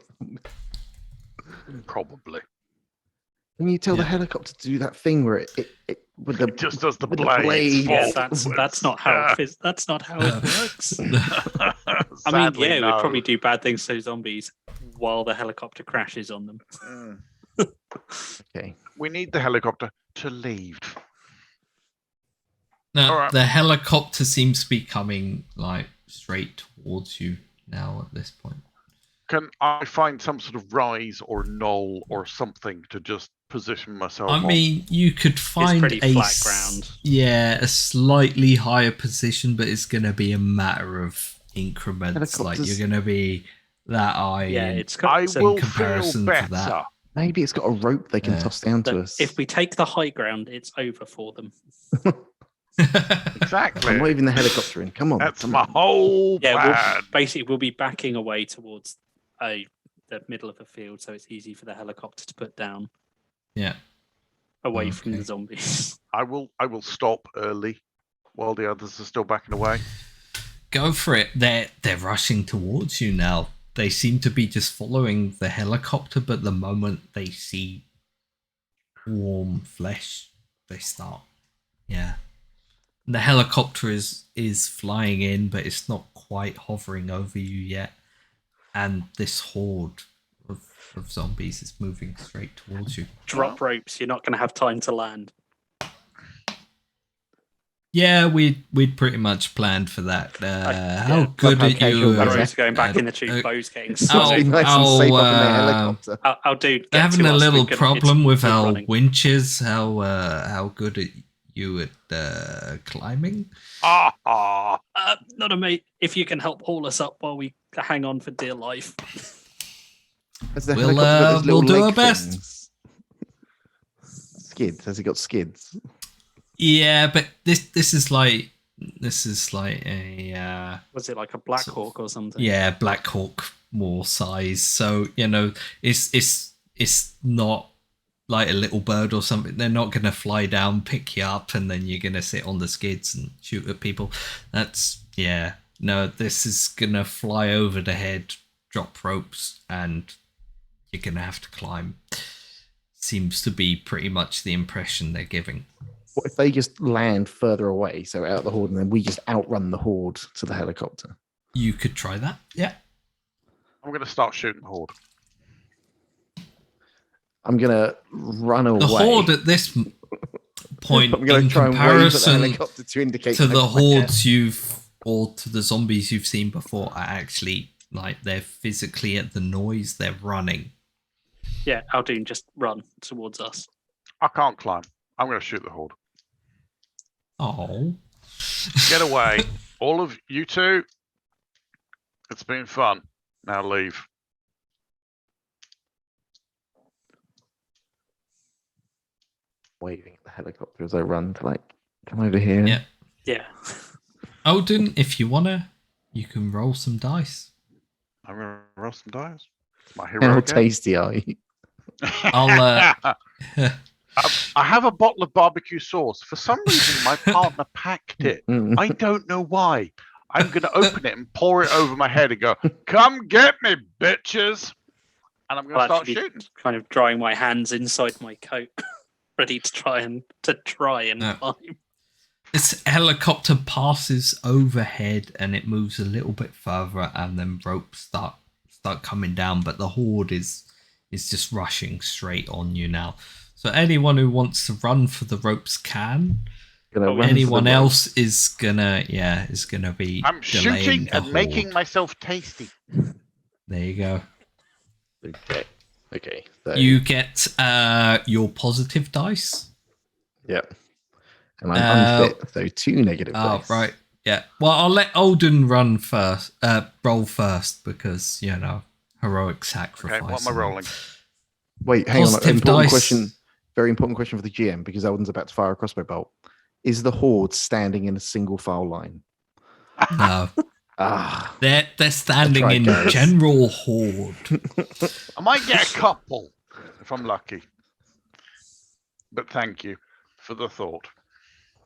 Probably. Can you tell the Yeah. helicopter to do that thing where it with the It just does the with the blades. blades. Yeah, forwards. that's not how it that's not how it works. I mean, Sadly, yeah, no. we'd probably do bad things to zombies while the helicopter crashes on them. Mm. Okay. We need the helicopter to leave. Now, Alright. the helicopter seems to be coming like straight towards you now at this point. Can I find some sort of rise or knoll or something to just position myself I on? mean, you could find pretty a flat ground. Yeah, a slightly higher position, but it's going to be a matter of increments. Like Helicopters- you're going to be that high. Yeah, in- it's I so will feel comparison to better. that. Maybe it's got a rope they can Yeah. toss down to that us. if we take the high ground, it's over for them. Exactly. I'm waving the helicopter in. Come on. That's come my on. whole Yeah, plan. we'll be backing away towards the middle of a field, so it's easy for the helicopter to put down Yeah. away from Okay. the zombies. I will stop early while the others are still backing away. Go for it. They're rushing towards you now. They seem to be just following the helicopter, but the moment they see warm flesh, they start. Yeah. The helicopter is flying in, but it's not quite hovering over you yet. And this horde of zombies is moving straight towards you. Drop ropes. You're not going to have time to land. Yeah, we'd pretty much planned for that. How yeah. good How at casual you? that The is. rows are going back in the uh, tube. Bows getting Must I'll- be swung. nice and safe up in their I'll, helicopter. I'll do. They're having a little problem with our winches. How good at you at climbing? Ah, Not a mate. If you can help haul us up while we hang on for dear life. Has the We'll, helicopter got those we'll little do our leg best. things? Skids. Has it got skids? Yeah, but this is like a Was it like a Black Sort Hawk or something? yeah, Black Hawk more size. So it's not like a little bird or something. They're not gonna fly down, pick you up, and then you're gonna sit on the skids and shoot at people. That's no. This is gonna fly over the head, drop ropes, and you're gonna have to climb. Seems to be pretty much the impression they're giving. What if they just land further away, so out of the horde, and then we just outrun the horde to the helicopter? You could try that. Yeah. I'm going to start shooting the horde. I'm gonna run away. The horde at this point, I'm gonna in try and wave at the comparison helicopter to indicate to no the fire. hordes or to the zombies you've seen before, are actually like they're physically at the noise. They're running. Yeah, Aldoon, just run towards us. I can't climb. I'm going to shoot the horde. Oh, Get away. All of you two. It's been fun. Now leave. Waving at the helicopter as I run to come over here. Yeah. Yeah. Odin, if you wanna, you can roll some dice. I'm going to roll some dice. It's my hero How again. tasty are you? I'll. I have a bottle of barbecue sauce. For some reason, my partner packed it. Mm. I don't know why. I'm going to open it and pour it over my head and go, "Come get me, bitches!" And I'm going to I'll start actually be shooting. kind of drying my hands inside my coat, ready to try and Yeah. climb. This helicopter passes overhead and it moves a little bit further, and then ropes start coming down. But the horde is just rushing straight on you now. So anyone who wants to run for the ropes can. Gonna Oh, run for the Anyone rope. else is gonna be. I'm delaying shooting the and making horde. myself tasty. There you go. Okay. Okay. So, You get your positive dice. Yep. And I'm unfit, so 2 negative Oh, dice. right. Yeah. Well, I'll let Olden run first. Roll first because heroic sacrifice. Okay, what am I rolling? Wait, hang on. Positive Important dice. question. Very important question for the GM because Alden's about to fire a crossbow bolt. Is the horde standing in a single file line? No, Ah, they're standing tried, in guys. general horde. I might get a couple if I'm lucky. But thank you for the thought.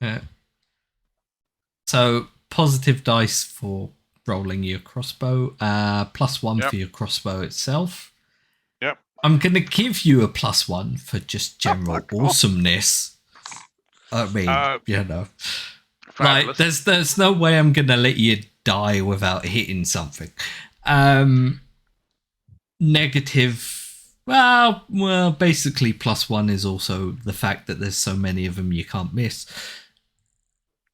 Yeah. So positive dice for rolling your crossbow. +1 Yep. for your crossbow itself. Yep. I'm gonna give you a +1 for just general fuck off. awesomeness. I mean, like Fabulous. there's no way I'm gonna let you die without hitting something. Negative. Well, basically +1 is also the fact that there's so many of them you can't miss.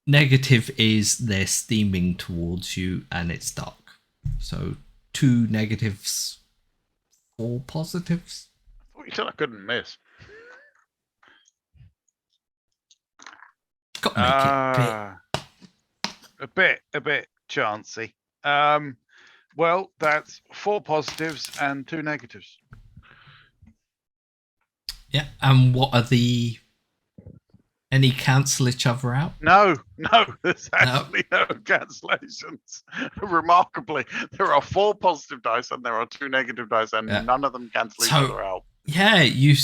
Negative is they're steaming towards you and it's dark. So 2 negatives, 4 positives. I thought you said I couldn't miss. Got to make it A bit chancy. Well, that's 4 positives and 2 negatives. Yeah, and what are the... Any cancel each other out? No, there's actually no cancellations. Remarkably, there are 4 positive dice and there are 2 negative dice, and none of them cancel each other out. Yeah, you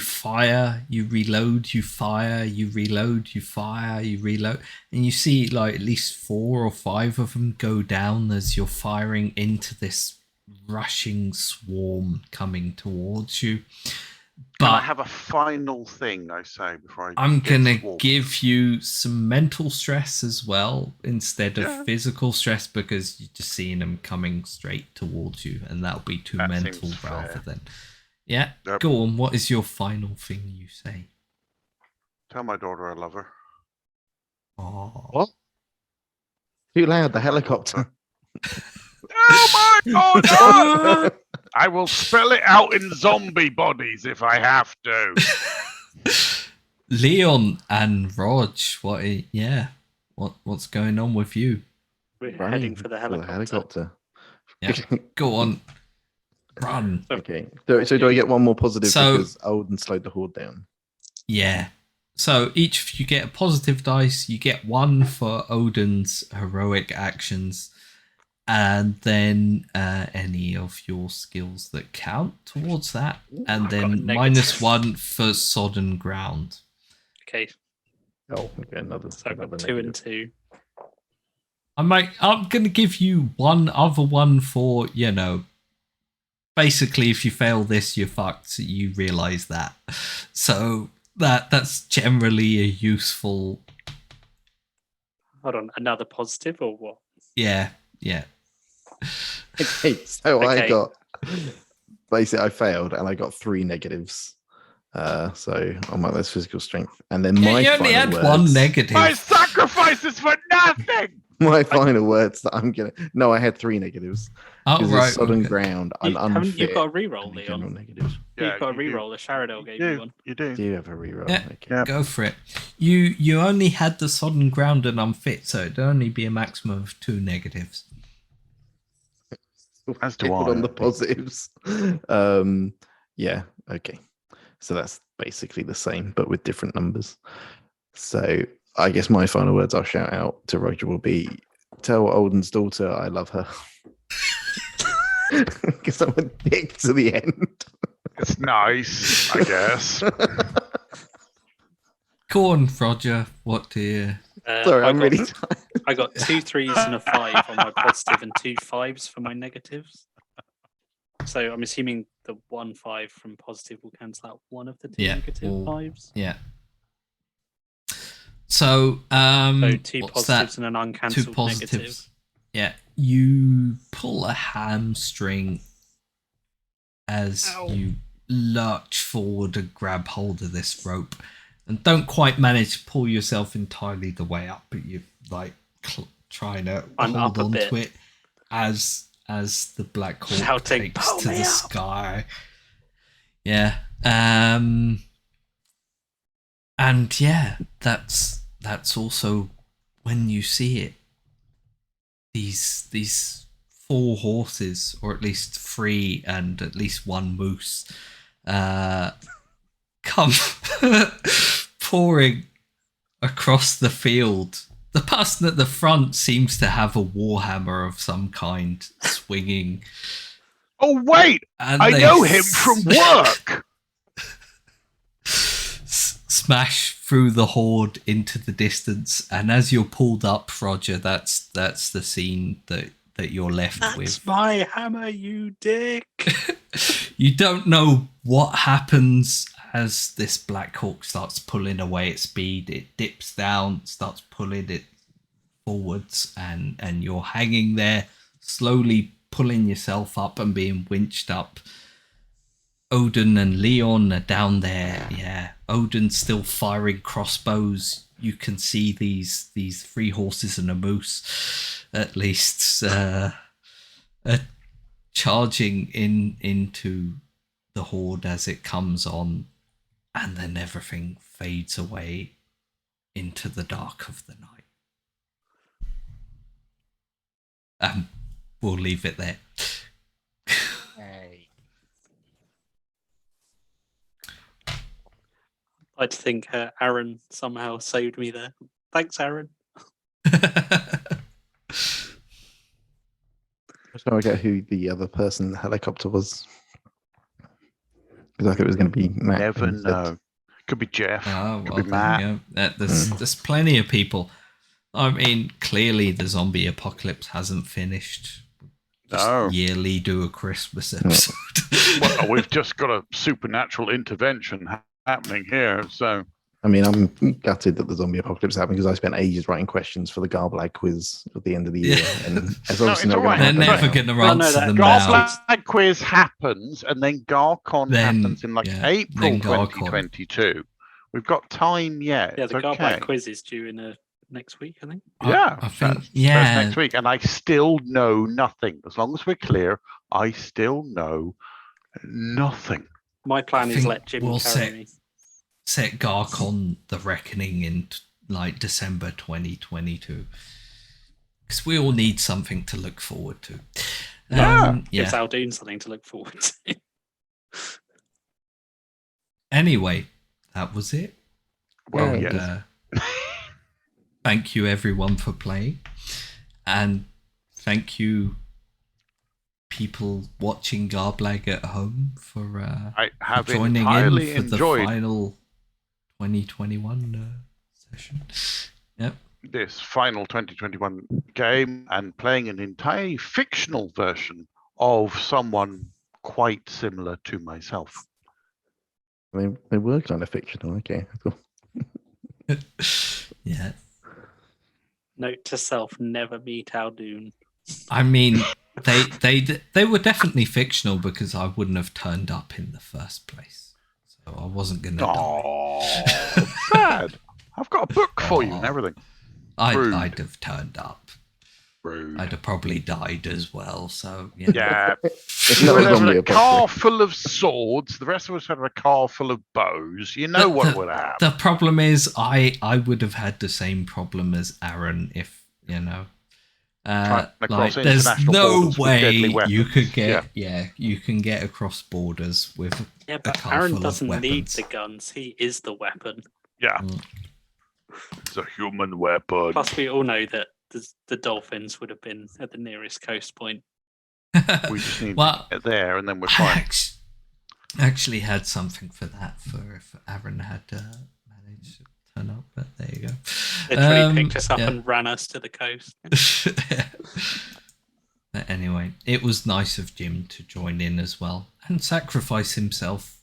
fire, you reload, you fire, you reload, you fire, you reload, and you see like at least 4 or 5 of them go down as you're firing into this rushing swarm coming towards you. But Can I have a final thing I say before I'm gonna give you some mental stress as well instead of Yeah. physical stress because you're just seeing them coming straight towards you, and that'll be too That mental seems rather fair. than. Yeah, Yep. go on. What is your final thing you say? Tell my daughter I love her. Oh, What? Too loud, the Tell my helicopter. Oh my god! no! I will spell it out in zombie bodies if I have to. Leon and Rog, what's going on with you? We're Running heading for the helicopter. Yeah, go on, run. Okay. So do I get one more positive So- because Olden slowed the horde down? Yeah. So each of you get a positive dice. You get 1 for Odin's heroic actions, and then any of your skills that count towards that, and I've got a then negative. -1 for sodden ground. Okay, Oh, okay, another. so I've got another 2 and negative. 2. I'm gonna give you one other one for basically if you fail this you're fucked. You realize that, so that's generally a useful. Hold on, another positive or what? Yeah. Okay, so I Okay. got basically I failed and I got 3 negatives. So on my list physical strength, and then my You only final had words, 1 negative. My sacrifice is for nothing. My final words that I'm gonna. No, I had 3 negatives. Oh Because right, it's sodden okay. ground. I'm unfit. You've got a reroll, and a general Leon. negative. You've got a you do. reroll. A Sharadell gave You you do. one. You do. Do you have a reroll? Yeah. Okay. Yeah. Go for it. You only had the sodden ground and unfit, so it'd only be a maximum of 2 negatives. As do Pickled I, on the I think. positives. Yeah. Okay. So that's basically the same, but with different numbers. So I guess my final words I'll shout out to Roger will be: tell Olden's daughter I love her. Because I'm a dick to the end. It's nice, I guess. Go on, Roger. What do you... Sorry, I I'm got, really tired. I got 2 3s and a 5 on my positive and 2 5s for my negatives. So I'm assuming the 1 5 from positive will cancel out one of the 2 Yeah, negative or- 5s. Yeah. So, So 2 what's positives that? and an 2 uncancelled positives. negative. Yeah. You pull a hamstring as Ow. you lurch forward and grab hold of this rope, and don't quite manage to pull yourself entirely the way up, but you're like trying to I'm hold up a on bit. to it as the Black Hawk Shouting, takes "Pull to me the up." sky. Yeah. And yeah, that's also when you see it. These 4 horses, or at least 3 and at least 1 moose, come pouring across the field. The person at the front seems to have a warhammer of some kind swinging. Oh wait, And I they know him from work. smash through the horde into the distance, and as you're pulled up, Roger, that's the scene that you're left That's with. my hammer, you dick. You don't know what happens as this Black Hawk starts pulling away at speed. It dips down, starts pulling it forwards, and you're hanging there, slowly pulling yourself up and being winched up. Odin and Leon are down there. Yeah, Odin's still firing crossbows. You can see these 3 horses and a moose, at least, charging into the horde as it comes on, and then everything fades away into the dark of the night. We'll leave it there. I'd think Aaron somehow saved me there. Thanks, Aaron. I don't get who the other person in the helicopter was. Because I thought it was going to be Matt. Never instead. know. Could be Jeff. Oh, Could well, be there Matt. you go. There's plenty of people. I mean, clearly the zombie apocalypse hasn't finished. Just No. yearly do a Christmas episode. Well, we've just got a supernatural intervention happening here. So I mean, I'm gutted that the zombie apocalypse happened because I spent ages writing questions for the Garblag quiz at the end of the year. Yeah. And it's No, obviously it's not all right. going to They're happen never now. going to No, answer that them now. Garblag quiz happens, and then GarCon Then, happens in like yeah, April then GarCon. 2022. We've got time yet. Yeah, It's the okay. Garblag quiz is due in next week, I think. Yeah, I think, that's yeah. next week, and I still know nothing. As long as we're clear, I still know nothing. My plan I is think let Jim we'll carry me. set GarCon the Reckoning in like December 2022. Because we all need something to look forward to. Gives Aldoon something to look forward to. Anyway, that was it. Well, And, yes. Thank you everyone for playing, and thank you people watching Garblag at home for I have joining entirely in for enjoyed the final 2021 session. Yep. this final 2021 game and playing an entirely fictional version of someone quite similar to myself. They were kind of fictional. Okay. Cool. Yeah. Note to self: never meet Aldoon. I mean, they were definitely fictional because I wouldn't have turned up in the first place, so I wasn't gonna die. Oh, bad! I've got a book for you and Aw. everything. Rude. I'd have turned up. Rude. I'd have probably died as well. So yeah. Yeah, It's you not would a have zombie a car apocalypse. full of swords. The rest of us had a car full of bows. You know what would happen. The problem is, I would have had the same problem as Aaron if you know. Trying to cross There's international no borders with deadly way you weapons. could get you can get across borders with Yeah, a but car Aaron full of doesn't need weapons. the guns. He is the weapon. Yeah, Mm. it's a human weapon. Plus, we all know that the dolphins would have been at the nearest coast point. We just need Well, to get there, and then we're I fine. actually had something for that for if Aaron had managed to turn up, but there you go. Literally picked us up yeah. and ran us to the coast. But anyway, it was nice of Jim to join in as well and sacrifice himself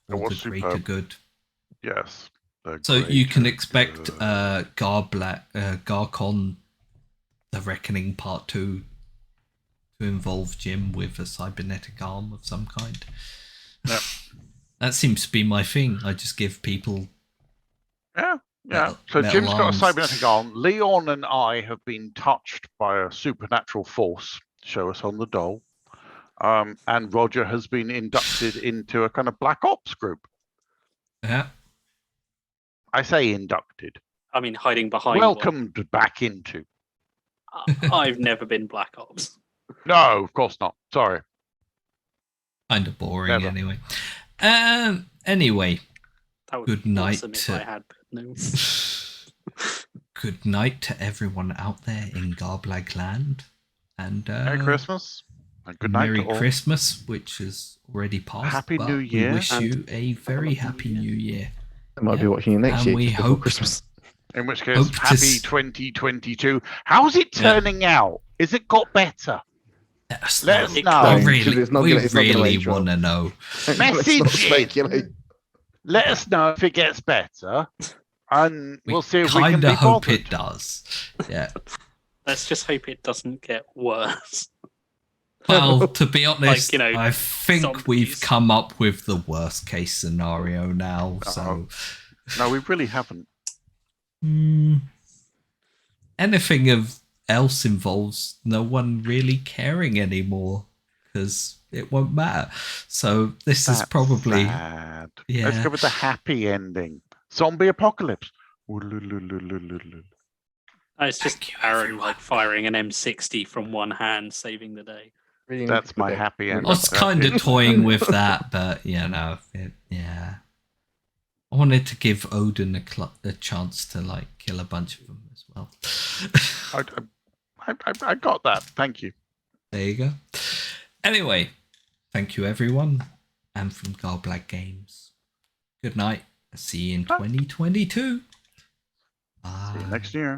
It for was the greater superb. good. Yes. the So you can greater expect good. GarCon The Reckoning Part 2 to involve Jim with a cybernetic arm of some kind. Yep. That seems to be my thing. I just give people Yeah. metal- So metal Jim's got a arms. cybernetic arm. Leon and I have been touched by a supernatural force. Show us on the doll. And Roger has been inducted into a kind of Black Ops group. Yeah. I say inducted. I mean, hiding behind. one. Welcomed back into. I've never been Black Ops. No, of course not. Sorry. Kind of boring Never. anyway. Anyway, That would Good be night awesome if to- I had no. good night to everyone out there in Garblag land. And Merry Christmas. And good night Merry to all. Christmas, which has already passed. Happy but New Year We wish and you a very have a happy New New Year. I might be Yeah. watching you next And year we just before hope- Christmas. In which case, Hope to happy s- 2022. How's it turning out? Is it got better? Let us Let know. us It know. Don't, 'cause really, it's not we gonna- it's not gonna really age well. want to know. Let's Message not it. speculate. Let us know if it gets better. And We we'll see if we can kind be of hope bothered. it does. Yeah. Let's just hope it doesn't get worse. Well, to be honest, you know, I think we've zombies. come up with the worst case scenario now. So No, we really haven't. anything else involves no one really caring anymore because it won't matter. So this is That's probably sad. Let's yeah. go with the happy ending. Zombie apocalypse. It's just Thank you, Aaron everyone. like firing an M60 from one hand, saving the day. Really That's need to my put it- happy I end. was kind of toying with that, but yeah. I wanted to give Odin a chance to like kill a bunch of them as well. I got that. Thank you. There you go. Anyway, thank you everyone. And from Garblag Games. Good night. See you in 2022. Bye. See you next year.